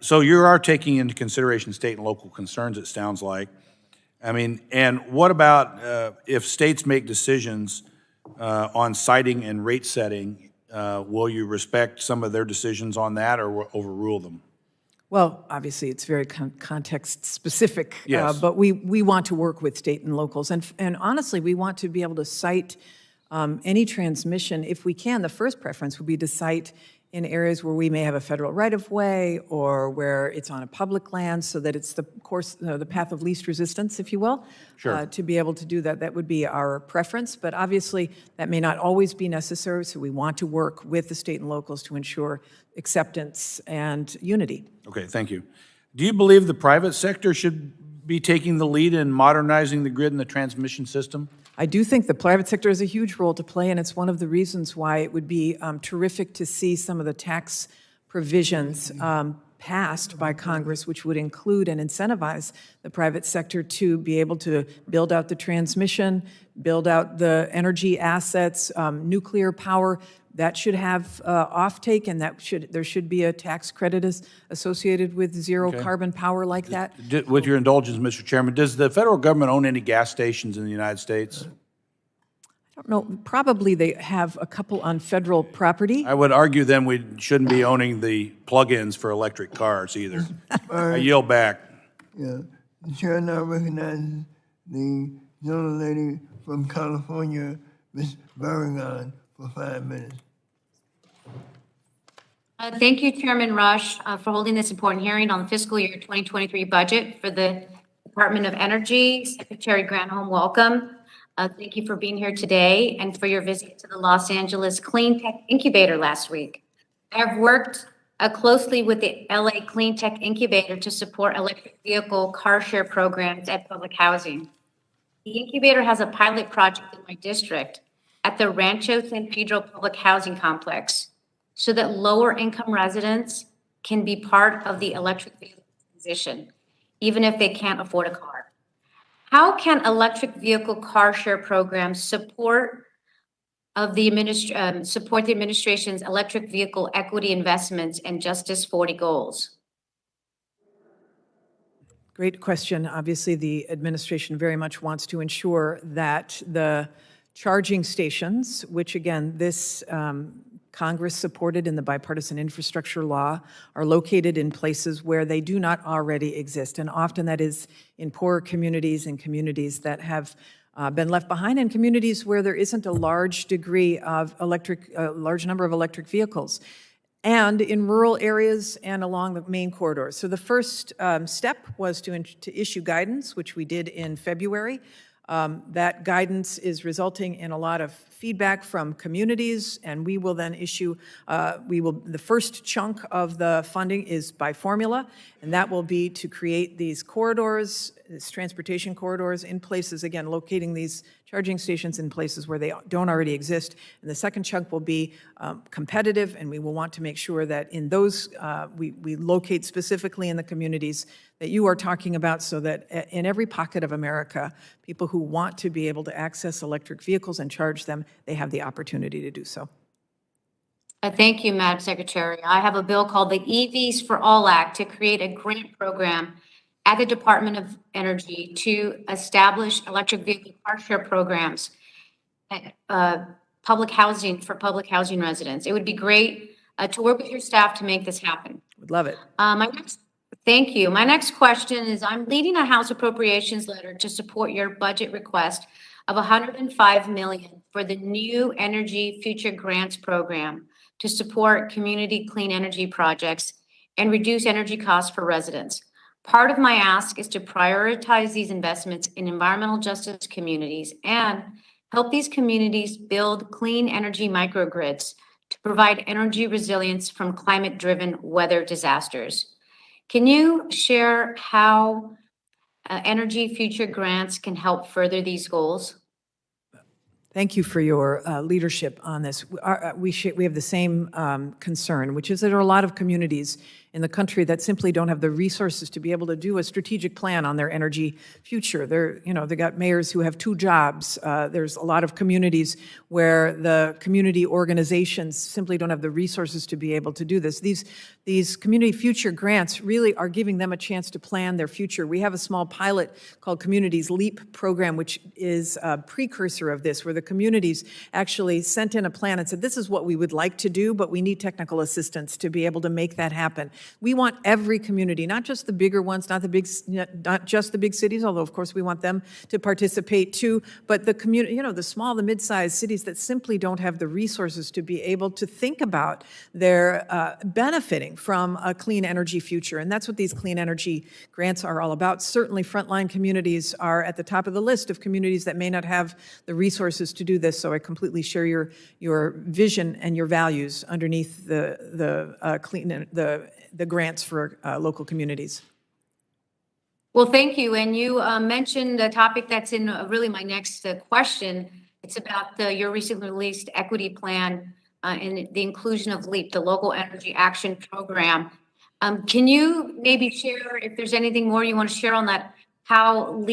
So you are taking into consideration state and local concerns, it sounds like. I mean, and what about if states make decisions on siting and rate setting, will you respect some of their decisions on that or overrule them? Well, obviously, it's very context specific, Yes. but we want to work with state and locals. And honestly, we want to be able to site any transmission if we can. The first preference would be to site in areas where we may have a federal right-of-way or where it's on a public land so that it's the course, the path of least resistance, if you will. Sure. To be able to do that, that would be our preference. But obviously, that may not always be necessary, so we want to work with the state and locals to ensure acceptance and unity. Okay, thank you. Do you believe the private sector should be taking the lead in modernizing the grid and the transmission system? I do think the private sector has a huge role to play, and it's one of the reasons why it would be terrific to see some of the tax provisions passed by Congress, which would include and incentivize the private sector to be able to build out the transmission, build out the energy assets, nuclear power, that should have offtake, and there should be a tax credit associated with zero carbon power like that. With your indulgence, Mr. Chairman, does the federal government own any gas stations in the United States? I don't know, probably they have a couple on federal property. I would argue then we shouldn't be owning the plug-ins for electric cars either. I yield back. Yeah. The chair now recognizes the young lady from California, Ms. Barragan, for 5 minutes. Thank you, Chairman Rush, for holding this important hearing on the fiscal year 2023 budget for the Department of Energy. Secretary Granholm, welcome. Thank you for being here today and for your visit to the Los Angeles Clean Tech Incubator last week. I've worked closely with the LA Clean Tech Incubator to support electric vehicle car share programs at public housing. The incubator has a pilot project in my district at the Rancho San Pedro Public Housing Complex so that lower income residents can be part of the electric vehicle transition, even if they can't afford a car. How can electric vehicle car share programs support the administration's electric vehicle equity investments and Justice 40 goals? Great question. Obviously, the administration very much wants to ensure that the charging stations, which again, this Congress supported in the bipartisan infrastructure law, are located in places where they do not already exist. And often that is in poorer communities and communities that have been left behind, and communities where there isn't a large degree of large number of electric vehicles, and in rural areas and along the main corridors. So the first step was to issue guidance, which we did in February. That guidance is resulting in a lot of feedback from communities, and we will then issue, the first chunk of the funding is by formula, and that will be to create these corridors, these transportation corridors in places, again, locating these charging stations in places where they don't already exist. And the second chunk will be competitive, and we will want to make sure that in those, we locate specifically in the communities that you are talking about, so that in every pocket of America, people who want to be able to access electric vehicles and charge them, they have the opportunity to do so. Thank you, Madam Secretary. I have a bill called the EVs for All Act to create a grant program at the Department of Energy to establish electric vehicle car share programs at public housing for public housing residents. It would be great to work with your staff to make this happen. Would love it. Thank you. My next question is, I'm leading a House Appropriations letter to support your budget request of $105 million for the new Energy Future Grants Program to support community clean energy projects and reduce energy costs for residents. Part of my ask is to prioritize these investments in environmental justice communities and help these communities build clean energy microgrids to provide energy resilience from climate-driven weather disasters. Can you share how Energy Future grants can help further these goals? Thank you for your leadership on this. We have the same concern, which is that there are a lot of communities in the country that simply don't have the resources to be able to do a strategic plan on their energy future. They got mayors who have 2 jobs. There's a lot of communities where the community organizations simply don't have the resources to be able to do this. These community future grants really are giving them a chance to plan their future. We have a small pilot called Communities LEAP program, which is a precursor of this, where the communities actually sent in a plan and said, this is what we would like to do, but we need technical assistance to be able to make that happen. We want every community, not just the bigger ones, not just the big cities, although of course we want them to participate too, but the community, the small, the mid-sized cities that simply don't have the resources to be able to think about their benefiting from a clean energy future. And that's what these clean energy grants are all about. Certainly frontline communities are at the top of the list of communities that may not have the resources to do this. So I completely share your vision and your values underneath the grants for local communities. Well, thank you. And you mentioned a topic that's in really my next question. It's about your recently released equity plan and the inclusion of LEAP, the Local Energy Action Program. Can you maybe share, if there's anything more you want to share on that, how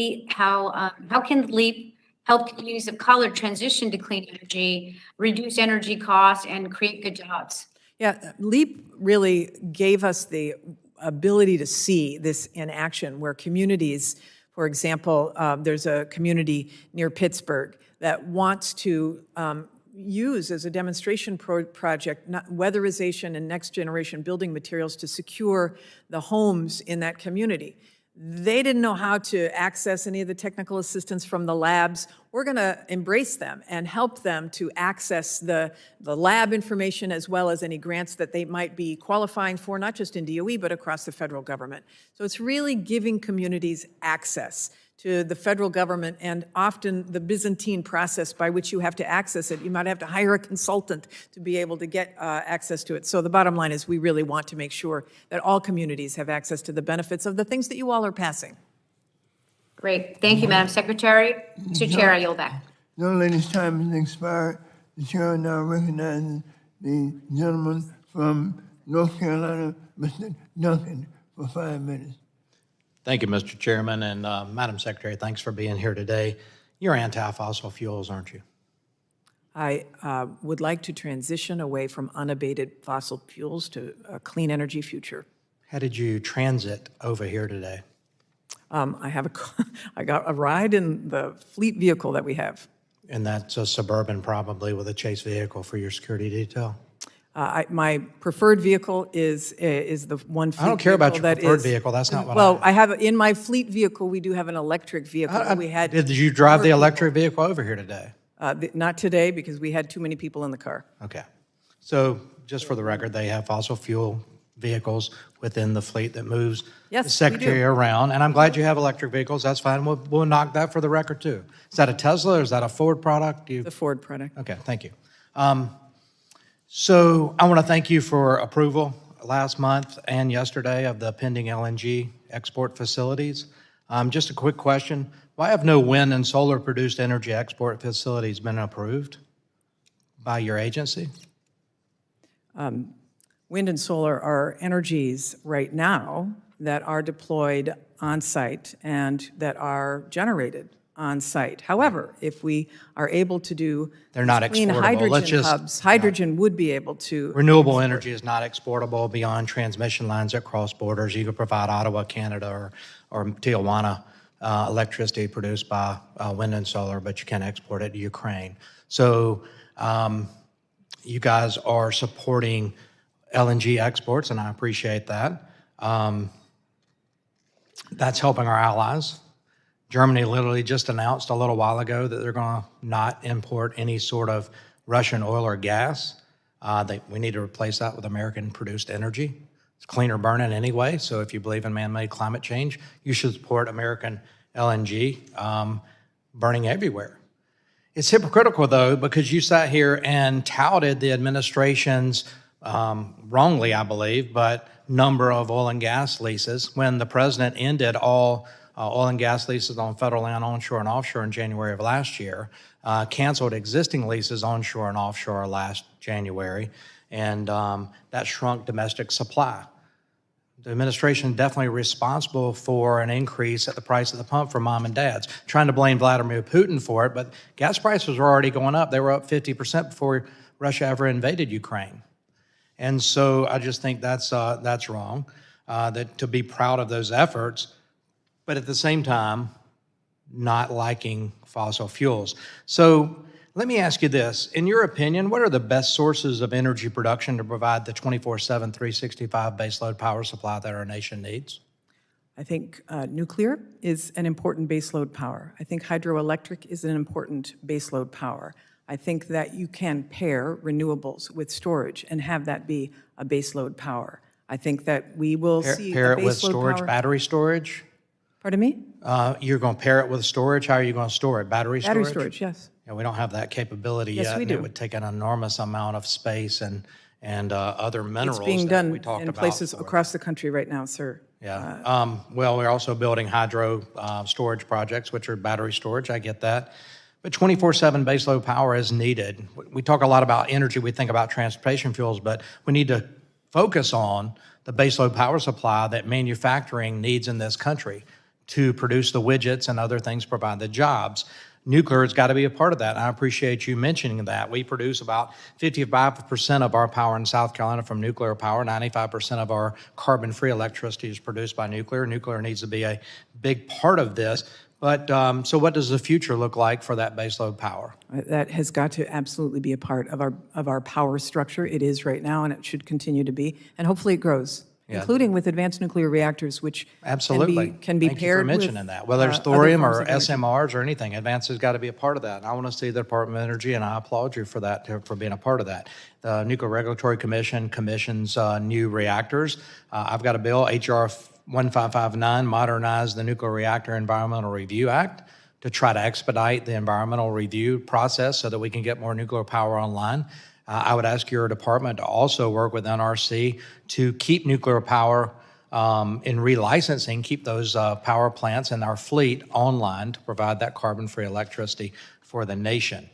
can LEAP help communities of color transition to clean energy, reduce energy costs, and create good jobs. Yeah, LEAP really gave us the ability to see this in action, where communities, for example, there's a community near Pittsburgh that wants to use as a demonstration project weatherization and next generation building materials to secure the homes in that community. They didn't know how to access any of the technical assistance from the labs. We're going to embrace them and help them to access the lab information as well as any grants that they might be qualifying for, not just in DOE, but across the federal government. So it's really giving communities access to the federal government, and often the Byzantine process by which you have to access it. You might have to hire a consultant to be able to get access to it. So the bottom line is we really want to make sure that all communities have access to the benefits of the things that you all are passing. Great. Thank you, Madam Secretary. Mr. Chair, I yield back. No lady's time has expired. The chair now recognizes the gentleman from North Carolina, Mr. Duncan, for 5 minutes. Thank you, Mr. Chairman, and Madam Secretary, thanks for being here today. You're anti-fossil fuels, aren't you? I would like to transition away from unabated fossil fuels to a clean energy future. How did you transit over here today? I got a ride in the fleet vehicle that we have. And that's a Suburban, probably, with a chase vehicle for your security detail? My preferred vehicle is the one fleet I don't care about your vehicle preferred vehicle. That's not what Well, I have, in my fleet vehicle, we do have an electric vehicle. We had. Did you drive the electric vehicle over here today? Not today, because we had too many people in the car. Okay. So just for the record, they have fossil fuel vehicles within the fleet that moves Yes, the we secretary do. around. And I'm glad you have electric vehicles. That's fine. We'll knock that for the record, too. Is that a Tesla or is that a Ford product? The Ford product. Okay, thank you. So I want to thank you for approval last month and yesterday of the pending LNG export facilities. Just a quick question. Why have no wind and solar produced energy export facilities been approved by your agency? Wind and solar are energies right now that are deployed on site and that are generated on site. However, if we are able to do They're not clean exportable. Let's hydrogen just- hubs, hydrogen would be able to. Renewable energy is not exportable beyond transmission lines that cross borders. You could provide Ottawa, Canada, or Tijuana electricity produced by wind and solar, but you can't export it to Ukraine. So you guys are supporting LNG exports, and I appreciate that. That's helping our allies. Germany literally just announced a little while ago that they're going to not import any sort of Russian oil or gas. We need to replace that with American-produced energy. It's cleaner burning anyway, so if you believe in man-made climate change, you should support American LNG burning everywhere. It's hypocritical, though, because you sat here and touted the administration's, wrongly, I believe, but number of oil and gas leases when the president ended all oil and gas leases on federal land, onshore and offshore in January of last year, canceled existing leases onshore and offshore last January, and that shrunk domestic supply. The administration definitely responsible for an increase at the price at the pump for mom and dads. Trying to blame Vladimir Putin for it, but gas prices were already going up. They were up 50% before Russia ever invaded Ukraine. And so I just think that's wrong, that to be proud of those efforts, but at the same time, not liking fossil fuels. So let me ask you this. In your opinion, what are the best sources of energy production to provide the 24/7, 365 baseload power supply that our nation needs? I think nuclear is an important baseload power. I think hydroelectric is an important baseload power. I think that you can pair renewables with storage and have that be a baseload power. I think that we will see Pair a it with baseload storage, power. battery storage? Pardon me? You're going to pair it with storage? How are you going to store it? Battery storage? Battery storage, yes. Yeah, we don't have that capability Yes, yet. we and do. It would take an enormous amount of space and other minerals It's being that done we talked in about places for. across the country right now, sir. Yeah. Well, we're also building hydro storage projects, which are battery storage. I get that. But 24/7 baseload power is needed. We talk a lot about energy. We think about transportation fuels, but we need to focus on the baseload power supply that manufacturing needs in this country to produce the widgets and other things, provide the jobs. nuclear has got to be a part of that. And I appreciate you mentioning that. We produce about 55% of our power in South Carolina from nuclear power. 95% of our carbon-free electricity is produced by nuclear. Nuclear needs to be a big part of this. But so what does the future look like for that baseload power? That has got to absolutely be a part of our power structure. It is right now, and it should continue to be, and hopefully it grows, including with advanced nuclear reactors, which absolutely can be Thank paired you for with mentioning that. Whether it's other thorium forms or of energy. SMRs or anything, advance has got to be a part of that. And I want to see the Department of Energy, and I applaud you for that, for being a part of that. The Nuclear Regulatory Commission commissions new reactors. I've got a bill, H.R. 1559, modernize the Nuclear Reactor Environmental Review Act to try to expedite the environmental review process so that we can get more nuclear power online. I would ask your department to also work with NRC to keep nuclear power in relicensing, keep those power plants in our fleet online to provide that carbon-free electricity for the nation.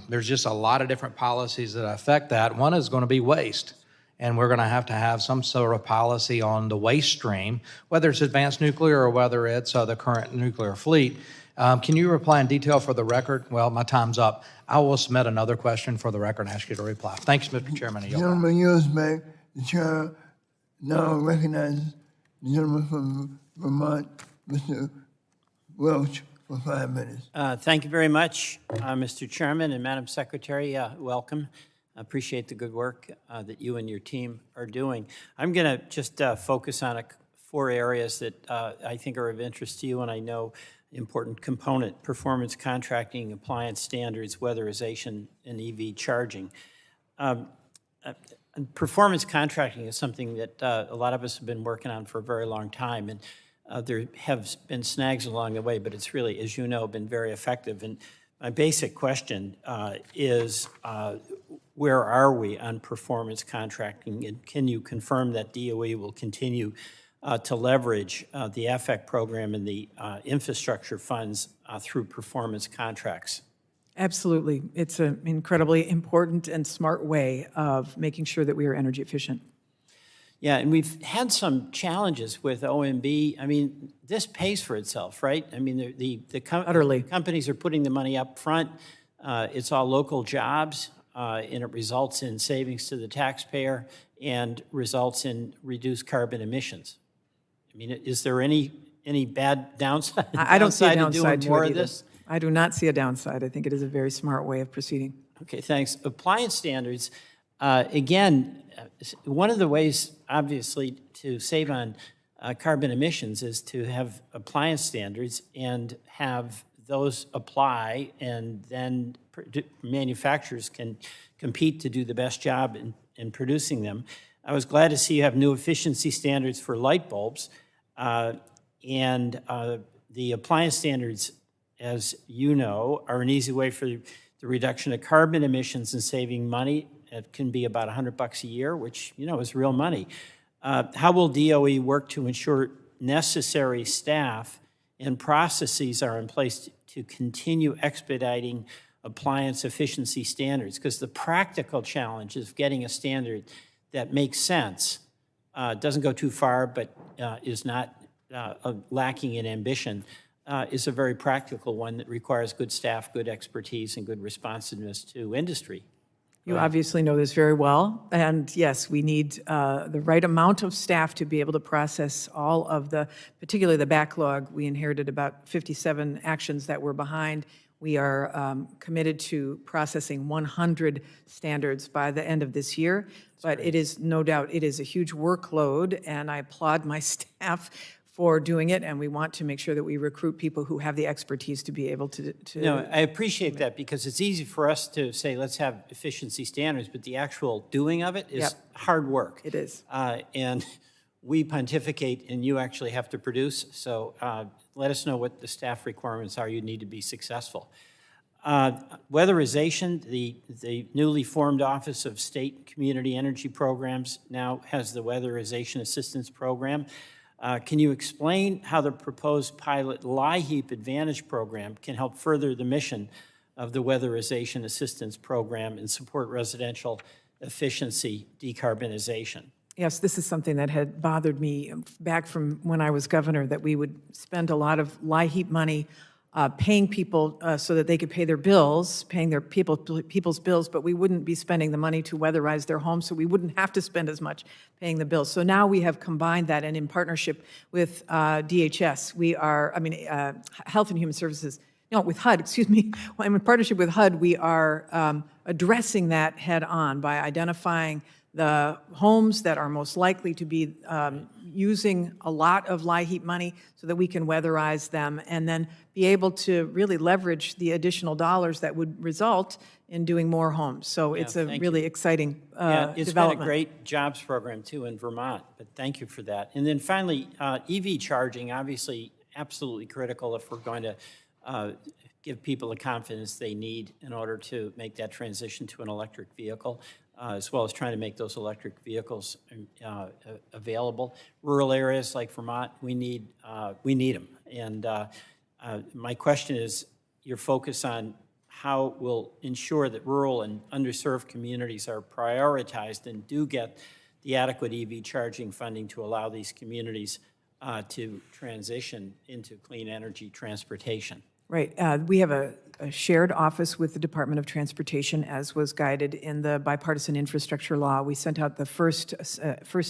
There's just a lot of different policies that affect that. One is going to be waste. And we're going to have some sort of policy on the waste stream, whether it's advanced nuclear or whether it's the current nuclear fleet. Can you reply in detail for the record? Well, my time's up. I will submit another question for the record and ask you to reply. Thanks, Mr. Chairman. Gentleman yields back. The chair now recognizes the gentleman from Vermont, Mr. Welch, for 5 minutes. Thank you very much, Mr. Chairman and Madam Secretary. Welcome. I appreciate the good work that you and your team are doing. I'm going to just focus on 4 areas that I think are of interest to you, and I know important component: performance contracting, appliance standards, weatherization, and EV charging. Performance contracting is something that a lot of us have been working on for a very long time, and there have been snags along the way, but it's really, as you know, been very effective. And my basic question is, where are we on performance contracting, and can you confirm that DOE will continue to leverage the AFEC program and the infrastructure funds through performance contracts? Absolutely. It's an incredibly important and smart way of making sure that we are energy efficient. Yeah, and we've had some challenges with OMB. I mean, this pays for itself, right? I mean, the companies are putting the money up front. It's all local jobs, and it results in savings to the taxpayer and results in reduced carbon emissions. I mean, is there any bad downside? I don't see a downside to doing more it of either. this? I do not see a downside. I think it is a very smart way of proceeding. Okay, thanks. Appliance standards, again, one of the ways, obviously, to save on carbon emissions is to have appliance standards and have those apply, and then manufacturers can compete to do the best job in producing them. I was glad to see you have new efficiency standards for light bulbs, and the appliance standards, as you know, are an easy way for the reduction of carbon emissions and saving money. It can be about $100 a year, which, you know, is real money. How will DOE work to ensure necessary staff and processes are in place to continue expediting appliance efficiency standards? Because the practical challenge is getting a standard that makes sense, doesn't go too far, but is not lacking in ambition, is a very practical one that requires good staff, good expertise, and good responsiveness to industry. You obviously know this very well. And yes, we need the right amount of staff to be able to process all of particularly the backlog. We inherited about 57 actions that were behind. We are committed to processing 100 standards by the end of this year. But it is no doubt, it is a huge workload, and I applaud my staff for doing it, and we want to make sure that we recruit people who have the expertise to be able to No, I appreciate that, because it's easy for us to say, let's have efficiency standards, but the actual doing of it is hard work. It is. And we pontificate, and you actually have to produce, so let us know what the staff requirements are you need to be successful. Weatherization, the newly formed Office of State and Community Energy Programs now has the Weatherization Assistance Program. Can you explain how the proposed pilot LIHEAP Advantage program can help further the mission of the Weatherization Assistance Program and support residential efficiency decarbonization? Yes, this is something that had bothered me back from when I was governor, that we would spend a lot of LIHEAP money paying people so that they could pay their bills, paying their people's bills, but we wouldn't be spending the money to weatherize their homes, so we wouldn't have to spend as much paying the bills. So now we have combined that, and in partnership with DHS, we are, Health and Human Services, no, with HUD, excuse me. Well, in partnership with HUD, we are addressing that head on by identifying the homes that are most likely to be using a lot of LIHEAP money so that we can weatherize them and then be able to really leverage the additional dollars that would result in doing more homes. So it's a really exciting It's development. been a great jobs program too in Vermont, but thank you for that. And then finally, EV charging, obviously absolutely critical if we're going to give people the confidence they need in order to make that transition to an electric vehicle, as well as trying to make those electric vehicles available. Rural areas like Vermont, we need them. And my question is, your focus on how we'll ensure that rural and underserved communities are prioritized and do get the adequate EV charging funding to allow these communities to transition into clean energy transportation. Right. We have a shared office with the Department of Transportation, as was guided in the bipartisan infrastructure law. We sent out the first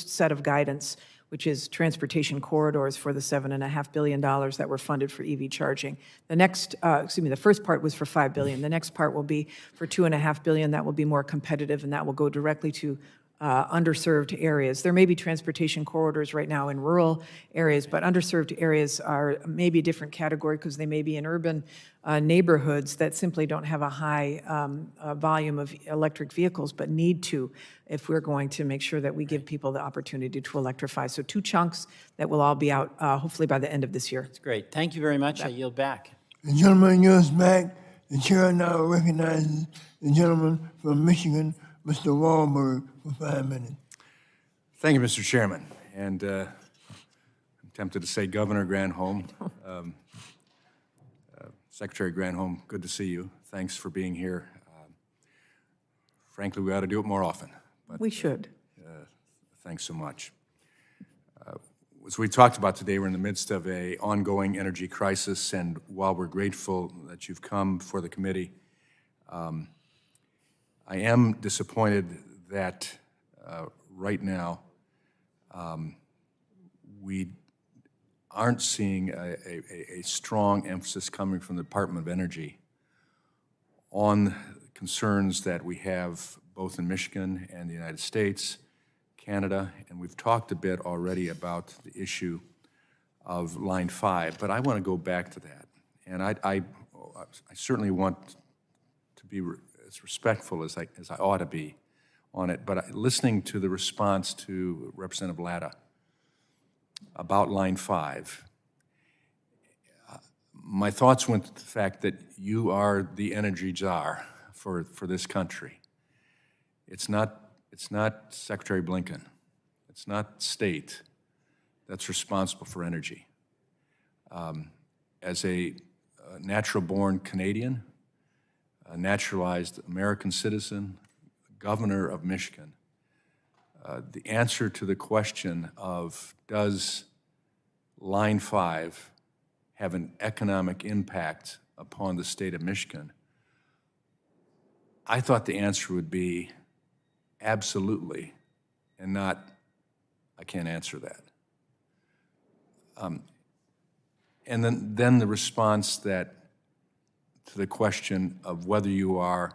set of guidance, which is transportation corridors for the $7.5 billion that were funded for EV charging. The next, the first part was for $5 billion. The next part will be for $2.5 billion. That will be more competitive, and that will go directly to underserved areas. There may be transportation corridors right now in rural areas, but underserved areas are maybe a different category because they may be in urban neighborhoods that simply don't have a high volume of electric vehicles, but need to if we're going to make sure that we give people the opportunity to electrify. So 2 chunks that will all be out hopefully by the end of this year. That's great. Thank you very much. I yield back. The gentleman yields back. The chair now recognizes the gentleman from Michigan, Mr. Wahlberg, for 5 minutes. Thank you, Mr. Chairman. And I'm tempted to say Governor Granholm. Secretary Granholm, good to see you. Thanks for being here. Frankly, we ought to do it more often. But, we should. Thanks so much. As we talked about today, we're in the midst of an ongoing energy crisis, and while we're grateful that you've come for the committee, I am disappointed that right now we aren't seeing a strong emphasis coming from the Department of Energy on concerns that we have both in Michigan and the United States, Canada, and we've talked a bit already about the issue of Line 5, but I want to go back to that. And I certainly want to be as respectful as I ought to be on it, but listening to the response to Representative Latta about Line 5, my thoughts went to the fact that you are the energy czar for this country. It's not Secretary Blinken. It's not state that's responsible for energy. As a natural-born Canadian, a naturalized American citizen, governor of Michigan, the answer to the question of does Line 5 have an economic impact upon the state of Michigan, I thought the answer would be absolutely, and not, I can't answer that. And then the response that to the question of whether you are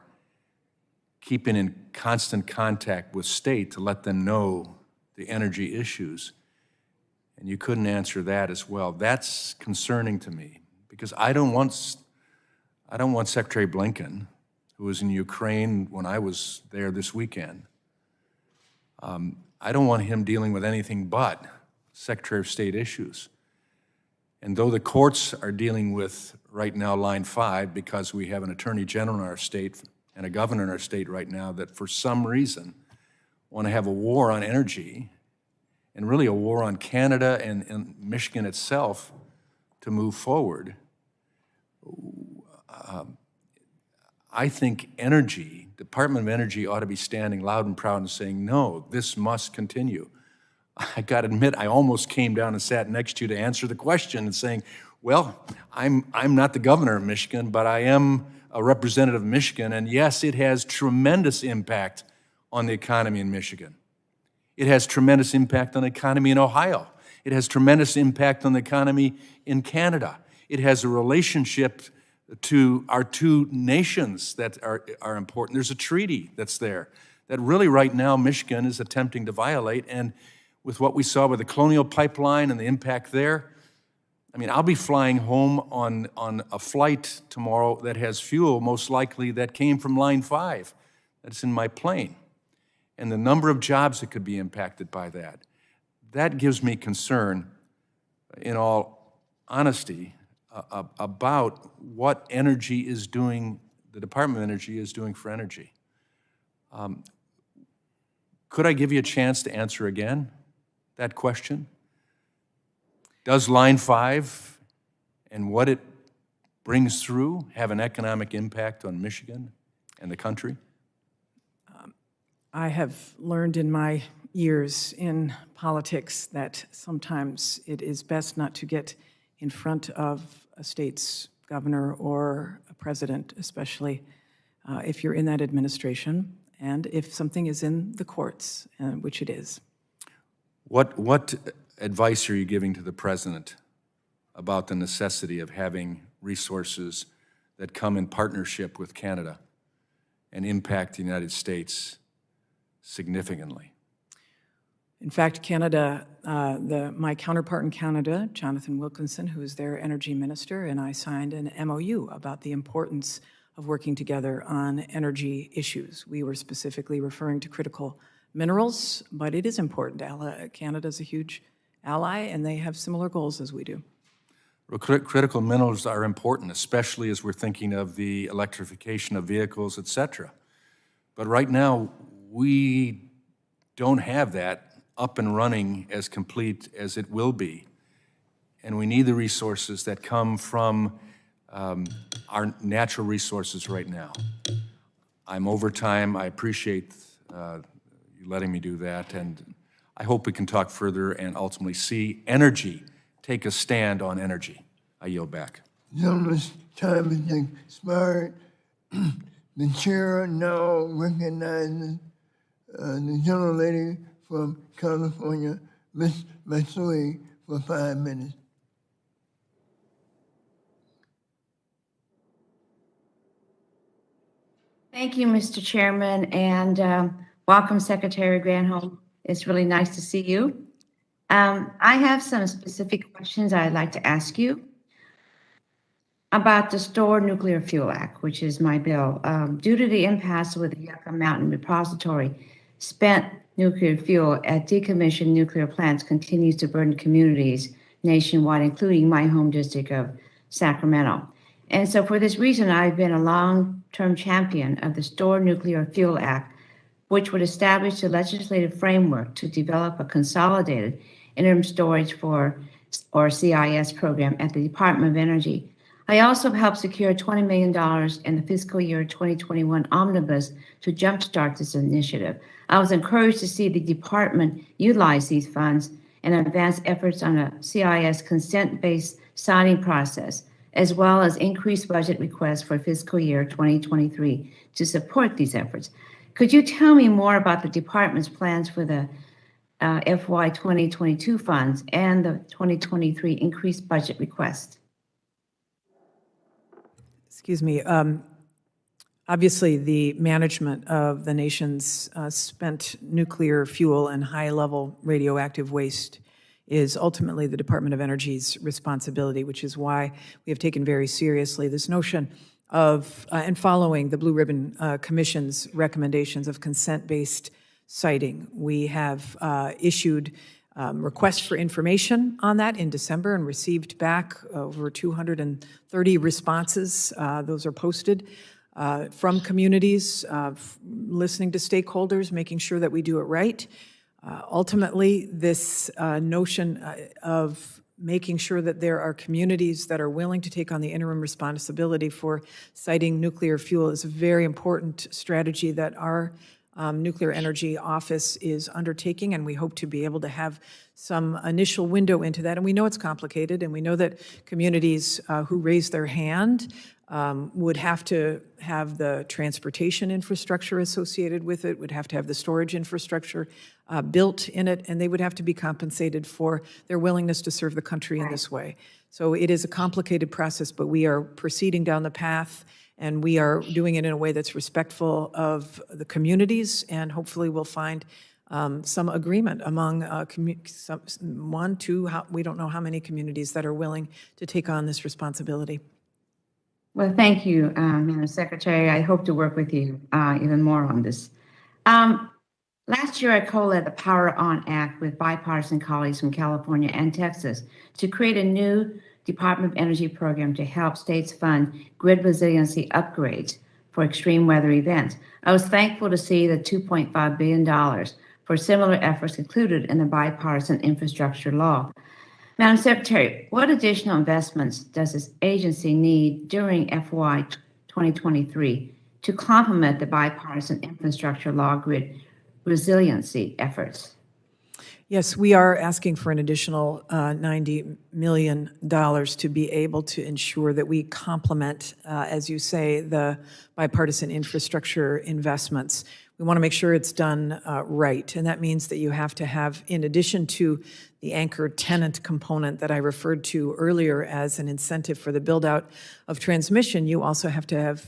keeping in constant contact with state to let them know the energy issues, and you couldn't answer that as well. That's concerning to me because I don't want Secretary Blinken, who was in Ukraine when I was there this weekend. I don't want him dealing with anything but Secretary of State issues. And though the courts are dealing with right now Line 5 because we have an Attorney General in our state and a governor in our state right now that for some reason want to have a war on energy and really a war on Canada and Michigan itself to move forward, I think energy, Department of Energy ought to be standing loud and proud and saying, no, this must continue. I got to admit, I almost came down and sat next to you to answer the question and saying, Well, I'm not the governor of Michigan, but I am a representative of Michigan, and yes, it has tremendous impact on the economy in Michigan. It has tremendous impact on the economy in Ohio. It has tremendous impact on the economy in Canada. It has a relationship to our two nations that are important. There's a treaty that's there that really right now Michigan is attempting to violate, and with what we saw with the Colonial Pipeline and the impact there, I mean, I'll be flying home on a flight tomorrow that has fuel, most likely that came from Line 5, that's in my plane. And the number of jobs that could be impacted by that gives me concern, in all honesty, about what energy is doing, the Department of Energy is doing for energy. Could I give you a chance to answer again that question? Does Line 5 and what it brings through have an economic impact on Michigan and the country? I have learned in my years in politics that sometimes it is best not to get in front of a state's governor or a president, especially if you're in that administration, and if something is in the courts, which it is. What advice are you giving to the president about the necessity of having resources that come in partnership with Canada and impact the United States significantly? In fact, Canada, my counterpart in Canada, Jonathan Wilkinson, who is their energy minister, and I signed an MOU about the importance of working together on energy issues. We were specifically referring to critical minerals, but it is important. Canada's a huge ally, and they have similar goals as we do. Well, critical minerals are important, especially as we're thinking of the electrification of vehicles, et cetera. But right now, we don't have that up and running as complete as it will be. And we need the resources that come from our natural resources right now. I'm over time. I appreciate you letting me do that, and I hope we can talk further and ultimately see energy take a stand on energy. I yield back. Gentleman's time has expired. The chair now recognizes the gentlelady from California, Ms. Matsui, for 5 minutes. Thank you, Mr. Chairman, and welcome, Secretary Granholm. It's really nice to see you. I have some specific questions I'd like to ask you about the Stored Nuclear Fuel Act, which is my bill. Due to the impasse with the Yucca Mountain Repository, spent nuclear fuel at decommissioned nuclear plants continues to burden communities nationwide, including my home district of Sacramento. And so for this reason, I've been a long-term champion of the Stored Nuclear Fuel Act, which would establish the legislative framework to develop a consolidated interim storage or CIS program at the Department of Energy. I also helped secure $20 million in the fiscal year 2021 omnibus to jumpstart this initiative. I was encouraged to see the department utilize these funds and advance efforts on a CIS consent-based signing process, as well as increased budget requests for fiscal year 2023 to support these efforts. Could you tell me more about the department's plans for the FY 2022 funds and the 2023 increased budget request? Excuse me. Obviously, the management of the nation's spent nuclear fuel and high-level radioactive waste is ultimately the Department of Energy's responsibility, which is why we have taken very seriously this notion of, and following the Blue Ribbon Commission's recommendations of consent-based siting. We have issued requests for information on that in December and received back over 230 responses. Those are posted from communities, listening to stakeholders, making sure that we do it right. Ultimately, this notion of making sure that there are communities that are willing to take on the interim responsibility for siting nuclear fuel is a very important strategy that our Nuclear Energy Office is undertaking, and we hope to be able to have some initial window into that. And we know it's complicated, and we know that communities who raise their hand would have to have the transportation infrastructure associated with it, would have to have the storage infrastructure built in it, and they would have to be compensated for their willingness to serve the country in this way. So it is a complicated process, but we are proceeding down the path, and we are doing it in a way that's respectful of the communities, and hopefully we'll find some agreement among one, two, we don't know how many communities that are willing to take on this responsibility. Well, thank you, Madam Secretary. I hope to work with you even more on this. Last year, I co-led the Power On Act with bipartisan colleagues from California and Texas to create a new Department of Energy program to help states fund grid resiliency upgrades for extreme weather events. I was thankful to see the $2.5 billion for similar efforts included in the bipartisan infrastructure law. Madam Secretary, what additional investments does this agency need during FY 2023 to complement the bipartisan infrastructure law grid resiliency efforts? Yes, we are asking for an additional $90 million to be able to ensure that we complement, as you say, the bipartisan infrastructure investments. We want to make sure it's done right, and that means that you have to have, in addition to the anchor tenant component that I referred to earlier as an incentive for the build-out of transmission, you also have to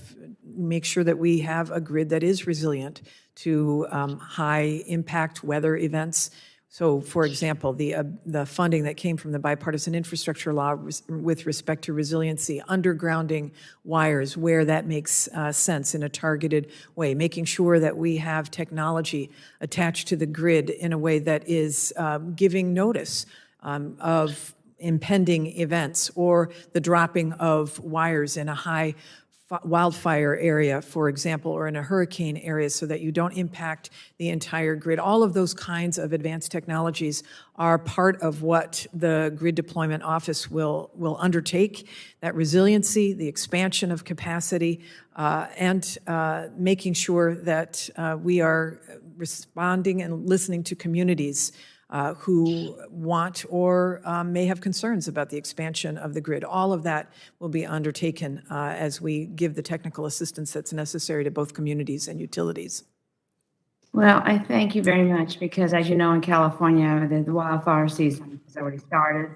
make sure that we have a grid that is resilient to high-impact weather events. So, for example, the funding that came from the bipartisan infrastructure law with respect to resiliency, undergrounding wires where that makes sense in a targeted way, making sure that we have technology attached to the grid in a way that is giving notice of impending events, or the dropping of wires in a high wildfire area, for example, or in a hurricane area, so that you don't impact the entire grid. All of those kinds of advanced technologies are part of what the Grid Deployment Office will undertake. That resiliency, the expansion of capacity, and making sure that we are responding and listening to communities who want or may have concerns about the expansion of the grid. All of that will be undertaken as we give the technical assistance that's necessary to both communities and utilities. Well, I thank you very much, because as you know, in California, the wildfire season has already started.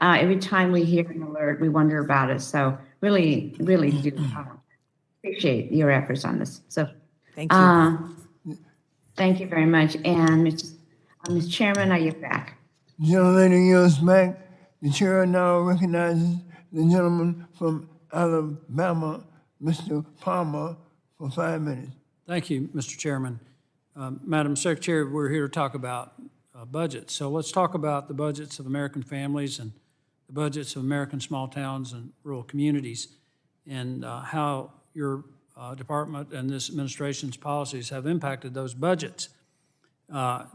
Every time we hear an alert, we wonder about it. So really, really do appreciate your efforts on this. So thank you. Thank you very much. And Mr. Chairman, I yield back. The gentlelady yields back. The chair now recognizes the gentleman from Alabama, Mr. Palmer, for 5 minutes. Thank you, Mr. Chairman. Madam Secretary, we're here to talk about budgets. So let's talk about the budgets of American families and the budgets of American small towns and rural communities, and how your department and this administration's policies have impacted those budgets.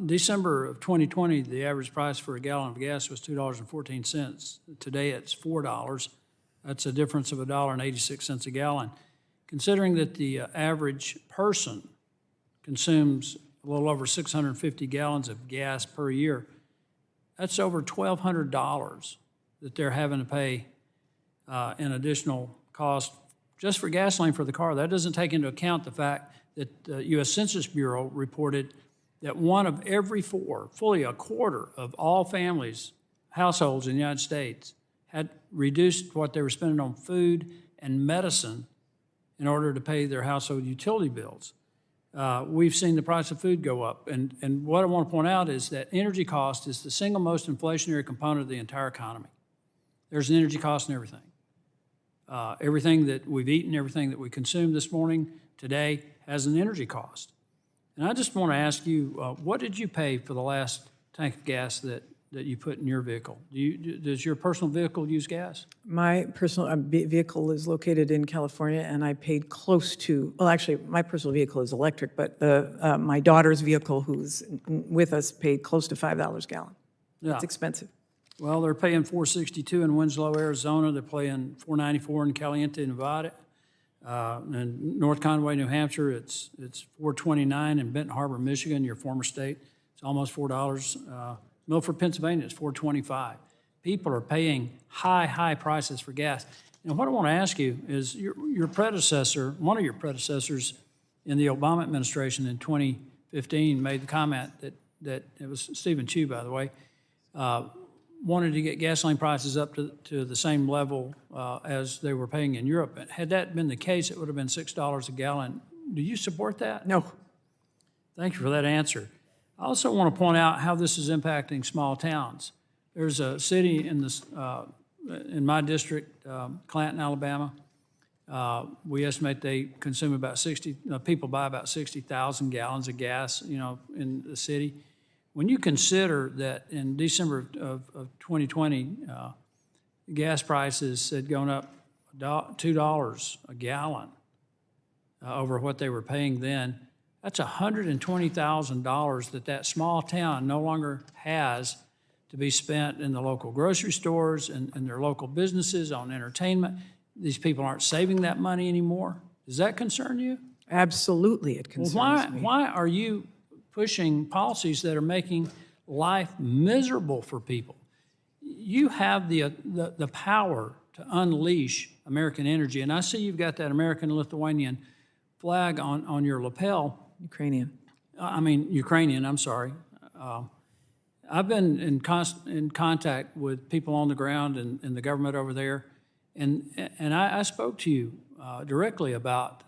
December of 2020, the average price for a gallon of gas was $2.14. Today it's $4. That's a difference of $1.86 a gallon. Considering that the average person consumes a little over 650 gallons of gas per year, that's over $1,200 that they're having to pay in additional cost just for gasoline for the car. That doesn't take into account the fact that the U.S. Census Bureau reported that one of every four, fully a quarter of all families, households in the United States, had reduced what they were spending on food and medicine in order to pay their household utility bills. We've seen the price of food go up. And what I want to point out is that energy cost is the single most inflationary component of the entire economy. There's an energy cost in everything. Everything that we've eaten, everything that we consumed this morning, today, has an energy cost. And I just want to ask you, what did you pay for the last tank of gas that you put in your vehicle? Does your personal vehicle use gas? My personal vehicle is located in California, and I paid close to, well, actually, my personal vehicle is electric, but my daughter's vehicle, who's with us, paid close to $5 a gallon. Yeah. It's expensive. Well, they're paying $4.62 in Winslow, Arizona. They're paying $4.94 in Caliente, Nevada. In North Conway, New Hampshire, it's $4.29. In Benton Harbor, Michigan, your former state, it's almost $4. Milford, Pennsylvania, it's $4.25. People are paying high prices for gas. And what I want to ask you is your predecessor, one of your predecessors in the Obama administration in 2015 made the comment that it was Stephen Chu, by the way, wanted to get gasoline prices up to the same level as they were paying in Europe. Had that been the case, it would have been $6 a gallon. Do you support that? No. Thank you for that answer. I also want to point out how this is impacting small towns. There's a city in my district, Clanton, Alabama. We estimate they consume about people buy about 60,000 gallons of gas, in the city. When you consider that in December of 2020, gas prices had gone up $2 a gallon over what they were paying then, that's $120,000 that small town no longer has to be spent in the local grocery stores and their local businesses, on entertainment. These people aren't saving that money anymore. Does that concern you? Absolutely, it concerns me. Why are you pushing policies that are making life miserable for people? You have the power to unleash American energy, and I see you've got that American-Lithuanian flag on your lapel. Ukrainian, I'm sorry. I've been in contact with people on the ground and the government over there, and I spoke to you directly about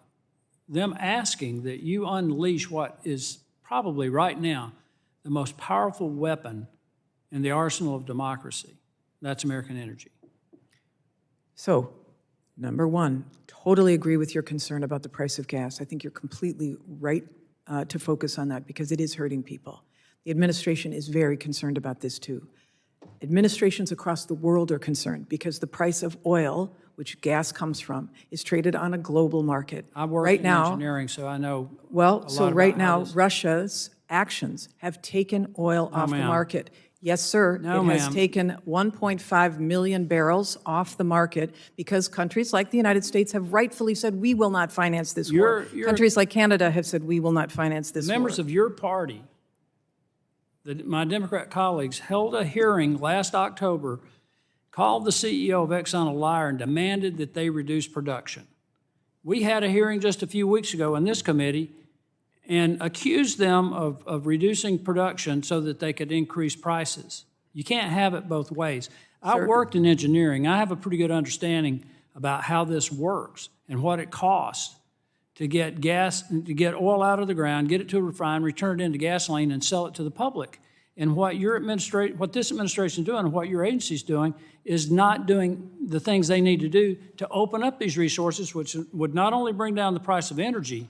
them asking that you unleash what is probably right now the most powerful weapon in the arsenal of democracy. That's American energy. So, number one, totally agree with your concern about the price of gas. I think you're completely right to focus on that because it is hurting people. The administration is very concerned about this too. Administrations across the world are concerned because the price of oil, which gas comes from, is traded on a global market. I work right in now, engineering, so I know right now, Russia's actions have taken oil off the market. Yes, sir. It has taken 1.5 million barrels off the market because countries like the United States have rightfully said, we will not finance this war. Countries like Canada have said, we will not finance this war. Members of your party, my Democrat colleagues, held a hearing last October, called the CEO of Exxon a liar, and demanded that they reduce production. We had a hearing just a few weeks ago in this committee and accused them of reducing production so that they could increase prices. You can't have it both ways. I worked in engineering. I have a pretty good understanding about how this works and what it costs to get gas, to get oil out of the ground, get it to a refinery, turn it into gasoline, and sell it to the public. And what this administration is doing and what your agency is doing is not doing the things they need to do to open up these resources, which would not only bring down the price of energy,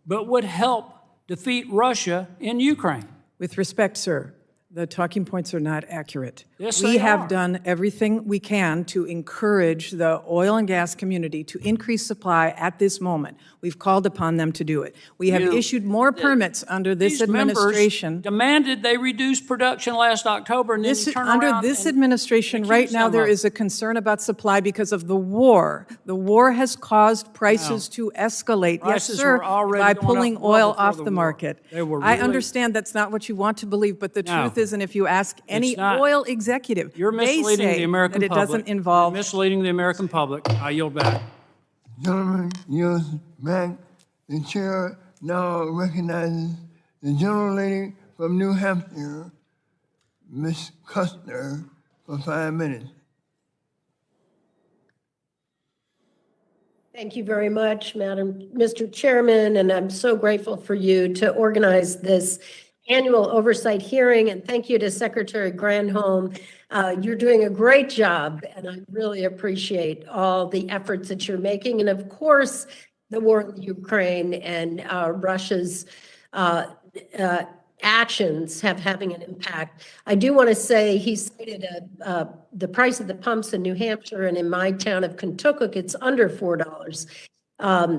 but would help defeat Russia in Ukraine. With respect, sir, the talking points are not accurate. Yes, we they have are. done everything we can to encourage the oil and gas community to increase supply at this moment. We've called upon them to do it. We have issued more permits under this administration. These members demanded they reduce production last October, and then you turn Under around this and administration, right now, there is a concern about supply because of the war. The war has caused prices to escalate. Prices Yes, sir, were already by going up pulling well oil before off the the war. market. They were I really- understand that's not what you want to believe, but the truth is, and if you ask any not. oil executive, You're they misleading say the American that it public. doesn't involve. You're misleading the American public. I yield back. Gentleman yields back. The chair now recognizes the gentlelady from New Hampshire, Ms. Custner, for 5 minutes. Thank you very much, Mr. Chairman, and I'm so grateful for you to organize this annual oversight hearing, and thank you to Secretary Granholm. You're doing a great job, and I really appreciate all the efforts that you're making, and of course, the war in Ukraine and Russia's actions having an impact. I do want to say he cited the price of the pumps in New Hampshire, and in my town of Kentucky, it's under $4.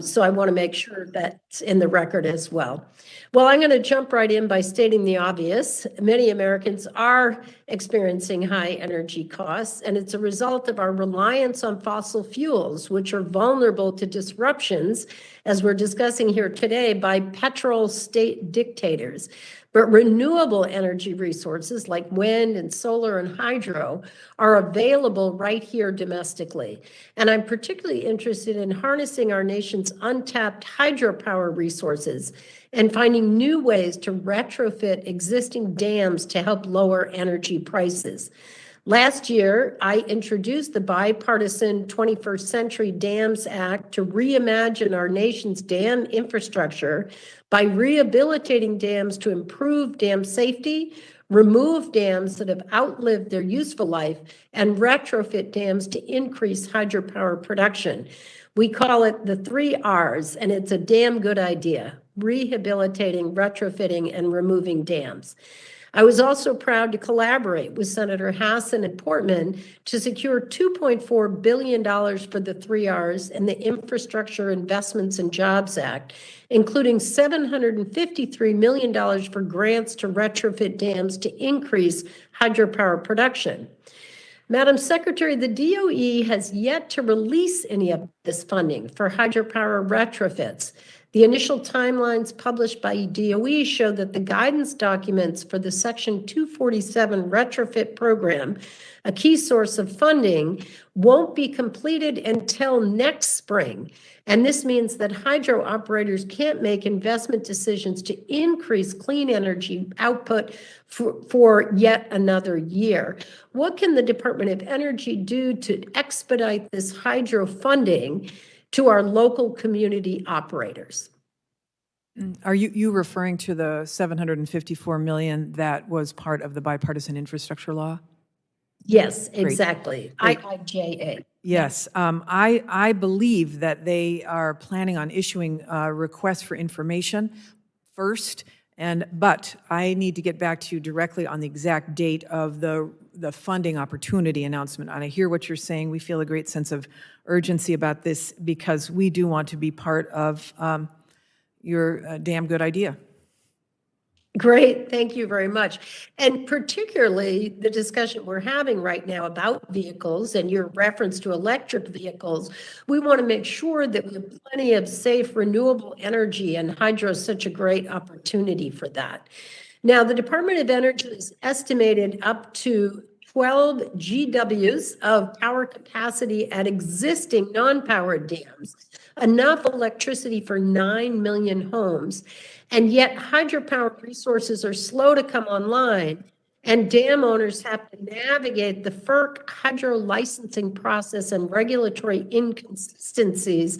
So I want to make sure that's in the record as well. Well, I'm going to jump right in by stating the obvious. Many Americans are experiencing high energy costs, and it's a result of our reliance on fossil fuels, which are vulnerable to disruptions, as we're discussing here today, by petrol state dictators. But renewable energy resources like wind and solar and hydro are available right here domestically. And I'm particularly interested in harnessing our nation's untapped hydropower resources and finding new ways to retrofit existing dams to help lower energy prices. Last year, I introduced the bipartisan 21st Century Dams Act to reimagine our nation's dam infrastructure by rehabilitating dams to improve dam safety, remove dams that have outlived their useful life, and retrofit dams to increase hydropower production. We call it the 3 R's, and it's a damn good idea: rehabilitating, retrofitting, and removing dams. I was also proud to collaborate with Senator Hassan and Portman to secure $2.4 billion for the 3 R's and the Infrastructure Investments and Jobs Act, including $753 million for grants to retrofit dams to increase hydropower production. Madam Secretary, the DOE has yet to release any of this funding for hydropower retrofits. The initial timelines published by DOE show that the guidance documents for the Section 247 retrofit program, a key source of funding, won't be completed until next spring. And this means that hydro operators can't make investment decisions to increase clean energy output for yet another year. What can the Department of Energy do to expedite this hydro funding to our local community operators? Are you referring to the $754 million that was part of the bipartisan infrastructure law? Yes, exactly. IIJA. Yes, I believe that they are planning on issuing requests for information first, but I need to get back to you directly on the exact date of the funding opportunity announcement. And I hear what you're saying. We feel a great sense of urgency about this because we do want to be part of your damn good idea. Great, thank you very much. And particularly the discussion we're having right now about vehicles and your reference to electric vehicles, we want to make sure that we have plenty of safe, renewable energy, and hydro is such a great opportunity for that. Now, the Department of Energy has estimated up to 12 GWs of power capacity at existing non-powered dams, enough electricity for 9 million homes. And yet hydropower resources are slow to come online, and dam owners have to navigate the FERC hydro licensing process and regulatory inconsistencies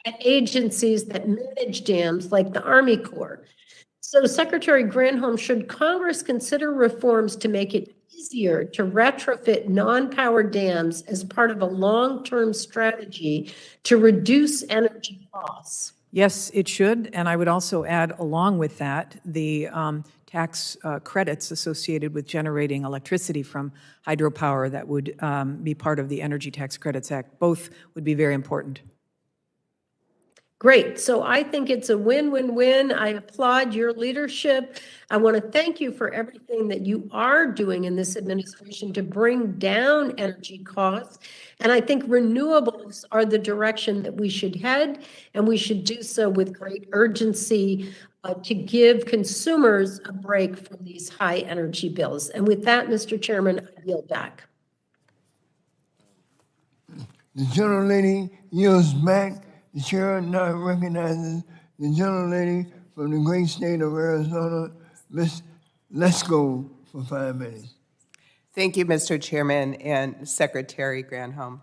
at agencies that manage dams like the Army Corps. So Secretary Granholm, should Congress consider reforms to make it easier to retrofit non-powered dams as part of a long-term strategy to reduce energy costs? Yes, it should, and I would also add along with that the tax credits associated with generating electricity from hydropower that would be part of the Energy Tax Credits Act. Both would be very important. Great. So I think it's a win-win-win. I applaud your leadership. I want to thank you for everything that you are doing in this administration to bring down energy costs. And I think renewables are the direction that we should head, and we should do so with great urgency to give consumers a break from these high energy bills. And with that, Mr. Chairman, I yield back. The gentlelady yields back. The chair now recognizes the gentlelady from the great state of Arizona, Ms. Lesko, for 5 minutes. Thank you, Mr. Chairman and Secretary Granholm.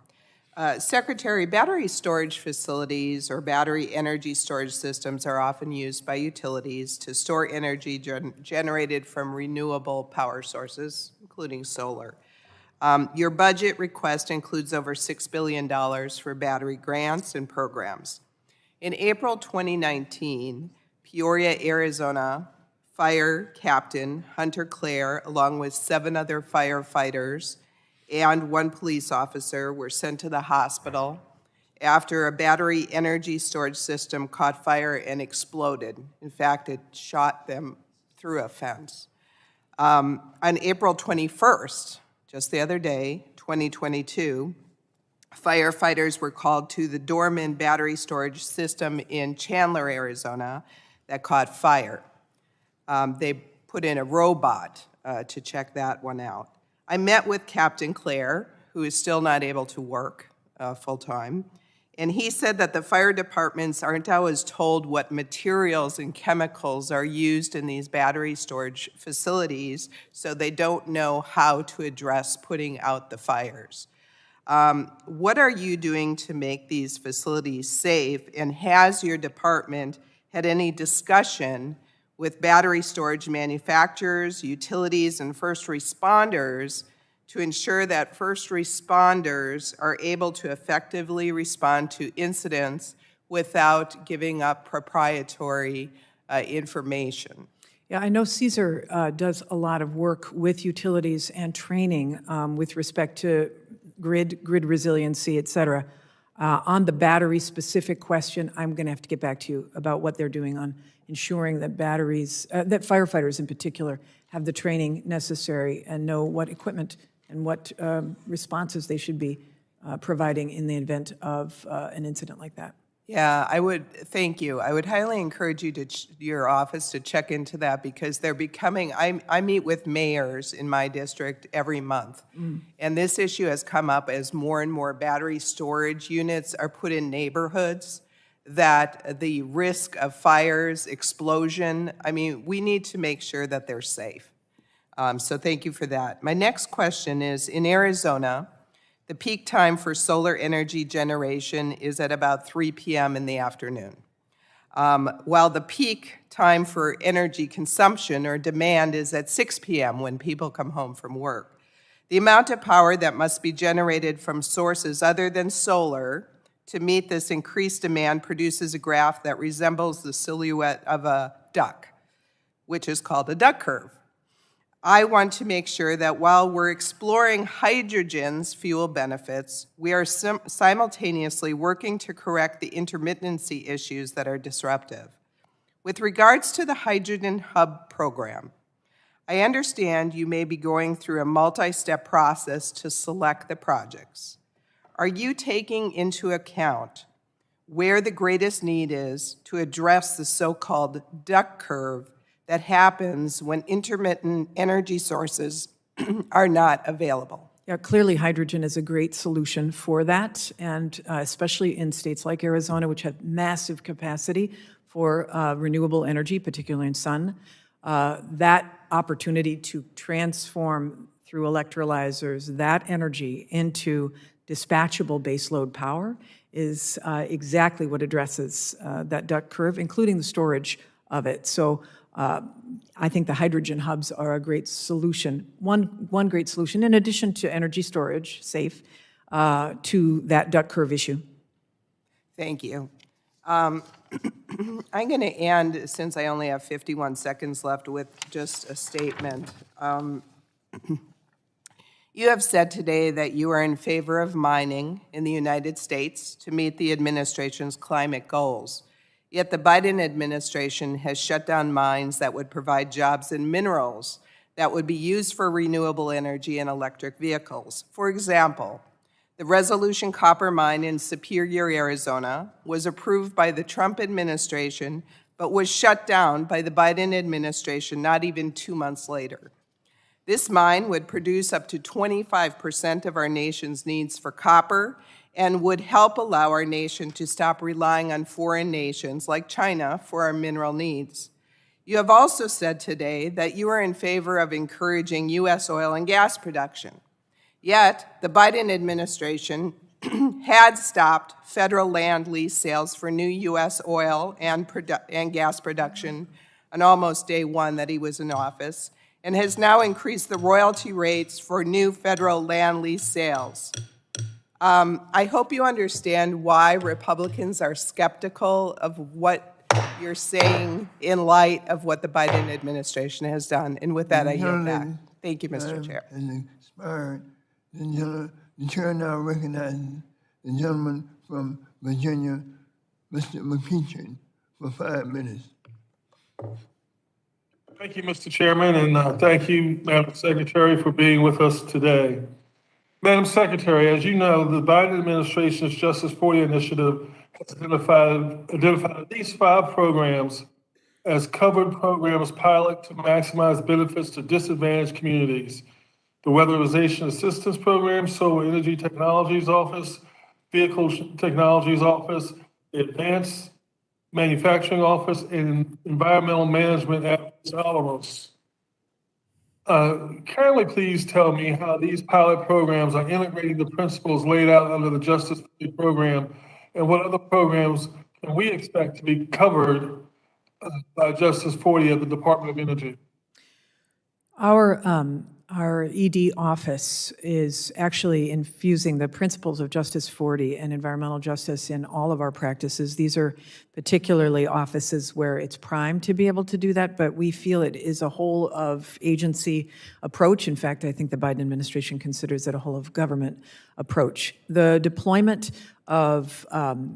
Secretary, battery storage facilities or battery energy storage systems are often used by utilities to store energy generated from renewable power sources, including solar. Your budget request includes over $6 billion for battery grants and programs. In April 2019, Peoria, Arizona, Fire Captain Hunter Clare, along with 7 other firefighters and 1 police officer, were sent to the hospital after a battery energy storage system caught fire and exploded. In fact, it shot them through a fence. On April 21st, just the other day, 2022, firefighters were called to the Dorman battery storage system in Chandler, Arizona, that caught fire. They put in a robot to check that one out. I met with Captain Clare, who is still not able to work full-time, and he said that the fire departments aren't always told what materials and chemicals are used in these battery storage facilities, so they don't know how to address putting out the fires. What are you doing to make these facilities safe, and has your department had any discussion with battery storage manufacturers, utilities, and first responders to ensure that first responders are able to effectively respond to incidents without giving up proprietary information? Yeah, I know Caesar does a lot of work with utilities and training with respect to grid resiliency, et cetera. On the battery-specific question, I'm going to have to get back to you about what they're doing on ensuring that batteries, that firefighters in particular, have the training necessary and know what equipment and what responses they should be providing in the event of an incident like that. Yeah, thank you. I would highly encourage you your office to check into that, because they're becoming, I meet with mayors in my district every month. And this issue has come up as more and more battery storage units are put in neighborhoods, that the risk of fires, explosion, we need to make sure that they're safe. So thank you for that. My next question is, in Arizona, the peak time for solar energy generation is at about 3 p.m. in the afternoon, while the peak time for energy consumption or demand is at 6 p.m. when people come home from work. The amount of power that must be generated from sources other than solar to meet this increased demand produces a graph that resembles the silhouette of a duck, which is called a duck curve. I want to make sure that while we're exploring hydrogen's fuel benefits, we are simultaneously working to correct the intermittency issues that are disruptive. With regards to the Hydrogen Hub program, I understand you may be going through a multi-step process to select the projects. Are you taking into account where the greatest need is to address the so-called duck curve that happens when intermittent energy sources are not available? Yeah, clearly hydrogen is a great solution for that, and especially in states like Arizona, which have massive capacity for renewable energy, particularly in sun. That opportunity to transform through electrolyzers that energy into dispatchable baseload power is exactly what addresses that duck curve, including the storage of it. So I think the hydrogen hubs are a great solution, one great solution, in addition to energy storage, safe, to that duck curve issue. Thank you. I'm going to end, since I only have 51 seconds left, with just a statement. You have said today that you are in favor of mining in the United States to meet the administration's climate goals. Yet the Biden administration has shut down mines that would provide jobs in minerals that would be used for renewable energy and electric vehicles. For example, the Resolution copper mine in Superior, Arizona, was approved by the Trump administration, but was shut down by the Biden administration not even 2 months later. This mine would produce up to 25% of our nation's needs for copper and would help allow our nation to stop relying on foreign nations like China for our mineral needs. You have also said today that you are in favor of encouraging U.S. oil and gas production. Yet, the Biden administration had stopped federal land lease sales for new U.S. oil and gas production on almost day one that he was in office, and has now increased the royalty rates for new federal land lease sales. I hope you understand why Republicans are skeptical of what you're saying in light of what the Biden administration has done. And with that, I yield back. Thank you, Mr. Chair. The chair now recognizes the gentleman from Virginia, Mr. McMeekin, for 5 minutes. Thank you, Mr. Chairman, and thank you, Madam Secretary, for being with us today. Madam Secretary, as you know, the Biden administration's Justice 40 initiative has identified at least 5 programs as covered programs pilot to maximize benefits to disadvantaged communities. The Weatherization Assistance Program, Solar Energy Technologies Office, Vehicle Technologies Office, the Advanced Manufacturing Office, and Environmental Management at Alamos. Kindly please tell me how these pilot programs are integrating the principles laid out under the Justice 40 program, and what other programs can we expect to be covered by Justice 40 at the Department of Energy? Our ED office is actually infusing the principles of Justice 40 and environmental justice in all of our practices. These are particularly offices where it's primed to be able to do that, but we feel it is a whole of agency approach. In fact, I think the Biden administration considers it a whole of government approach. The deployment of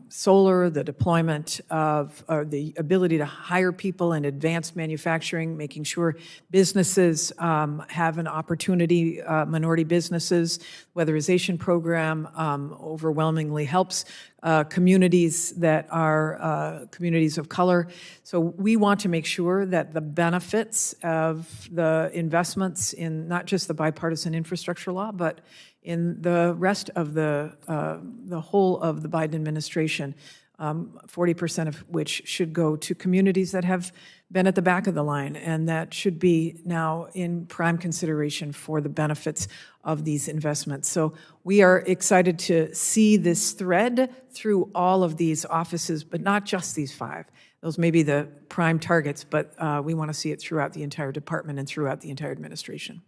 solar, the deployment of the ability to hire people in advanced manufacturing, making sure businesses have an opportunity, minority businesses. Weatherization program overwhelmingly helps communities that are communities of color. So we want to make sure that the benefits of the investments in not just the bipartisan infrastructure law, but in the rest of the whole of the Biden administration, 40% of which should go to communities that have been at the back of the line, and that should be now in prime consideration for the benefits of these investments. So we are excited to see this thread through all of these offices, but not just these 5. Those may be the prime targets, but we want to see it throughout the entire department and throughout the entire administration.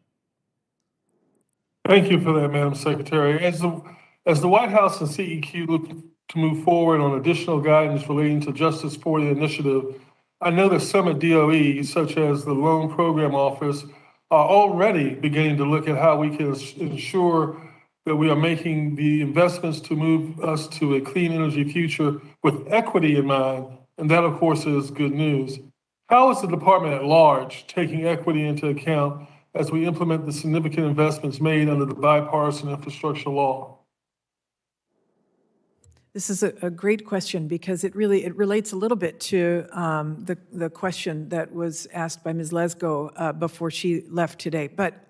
Thank you for that, Madam Secretary. As the White House and CEQ look to move forward on additional guidance relating to Justice 40 initiative, I know that some at DOE, such as the Loan Program Office, are already beginning to look at how we can ensure that we are making the investments to move us to a clean energy future with equity in mind, and that, of course, is good news. How is the department at large taking equity into account as we implement the significant investments made under the bipartisan infrastructure law? This is a great question because it relates a little bit to the question that was asked by Ms. Lesko before she left today. But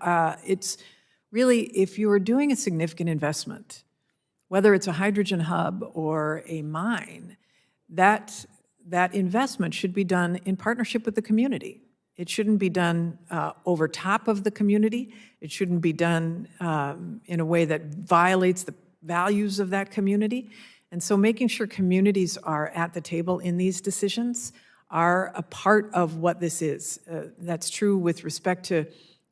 it's really, if you are doing a significant investment, whether it's a hydrogen hub or a mine, that investment should be done in partnership with the community. It shouldn't be done over top of the community. It shouldn't be done in a way that violates the values of that community. And so making sure communities are at the table in these decisions are a part of what this is. That's true with respect to,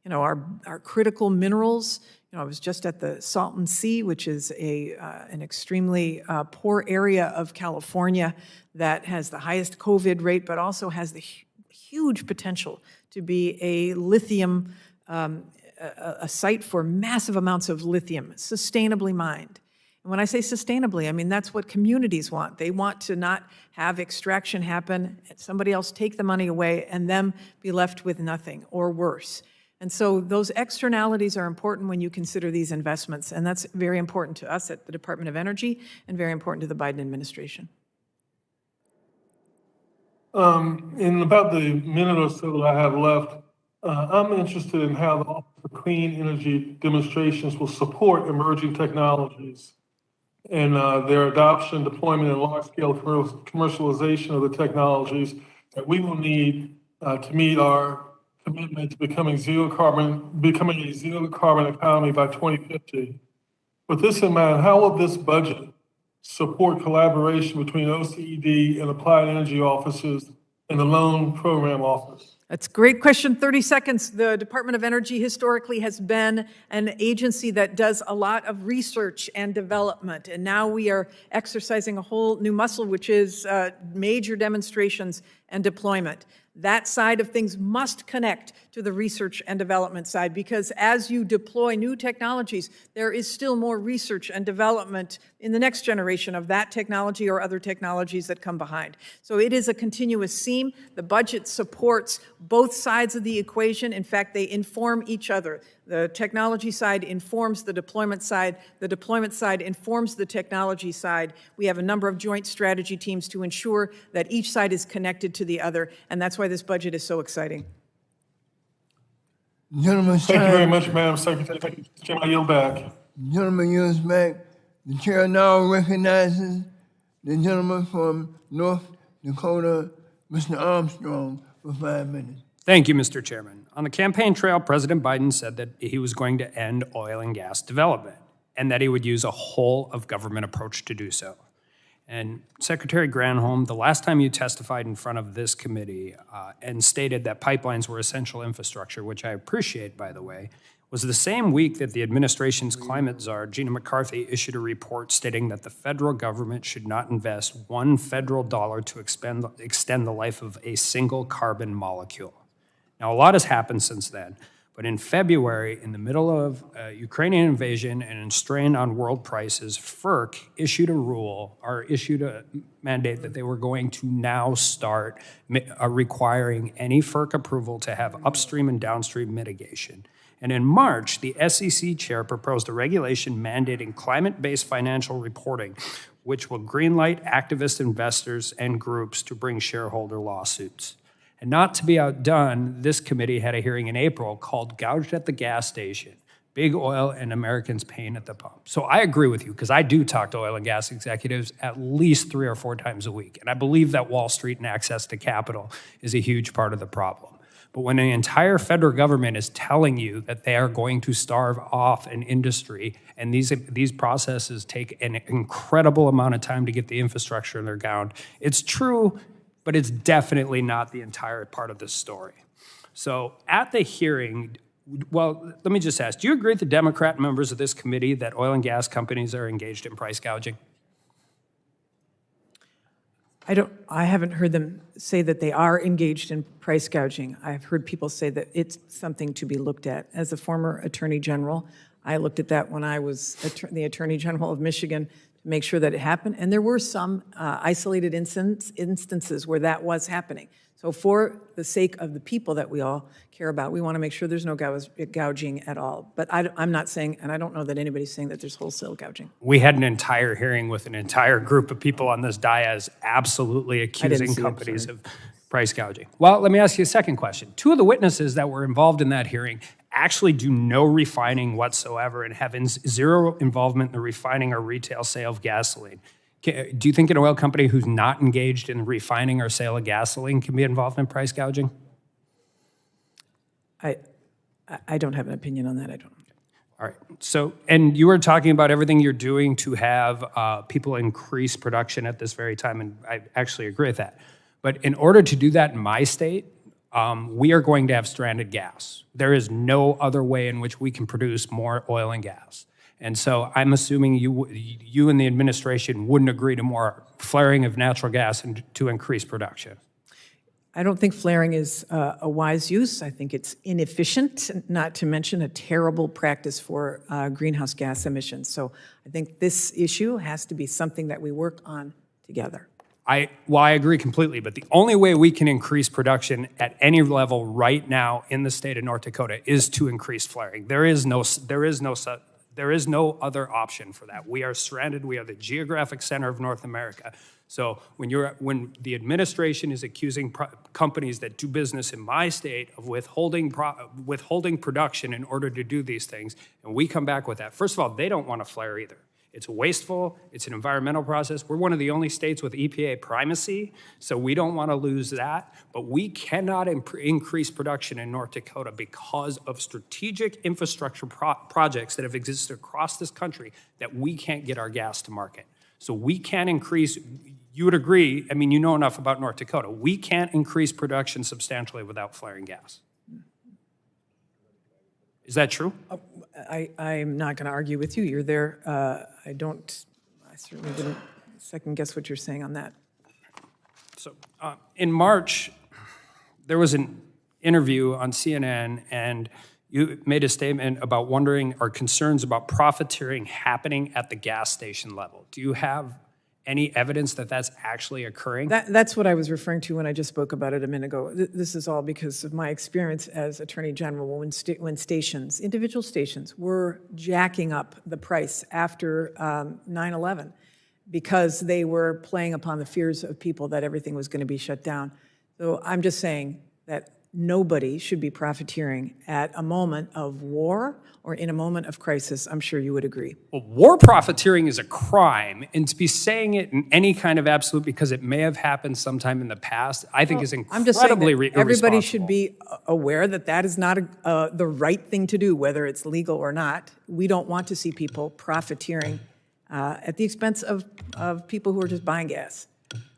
our critical minerals. I was just at the Salton Sea, which is an extremely poor area of California that has the highest COVID rate, but also has the huge potential to be a lithium, a site for massive amounts of lithium, sustainably mined. And when I say sustainably, I mean that's what communities want. They want to not have extraction happen, somebody else take the money away, and them be left with nothing or worse. And so those externalities are important when you consider these investments, and that's very important to us at the Department of Energy and very important to the Biden administration. In about the minute or so that I have left, I'm interested in how the Office of Clean Energy demonstrations will support emerging technologies and their adoption, deployment, and large-scale commercialization of the technologies that we will need to meet our commitment to becoming a zero carbon economy by 2050. With this in mind, how will this budget support collaboration between OCED and applied energy offices and the Loan Program Office? That's a great question. 30 seconds. The Department of Energy historically has been an agency that does a lot of research and development, and now we are exercising a whole new muscle, which is major demonstrations and deployment. That side of things must connect to the research and development side, because as you deploy new technologies, there is still more research and development in the next generation of that technology or other technologies that come behind. So it is a continuous seam. The budget supports both sides of the equation. In fact, they inform each other. The technology side informs the deployment side. The deployment side informs the technology side. We have a number of joint strategy teams to ensure that each side is connected to the other, and that's why this budget is so exciting. Gentleman's Thank you very time. much, Madam Secretary. Thank you, Mr. Chairman. I yield back. Gentleman yields back. The chair now recognizes the gentleman from North Dakota, Mr. Armstrong, for 5 minutes. Thank you, Mr. Chairman. On the campaign trail, President Biden said that he was going to end oil and gas development and that he would use a whole-of-government approach to do so. And Secretary Granholm, the last time you testified in front of this committee and stated that pipelines were essential infrastructure, which I appreciate, by the way, was the same week that the administration's climate czar, Gina McCarthy, issued a report stating that the federal government should not invest $1 federal to extend the life of a single carbon molecule. Now, a lot has happened since then, but in February, in the middle of Ukrainian invasion and a strain on world prices, FERC issued a mandate that they were going to now start requiring any FERC approval to have upstream and downstream mitigation. And in March, the SEC chair proposed a regulation mandating climate-based financial reporting, which will greenlight activist investors and groups to bring shareholder lawsuits. And not to be outdone, this committee had a hearing in April called Gouged at the Gas Station, Big Oil and Americans Paying at the Pump. So I agree with you, because I do talk to oil and gas executives at least 3 or 4 times a week. And I believe that Wall Street and access to capital is a huge part of the problem. But when the entire federal government is telling you that they are going to starve off an industry, and these processes take an incredible amount of time to get the infrastructure in their ground, it's true, but it's definitely not the entire part of this story. So at the hearing, well, let me just ask, do you agree with the Democrat members of this committee that oil and gas companies are engaged in price gouging? I haven't heard them say that they are engaged in price gouging. I've heard people say that it's something to be looked at. As a former Attorney General, I looked at that when I was the Attorney General of Michigan to make sure that it happened. And there were some isolated instances where that was happening. So for the sake of the people that we all care about, we want to make sure there's no gouging at all. But I'm not saying, and I don't know that anybody's saying that there's wholesale gouging. We had an entire hearing with an entire group of people on this dais absolutely accusing companies of price gouging. Well, let me ask you a second question. 2 of the witnesses that were involved in that hearing actually do no refining whatsoever and have zero involvement in the refining or retail sale of gasoline. Do you think an oil company who's not engaged in refining or sale of gasoline can be involved in price gouging? I don't have an opinion on that. I don't know. All right. So, and you were talking about everything you're doing to have people increase production at this very time, and I actually agree with that. But in order to do that in my state, we are going to have stranded gas. There is no other way in which we can produce more oil and gas. And so I'm assuming you and the administration wouldn't agree to more flaring of natural gas and to increase production. I don't think flaring is a wise use. I think it's inefficient, not to mention a terrible practice for greenhouse gas emissions. So I think this issue has to be something that we work on together. I agree completely, but the only way we can increase production at any level right now in the state of North Dakota is to increase flaring. There is no other option for that. We are stranded. We are the geographic center of North America. So when the administration is accusing companies that do business in my state of withholding production in order to do these things, and we come back with that, first of all, they don't want to flare either. It's wasteful. It's an environmental process. We're one of the only states with EPA primacy, so we don't want to lose that. But we cannot increase production in North Dakota because of strategic infrastructure projects that have existed across this country that we can't get our gas to market. So we can't increase, you would agree, I mean, you know enough about North Dakota. We can't increase production substantially without flaring gas. Is that true? I'm not going to argue with you. You're there. I certainly didn't second guess what you're saying on that. So in March, there was an interview on CNN, and you made a statement about wondering or concerns about profiteering happening at the gas station level. Do you have any evidence that that's actually occurring? That's what I was referring to when I just spoke about it a minute ago. This is all because of my experience as Attorney General when stations, individual stations, were jacking up the price after 9/11 because they were playing upon the fears of people that everything was going to be shut down. So I'm just saying that nobody should be profiteering at a moment of war or in a moment of crisis. I'm sure you would agree. Well, war profiteering is a crime, and to be saying it in any kind of absolute because it may have happened sometime in the past, I think is incredibly I'm just saying that irresponsible. everybody should be aware that that is not the right thing to do, whether it's legal or not. We don't want to see people profiteering at the expense of people who are just buying gas.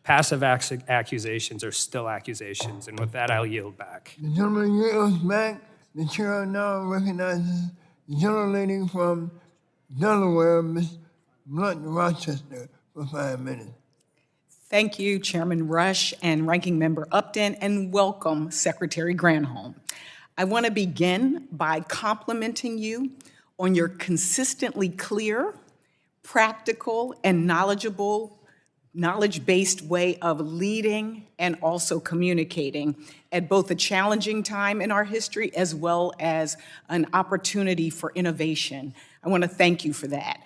Passive accusations are still accusations, and with that, I'll yield back. The gentleman yields back. The chair now recognizes the gentlelady from Delaware, Ms. Blunt Rochester, for 5 minutes. Thank you, Chairman Rush and Ranking Member Upton, and welcome, Secretary Granholm. I want to begin by complimenting you on your consistently clear, practical, and knowledge-based way of leading and also communicating at both a challenging time in our history as well as an opportunity for innovation. I want to thank you for that.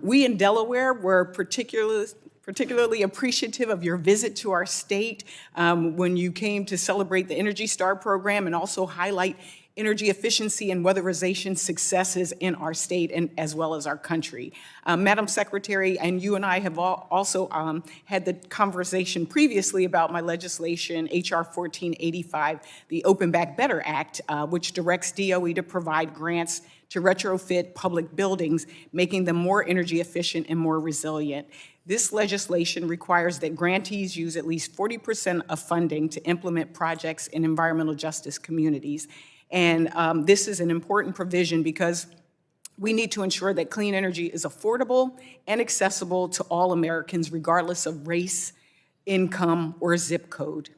We in Delaware were particularly appreciative of your visit to our state when you came to celebrate the Energy Star program and also highlight energy efficiency and weatherization successes in our state and as well as our country. Madam Secretary, and you and I have also had the conversation previously about my legislation, HR 1485, the Open Back Better Act, which directs DOE to provide grants to retrofit public buildings, making them more energy efficient and more resilient. This legislation requires that grantees use at least 40% of funding to implement projects in environmental justice communities. And this is an important provision because we need to ensure that clean energy is affordable and accessible to all Americans, regardless of race, income, or zip code.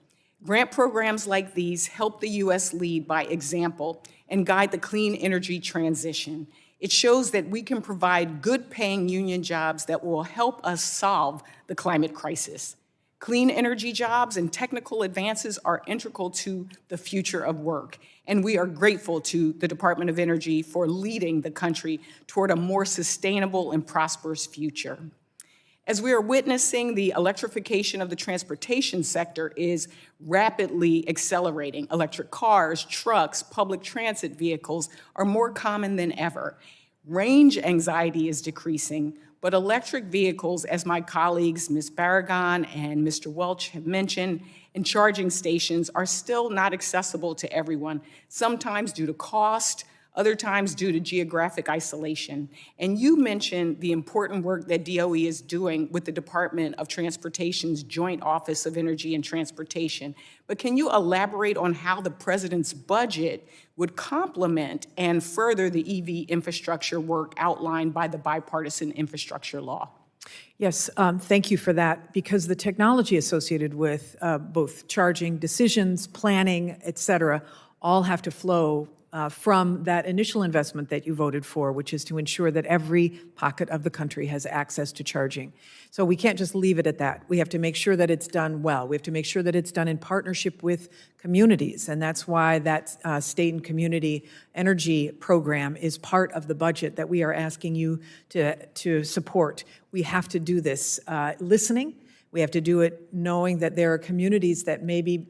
Grant programs like these help the U.S. lead by example and guide the clean energy transition. It shows that we can provide good-paying union jobs that will help us solve the climate crisis. Clean energy jobs and technical advances are integral to the future of work, and we are grateful to the Department of Energy for leading the country toward a more sustainable and prosperous future. As we are witnessing, the electrification of the transportation sector is rapidly accelerating. Electric cars, trucks, public transit vehicles are more common than ever. Range anxiety is decreasing, but electric vehicles, as my colleagues, Ms. Barragan and Mr. Welch have mentioned, and charging stations are still not accessible to everyone, sometimes due to cost, other times due to geographic isolation. And you mentioned the important work that DOE is doing with the Department of Transportation's Joint Office of Energy and Transportation. But can you elaborate on how the President's budget would complement and further the EV infrastructure work outlined by the bipartisan infrastructure law? Yes, thank you for that, because the technology associated with both charging decisions, planning, et cetera, all have to flow from that initial investment that you voted for, which is to ensure that every pocket of the country has access to charging. So we can't just leave it at that. We have to make sure that it's done well. We have to make sure that it's done in partnership with communities, and that's why that state and community energy program is part of the budget that we are asking you to support. We have to do this listening. We have to do it knowing that there are communities that maybe,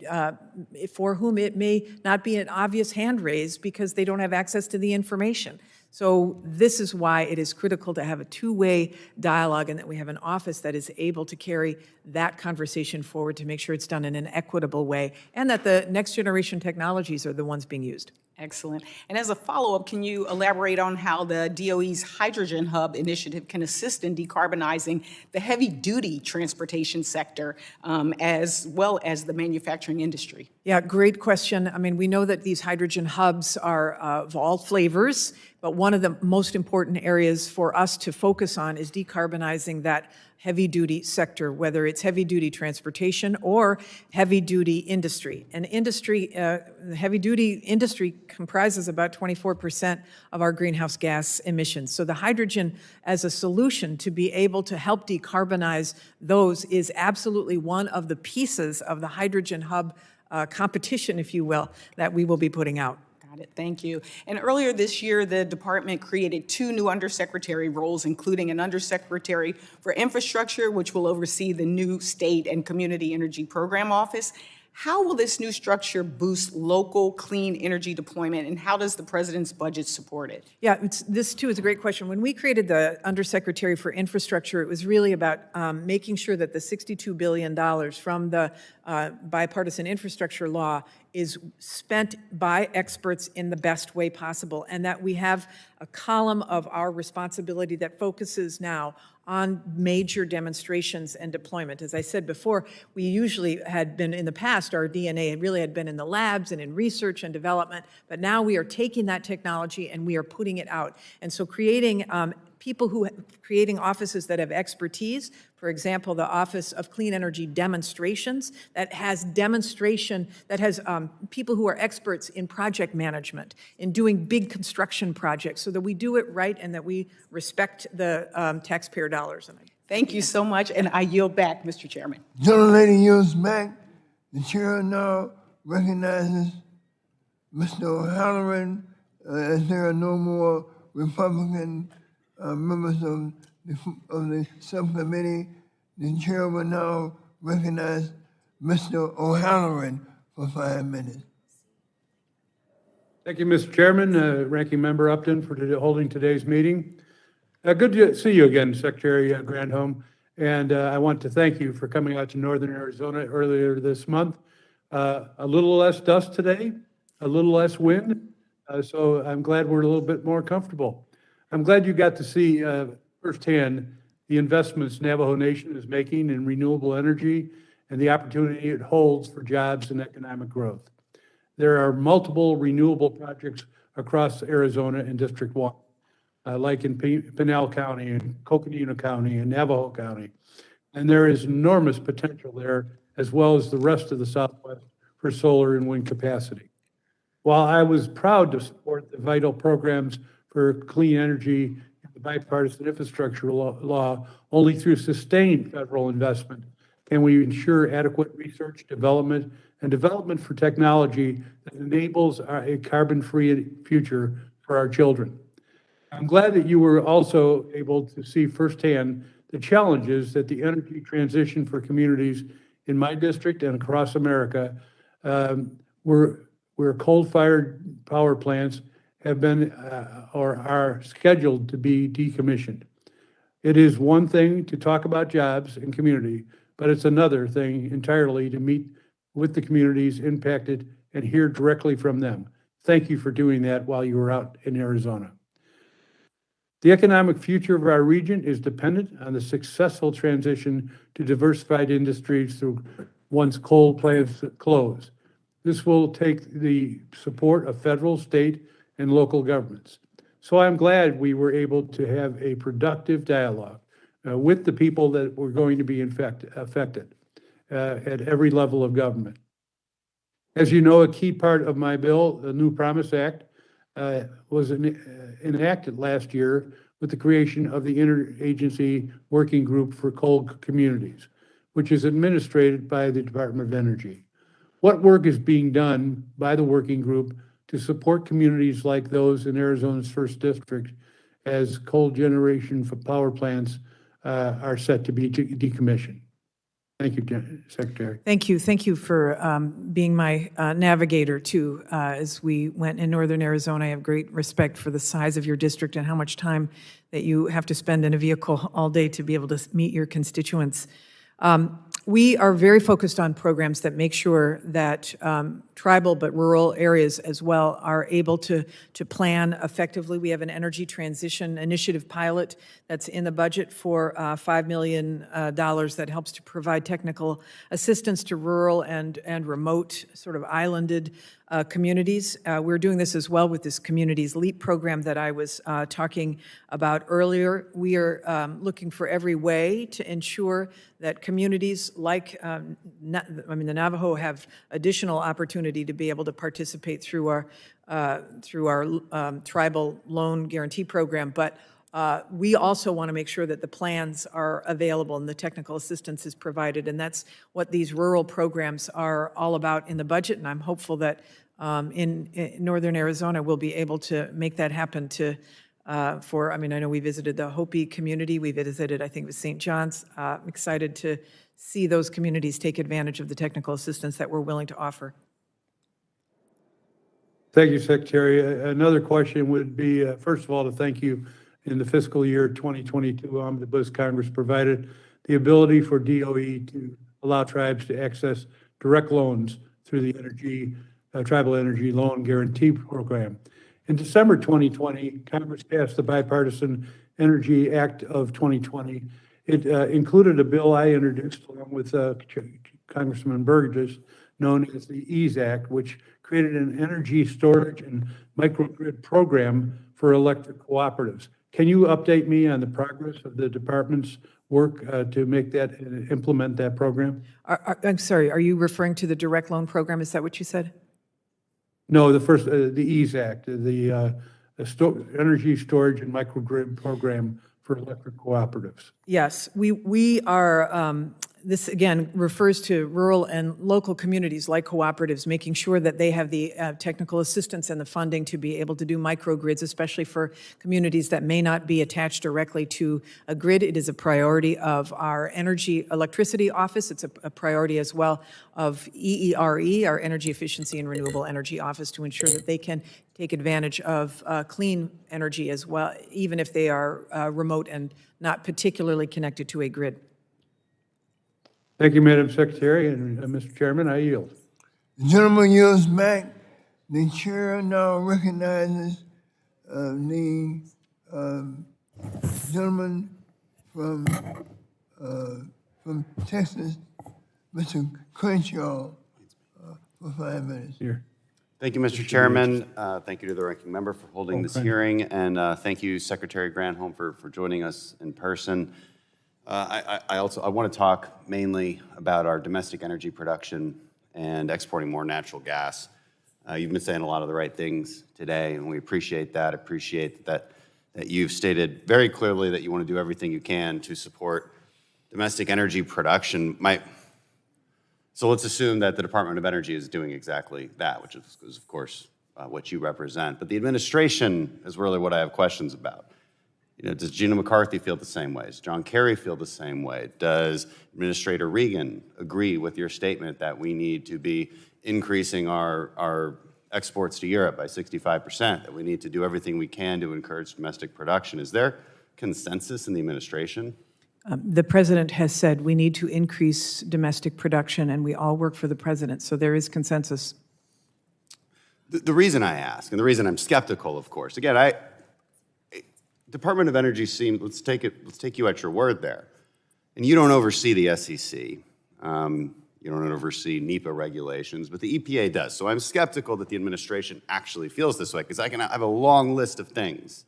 for whom it may not be an obvious hand raise because they don't have access to the information. So this is why it is critical to have a two-way dialogue and that we have an office that is able to carry that conversation forward to make sure it's done in an equitable way and that the next generation technologies are the ones being used. Excellent. And as a follow-up, can you elaborate on how the DOE's Hydrogen Hub initiative can assist in decarbonizing the heavy-duty transportation sector as well as the manufacturing industry? Yeah, great question. I mean, we know that these hydrogen hubs are of all flavors, but one of the most important areas for us to focus on is decarbonizing that heavy-duty sector, whether it's heavy-duty transportation or heavy-duty industry. And industry, the heavy-duty industry comprises about 24% of our greenhouse gas emissions. So the hydrogen as a solution to be able to help decarbonize those is absolutely one of the pieces of the hydrogen hub competition, if you will, that we will be putting out. Got it. Thank you. And earlier this year, the department created 2 new undersecretary roles, including an undersecretary for infrastructure, which will oversee the new state and community energy program office. How will this new structure boost local clean energy deployment, and how does the president's budget support it? Yeah, this too is a great question. When we created the Undersecretary for Infrastructure, it was really about making sure that the $62 billion from the bipartisan infrastructure law is spent by experts in the best way possible, and that we have a column of our responsibility that focuses now on major demonstrations and deployment. As I said before, we usually had been, in the past, our DNA really had been in the labs and in research and development, but now we are taking that technology and we are putting it out. And so creating creating offices that have expertise, for example, the Office of Clean Energy Demonstrations, that has people who are experts in project management, in doing big construction projects, so that we do it right and that we respect the taxpayer dollars. Thank you so much, and I yield back, Mr. Chairman. Gentlelady yields back. The chair now recognizes Mr. O'Halloran. As there are no more Republican members of the subcommittee, the chair will now recognize Mr. O'Halloran for 5 minutes. Thank you, Mr. Chairman, Ranking Member Upton, for holding today's meeting. Good to see you again, Secretary Granholm, and I want to thank you for coming out to Northern Arizona earlier this month. A little less dust today, a little less wind, so I'm glad we're a little bit more comfortable. I'm glad you got to see firsthand the investments Navajo Nation is making in renewable energy and the opportunity it holds for jobs and economic growth. There are multiple renewable projects across Arizona in District 1, like in Pinal County and Coconino County and Navajo County. And there is enormous potential there, as well as the rest of the Southwest, for solar and wind capacity. While I was proud to support the vital programs for clean energy and the bipartisan infrastructure law, only through sustained federal investment can we ensure adequate research, development, and development for technology that enables a carbon-free future for our children. I'm glad that you were also able to see firsthand the challenges that the energy transition for communities in my district and across America, where coal-fired power plants have been or are scheduled to be decommissioned. It is one thing to talk about jobs and community, but it's another thing entirely to meet with the communities impacted and hear directly from them. Thank you for doing that while you were out in Arizona. The economic future of our region is dependent on the successful transition to diversified industries through once coal plants close. This will take the support of federal, state, and local governments. So I'm glad we were able to have a productive dialogue with the people that were going to be affected at every level of government. As you know, a key part of my bill, the New Promise Act, was enacted last year with the creation of the Interagency Working Group for Coal Communities, which is administered by the Department of Energy. What work is being done by the working group to support communities like those in Arizona's 1st District as coal generation for power plants are set to be decommissioned? Thank you, Secretary. Thank you. Thank you for being my navigator, too. As we went in Northern Arizona, I have great respect for the size of your district and how much time that you have to spend in a vehicle all day to be able to meet your constituents. We are very focused on programs that make sure that tribal but rural areas as well are able to plan effectively. We have an energy transition initiative pilot that's in the budget for $5 million that helps to provide technical assistance to rural and remote, sort of islanded communities. We're doing this as well with this Communities LEAP program that I was talking about earlier. We are looking for every way to ensure that communities like, the Navajo have additional opportunity to be able to participate through our tribal loan guarantee program, but we also want to make sure that the plans are available and the technical assistance is provided, and that's what these rural programs are all about in the budget, and I'm hopeful that in northern Arizona we'll be able to make that happen I know we visited the Hopi community, we visited, I think it was St. John's. I'm excited to see those communities take advantage of the technical assistance that we're willing to offer. Thank you, Secretary. Another question would be, first of all, to thank you. In the fiscal year 2022 omnibus, Congress provided the ability for DOE to allow tribes to access direct loans through the Tribal Energy Loan Guarantee Program. In December 2020, Congress passed the Bipartisan Energy Act of 2020. It included a bill I introduced along with Congressman Burgess, known as the EASE Act, which created an energy storage and microgrid program for electric cooperatives. Can you update me on the progress of the department's work to implement that program? I'm sorry, are you referring to the direct loan program? Is that what you said? No, the EASE Act, the Energy Storage and Microgrid Program for electric cooperatives. Yes, we are, this again refers to rural and local communities like cooperatives, making sure that they have the technical assistance and the funding to be able to do microgrids, especially for communities that may not be attached directly to a grid. It is a priority of our electricity office. It's a priority as well of EERE, our Energy Efficiency and Renewable Energy Office, to ensure that they can take advantage of clean energy as well, even if they are remote and not particularly connected to a grid. Thank you, Madam Secretary, and Mr. Chairman, I yield. The gentleman yields back. The chair now recognizes the gentleman from Texas, Mr. Crenshaw, for 5 minutes. Here. Thank you, Mr. Chairman. Thank you to the ranking member for holding this hearing, and thank you, Secretary Granholm, for joining us in person. I want to talk mainly about our domestic energy production and exporting more natural gas. You've been saying a lot of the right things today, and we appreciate that. Appreciate that you've stated very clearly that you want to do everything you can to support domestic energy production. So let's assume that the Department of Energy is doing exactly that, which is of course, what you represent. But the administration is really what I have questions about. Does Gina McCarthy feel the same way? Does John Kerry feel the same way? Does Administrator Regan agree with your statement that we need to be increasing our exports to Europe by 65%, that we need to do everything we can to encourage domestic production? Is there consensus in the administration? The president has said we need to increase domestic production, and we all work for the president, so there is consensus. The reason I ask, and the reason I'm skeptical, of course, again, Department of Energy let's take you at your word there. And you don't oversee the SEC. You don't oversee NEPA regulations, but the EPA does. So I'm skeptical that the administration actually feels this way, because I have a long list of things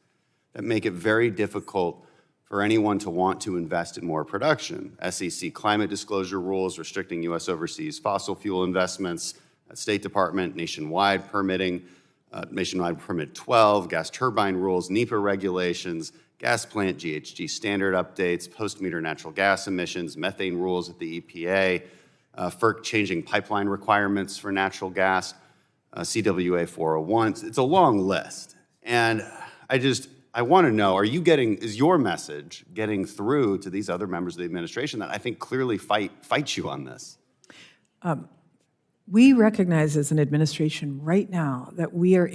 that make it very difficult for anyone to want to invest in more production. SEC climate disclosure rules restricting U.S. overseas fossil fuel investments, State Department nationwide permitting, nationwide permit 12, gas turbine rules, NEPA regulations, gas plant GHG standard updates, post-meter natural gas emissions, methane rules at the EPA, FERC changing pipeline requirements for natural gas, CWA 401. It's a long list. And I want to know, is your message getting through to these other members of the administration that I think clearly fight you on this? We recognize as an administration right now that we are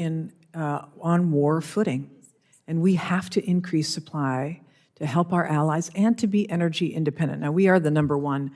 on war footing, and we have to increase supply to help our allies and to be energy independent. Now, we are the #1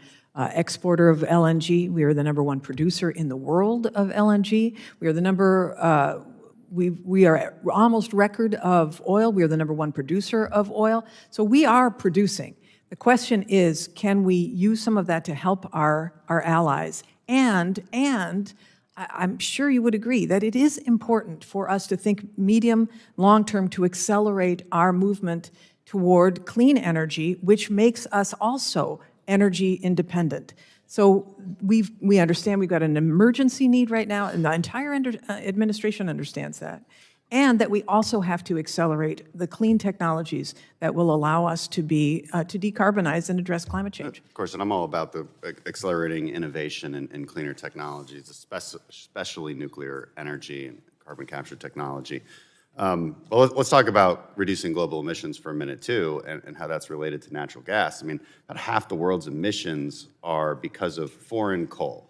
exporter of LNG. We are the number one producer in the world of LNG. We are the we are almost record of oil. We are the number one producer of oil. So we are producing. The question is, can we use some of that to help our allies? And I'm sure you would agree that it is important for us to think medium, long-term to accelerate our movement toward clean energy, which makes us also energy independent. So we understand we've got an emergency need right now, and the entire administration understands that, and that we also have to accelerate the clean technologies that will allow us to decarbonize and address climate change. Of course, and I'm all about the accelerating innovation in cleaner technologies, especially nuclear energy and carbon capture technology. Well, let's talk about reducing global emissions for a minute, too, and how that's related to natural gas. I mean, about half the world's emissions are because of foreign coal.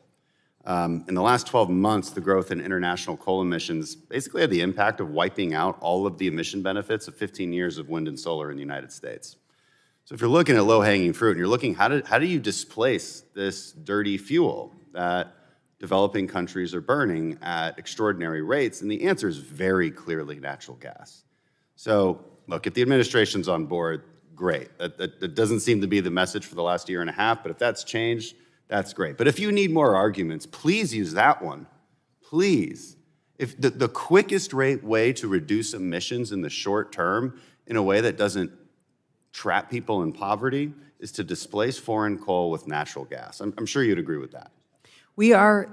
In the last 12 months, the growth in international coal emissions basically had the impact of wiping out all of the emission benefits of 15 years of wind and solar in the United States. So if you're looking at low-hanging fruit and you're looking, how do you displace this dirty fuel that developing countries are burning at extraordinary rates? And the answer is very clearly natural gas. So look, if the administration's on board, great. That doesn't seem to be the message for the last year and a half, but if that's changed, that's great. But if you need more arguments, please use that one. Please. If the quickest way to reduce emissions in the short term in a way that doesn't trap people in poverty is to displace foreign coal with natural gas. I'm sure you'd agree with that. We are,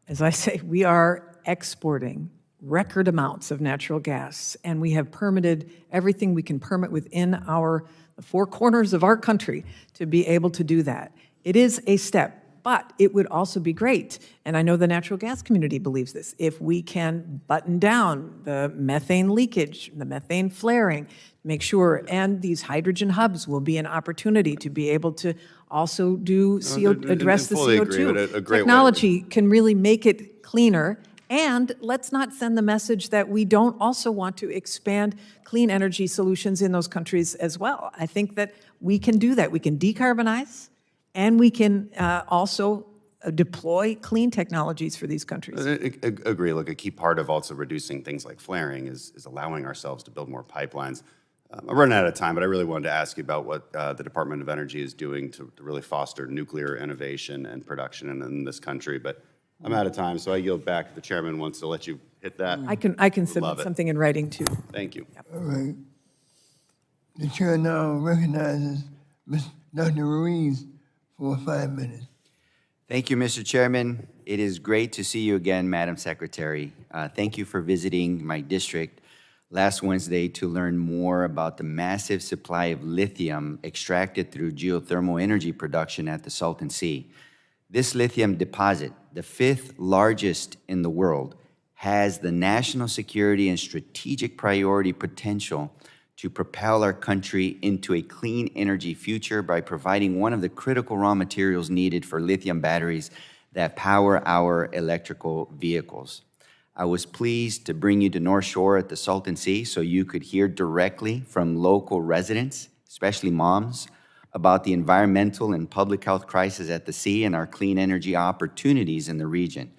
as I say, we are exporting record amounts of natural gas, and we have permitted everything we can permit within the four corners of our country to be able to do that. It is a step, but it would also be great, and I know the natural gas community believes this, if we can button down the methane leakage, the methane flaring, make sure, and these hydrogen hubs will be an opportunity to be able to also do address the CO2. Technology can really make it cleaner, and let's not send the message that we don't also want to expand clean energy solutions in those countries as well. I think that we can do that. We can decarbonize, and we can also deploy clean technologies for these countries. Agree. Look, a key part of also reducing things like flaring is allowing ourselves to build more pipelines. I'm running out of time, but I really wanted to ask you about what the Department of Energy is doing to really foster nuclear innovation and production in this country. But I'm out of time, so I yield back. If the chairman wants to let you hit that. I can submit something in writing, too. Thank you. All right. The chair now recognizes Ms. Dr. Ruiz for 5 minutes. Thank you, Mr. Chairman. It is great to see you again, Madam Secretary. Thank you for visiting my district last Wednesday to learn more about the massive supply of lithium extracted through geothermal energy production at the Salton Sea. This lithium deposit, the 5th largest in the world, has the national security and strategic priority potential to propel our country into a clean energy future by providing one of the critical raw materials needed for lithium batteries that power our electrical vehicles. I was pleased to bring you to North Shore at the Salton Sea so you could hear directly from local residents, especially moms, about the environmental and public health crisis at the sea and our clean energy opportunities in the region.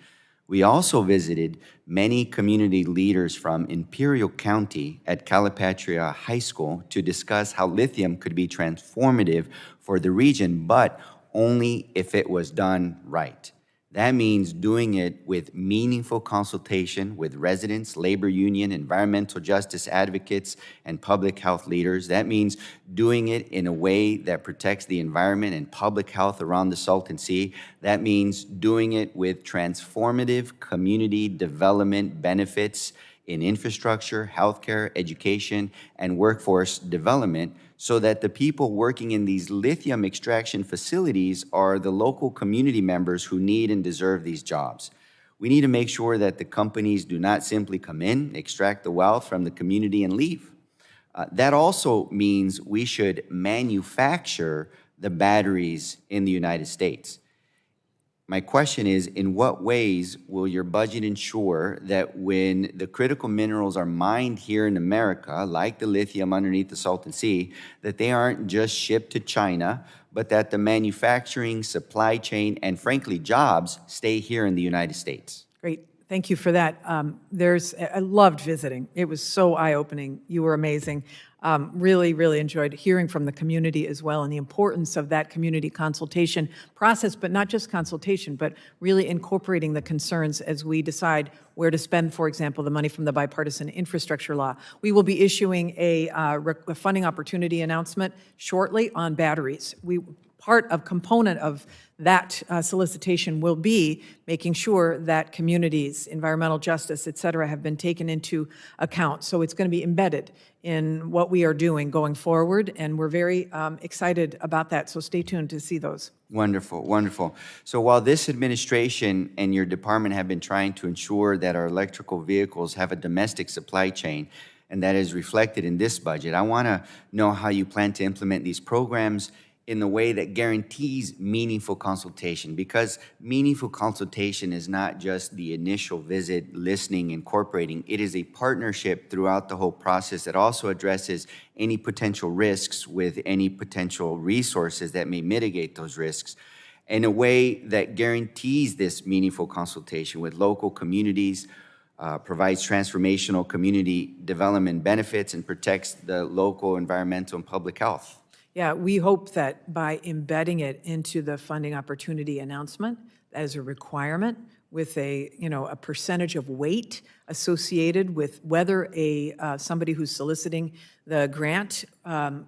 We also visited many community leaders from Imperial County at Calipatria High School to discuss how lithium could be transformative for the region, but only if it was done right. That means doing it with meaningful consultation with residents, labor union, environmental justice advocates, and public health leaders. That means doing it in a way that protects the environment and public health around the Salton Sea. That means doing it with transformative community development benefits in infrastructure, healthcare, education, and workforce development, so that the people working in these lithium extraction facilities are the local community members who need and deserve these jobs. We need to make sure that the companies do not simply come in, extract the wealth from the community, and leave. That also means we should manufacture the batteries in the United States. My question is, in what ways will your budget ensure that when the critical minerals are mined here in America, like the lithium underneath the Salton Sea, that they aren't just shipped to China, but that the manufacturing, supply chain, and frankly, jobs stay here in the United States? Great. Thank you for that. I loved visiting. It was so eye-opening. You were amazing. Really, really enjoyed hearing from the community as well and the importance of that community consultation process, but not just consultation, but really incorporating the concerns as we decide where to spend, for example, the money from the bipartisan infrastructure law. We will be issuing a funding opportunity announcement shortly on batteries. Component of that solicitation will be making sure that communities, environmental justice, et cetera, have been taken into account. So it's going to be embedded in what we are doing going forward, and we're very excited about that. So stay tuned to see those. Wonderful, wonderful. So while this administration and your department have been trying to ensure that our electrical vehicles have a domestic supply chain, and that is reflected in this budget, I want to know how you plan to implement these programs in the way that guarantees meaningful consultation, because meaningful consultation is not just the initial visit, listening, incorporating. It is a partnership throughout the whole process that also addresses any potential risks with any potential resources that may mitigate those risks in a way that guarantees this meaningful consultation with local communities, provides transformational community development benefits, and protects the local environmental and public health. Yeah, we hope that by embedding it into the funding opportunity announcement as a requirement with a percentage of weight associated with whether somebody who's soliciting the grant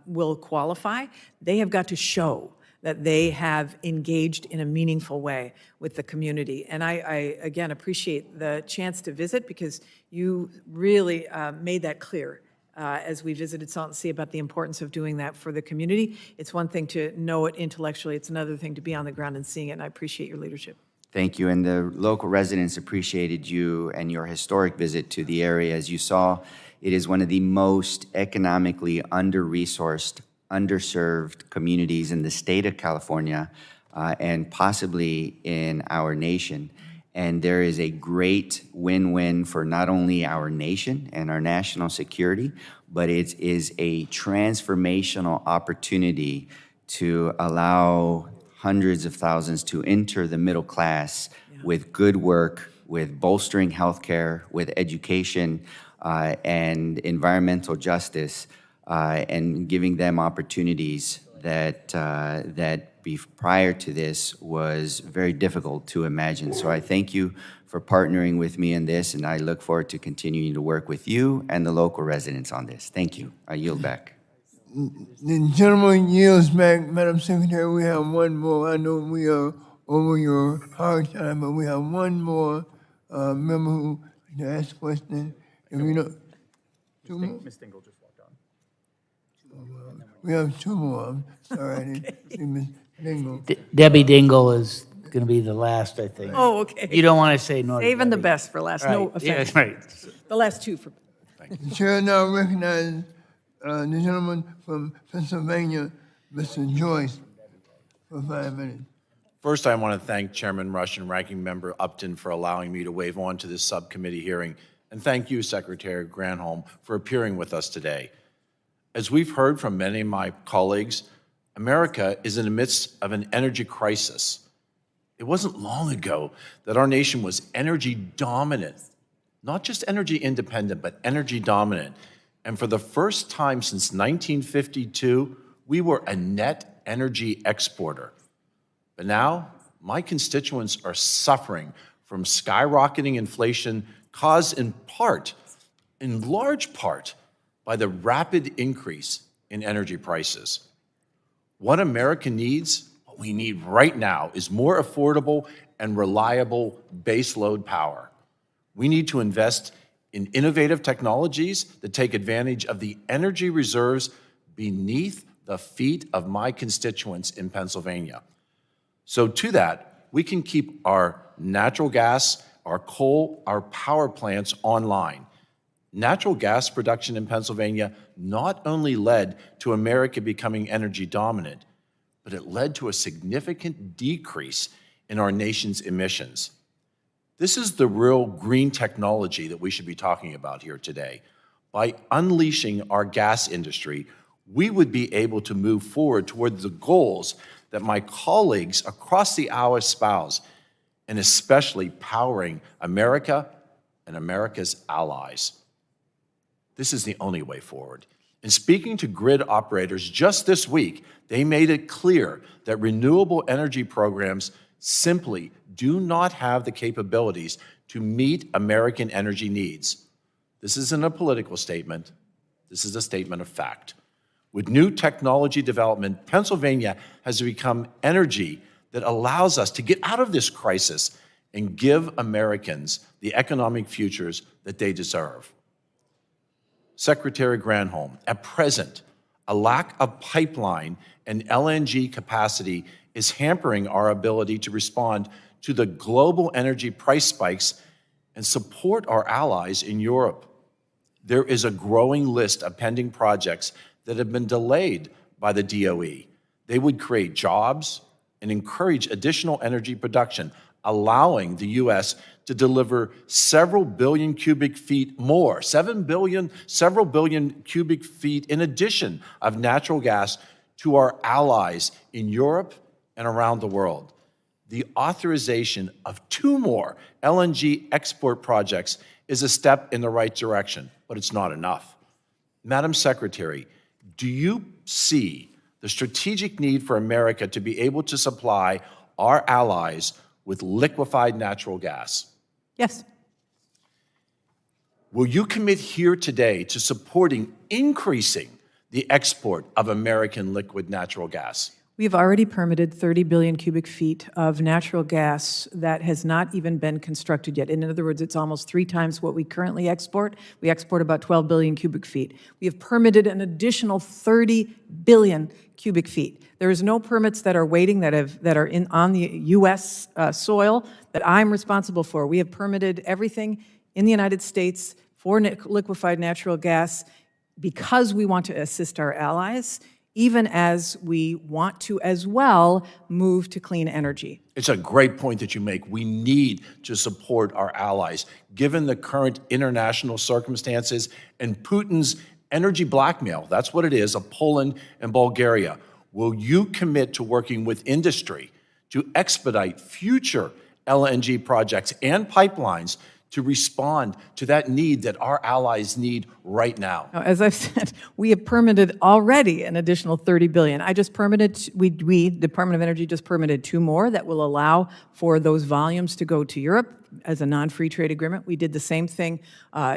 will qualify, they have got to show that they have engaged in a meaningful way with the community. And I again, appreciate the chance to visit because you really made that clear. As we visited Salton Sea about the importance of doing that for the community. It's one thing to know it intellectually, it's another thing to be on the ground and seeing it, and I appreciate your leadership. Thank you, and the local residents appreciated you and your historic visit to the area. As you saw, it is one of the most economically under-resourced, underserved communities in the state of California and possibly in our nation. And there is a great win-win for not only our nation and our national security, but it is a transformational opportunity to allow hundreds of thousands to enter the middle class with good work, with bolstering healthcare, with education and environmental justice, and giving them opportunities that prior to this was very difficult to imagine. So I thank you for partnering with me in this, and I look forward to continuing to work with you and the local residents on this. Thank you. I yield back. The gentleman yields back, Madam Secretary. We have one more. I know we are over your hard time, but we have one more member who to ask a question. If you know, two more? Ms. Dingle just walked on. We have two more. I'm sorry, I didn't see Ms. Dingle. Debbie Dingle is going to be the last, I think. Oh, okay. You don't want to say no. Saving the best for last, no Right. Yeah, offense. right. The last two for. The chair now recognizes the gentleman from Pennsylvania, Mr. Joyce, for 5 minutes. First, I want to thank Chairman Rush and Ranking Member Upton for allowing me to wave on to this subcommittee hearing, and thank you, Secretary Granholm, for appearing with us today. As we've heard from many of my colleagues, America is in the midst of an energy crisis. It wasn't long ago that our nation was energy dominant, not just energy independent, but energy dominant. And for the first time since 1952, we were a net energy exporter. But now, my constituents are suffering from skyrocketing inflation caused in large part, by the rapid increase in energy prices. What America needs, what we need right now, is more affordable and reliable baseload power. We need to invest in innovative technologies that take advantage of the energy reserves beneath the feet of my constituents in Pennsylvania. So to that, we can keep our natural gas, our coal, our power plants online. Natural gas production in Pennsylvania not only led to America becoming energy dominant, but it led to a significant decrease in our nation's emissions. This is the real green technology that we should be talking about here today. By unleashing our gas industry, we would be able to move forward toward the goals that my colleagues across the aisle espouse, and especially powering America and America's allies. This is the only way forward. In speaking to grid operators just this week, they made it clear that renewable energy programs simply do not have the capabilities to meet American energy needs. This isn't a political statement. This is a statement of fact. With new technology development, Pennsylvania has become energy that allows us to get out of this crisis and give Americans the economic futures that they deserve. Secretary Granholm, at present, a lack of pipeline and LNG capacity is hampering our ability to respond to the global energy price spikes and support our allies in Europe. There is a growing list of pending projects that have been delayed by the DOE. They would create jobs and encourage additional energy production, allowing the U.S. to deliver several billion cubic feet more, several billion cubic feet in addition of natural gas to our allies in Europe and around the world. The authorization of 2 more LNG export projects is a step in the right direction, but it's not enough. Madam Secretary, do you see the strategic need for America to be able to supply our allies with liquefied natural gas? Yes. Will you commit here today to supporting increasing the export of American liquid natural gas? We have already permitted 30 billion cubic feet of natural gas that has not even been constructed yet. In other words, it's almost 3 times what we currently export. We export about 12 billion cubic feet. We have permitted an additional 30 billion cubic feet. There is no permits that are waiting that are on the U.S. Soil that I'm responsible for. We have permitted everything in the United States for liquefied natural gas because we want to assist our allies, even as we want to as well move to clean energy. It's a great point that you make. We need to support our allies. Given the current international circumstances and Putin's energy blackmail, that's what it is, of Poland and Bulgaria, will you commit to working with industry to expedite future LNG projects and pipelines to respond to that need that our allies need right now? Now, as I've said, we have permitted already an additional 30 billion. I just permitted, we, Department of Energy just permitted 2 more that will allow for those volumes to go to Europe as a non-free trade agreement. We did the same thing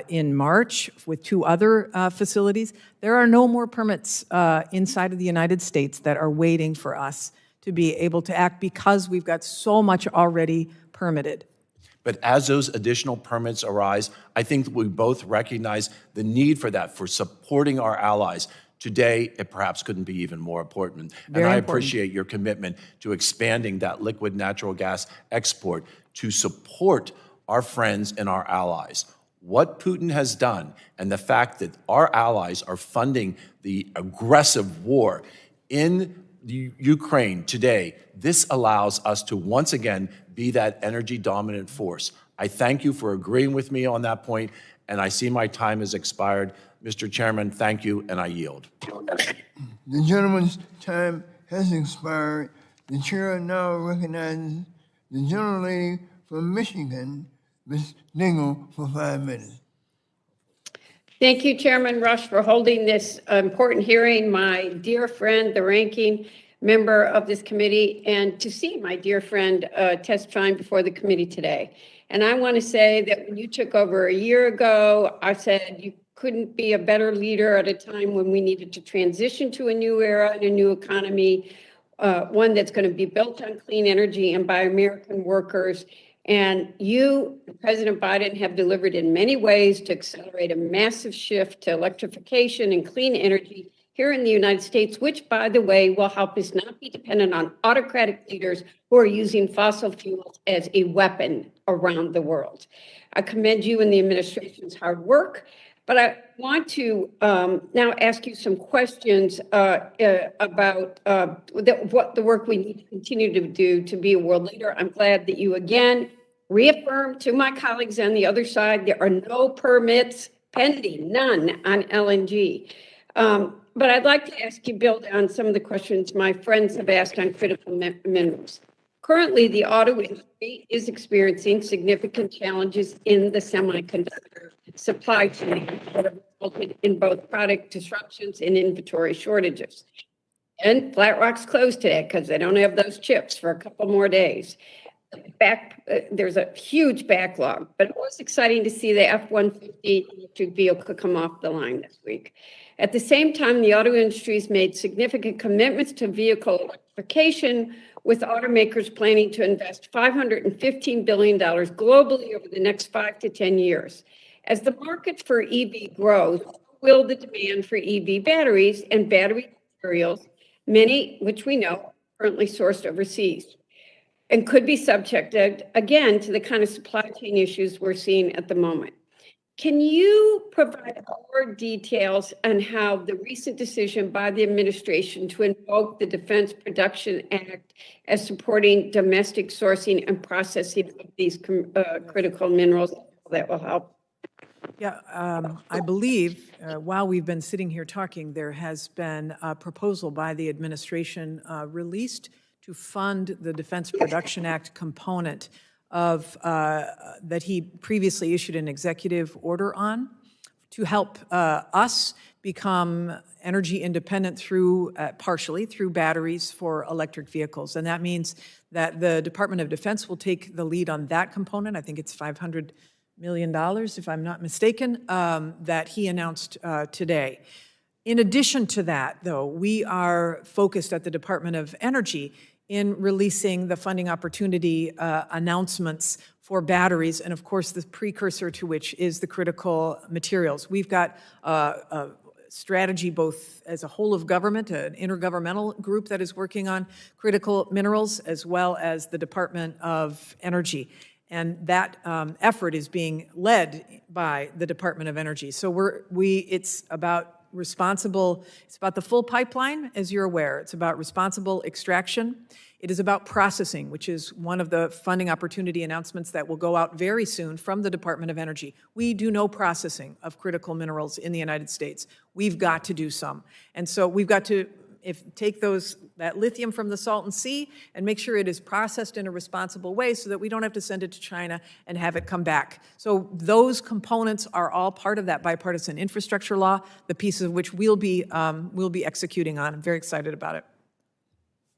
in March with 2 other facilities. There are no more permits inside of the United States that are waiting for us to be able to act because we've got so much already permitted. But as those additional permits arise, I think that we both recognize the need for that, for supporting our allies. Today, it perhaps couldn't be even more important. Very and I important. appreciate your commitment to expanding that liquid natural gas export to support our friends and our allies. What Putin has done and the fact that our allies are funding the aggressive war in Ukraine today, this allows us to once again be that energy dominant force. I thank you for agreeing with me on that point, and I see my time has expired. Mr. Chairman, thank you, and I yield. The gentleman's time has expired. The chair now recognizes the gentlelady from Michigan, Ms. Dingle, for 5 minutes. Thank you, Chairman Rush, for holding this important hearing. My dear friend, the ranking member of this committee, and to see my dear friend testifying before the committee today. And I want to say that when you took over a year ago, I said you couldn't be a better leader at a time when we needed to transition to a new era and a new economy, one that's going to be built on clean energy and by American workers. And you, President Biden, have delivered in many ways to accelerate a massive shift to electrification and clean energy here in the United States, which, by the way, will help us not be dependent on autocratic leaders who are using fossil fuels as a weapon around the world. I commend you and the administration's hard work, But I want to now ask you some questions about what the work we need to continue to do to be a world leader. I'm glad that you again reaffirmed to my colleagues on the other side, there are no permits pending, none on LNG. But I'd like to ask you, build on some of the questions my friends have asked on critical minerals. Currently, the auto industry is experiencing significant challenges in the semiconductor supply chain that have resulted in both product disruptions and inventory shortages. And Flat Rock's closed today because they don't have those chips for a couple more days. There's a huge backlog, but it was exciting to see the F-150 electric vehicle come off the line this week. At the same time, the auto industry has made significant commitments to vehicle electrification, with automakers planning to invest $515 billion globally over the next 5 to 10 years. As the market for EV grows, will the demand for EV batteries and battery materials, many which we know are currently sourced overseas, and could be subjected, again, to the kind of supply chain issues we're seeing at the moment. Can you provide more details on how the recent decision by the administration to invoke the Defense Production Act as supporting domestic sourcing and processing of these critical minerals, that will help? Yeah, I believe while we've been sitting here talking, there has been a proposal by the administration released to fund the Defense Production Act component of that he previously issued an executive order on to help us become energy independent through, partially through batteries for electric vehicles. And that means that the Department of Defense will take the lead on that component. I think it's $500 million, if I'm not mistaken, that he announced today. In addition to that, though, we are focused at the Department of Energy in releasing the funding opportunity announcements for batteries, and of course, the precursor to which is the critical materials. We've got a strategy both as a whole of government, an intergovernmental group that is working on critical minerals, as well as the Department of Energy. And that effort is being led by the Department of Energy. So it's about it's about the full pipeline, as you're aware. It's about responsible extraction. It is about processing, which is one of the funding opportunity announcements that will go out very soon from the Department of Energy. We do no processing of critical minerals in the United States. We've got to do some. And so we've got to take that lithium from the Salton Sea and make sure it is processed in a responsible way so that we don't have to send it to China and have it come back. So those components are all part of that bipartisan infrastructure law, the pieces of which we'll be executing on. I'm very excited about it.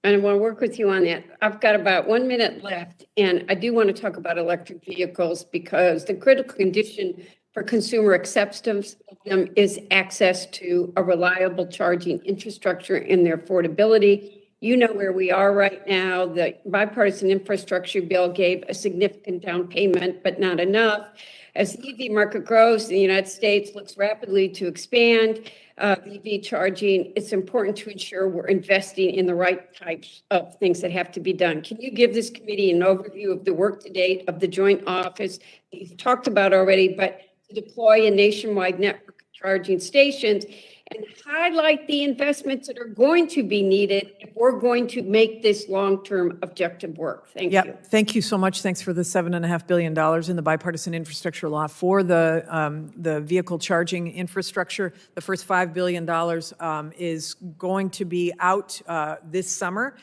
And I want to work with you on that. I've got about 1 minute left, and I do want to talk about electric vehicles because the critical condition for consumer acceptance of them is access to a reliable charging infrastructure and their affordability. You know where we are right now. The bipartisan infrastructure bill gave a significant down payment, but not enough. As the EV market grows, the United States looks rapidly to expand EV charging. It's important to ensure we're investing in the right types of things that have to be done. Can you give this committee an overview of the work to date of the joint office that you've talked about already, but to deploy a nationwide network of charging stations and highlight the investments that are going to be needed if we're going to make this long-term objective work? Thank you. Thank you so much. Thanks for the $7.5 billion in the bipartisan infrastructure law for the vehicle charging infrastructure. The first $5 billion is going to be out this summer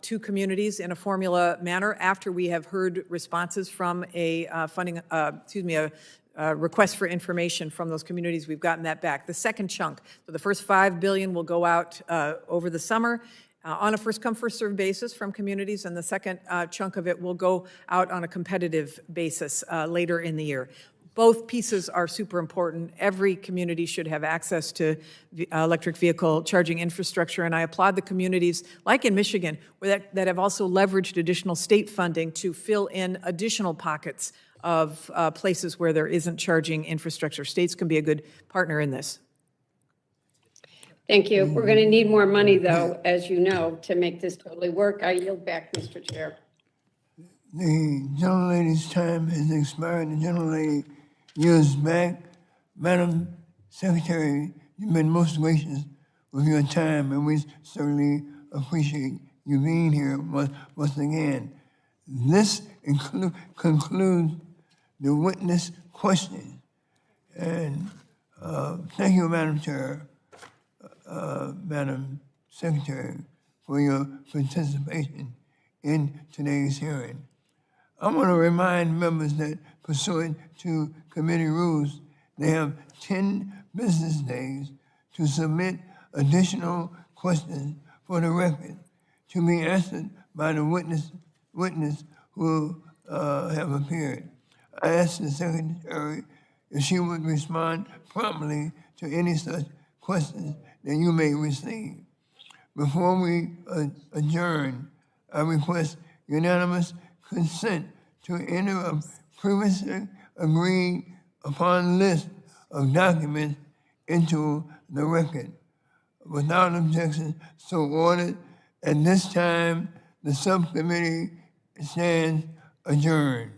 to communities in a formula manner after we have heard responses from a request for information from those communities. We've gotten that back. The second chunk, so the first $5 billion will go out over the summer on a first-come, first-served basis from communities, and the second chunk of it will go out on a competitive basis later in the year. Both pieces are super important. Every community should have access to electric vehicle charging infrastructure, and I applaud the communities, like in Michigan, that have also leveraged additional state funding to fill in additional pockets of places where there isn't charging infrastructure. States can be a good partner in this. Thank you. We're going to need more money, though, as you know, to make this totally work. I yield back, Mr. Chair. The gentlelady's time has expired. The gentlelady yields back. Madam Secretary, you've been most gracious with your time, and we certainly appreciate you being here once again. This concludes the witness question. And thank you, Madam Chair, Madam Secretary, for your participation in today's hearing. I want to remind members that pursuant to committee rules, they have 10 business days to submit additional questions for the record to be answered by the witness who have appeared. I asked the Secretary if she would respond promptly to any such questions that you may receive. Before we adjourn, I request unanimous consent to enter a previously agreed upon list of documents into the record. Without objection, so ordered. At this time, the subcommittee stands adjourned.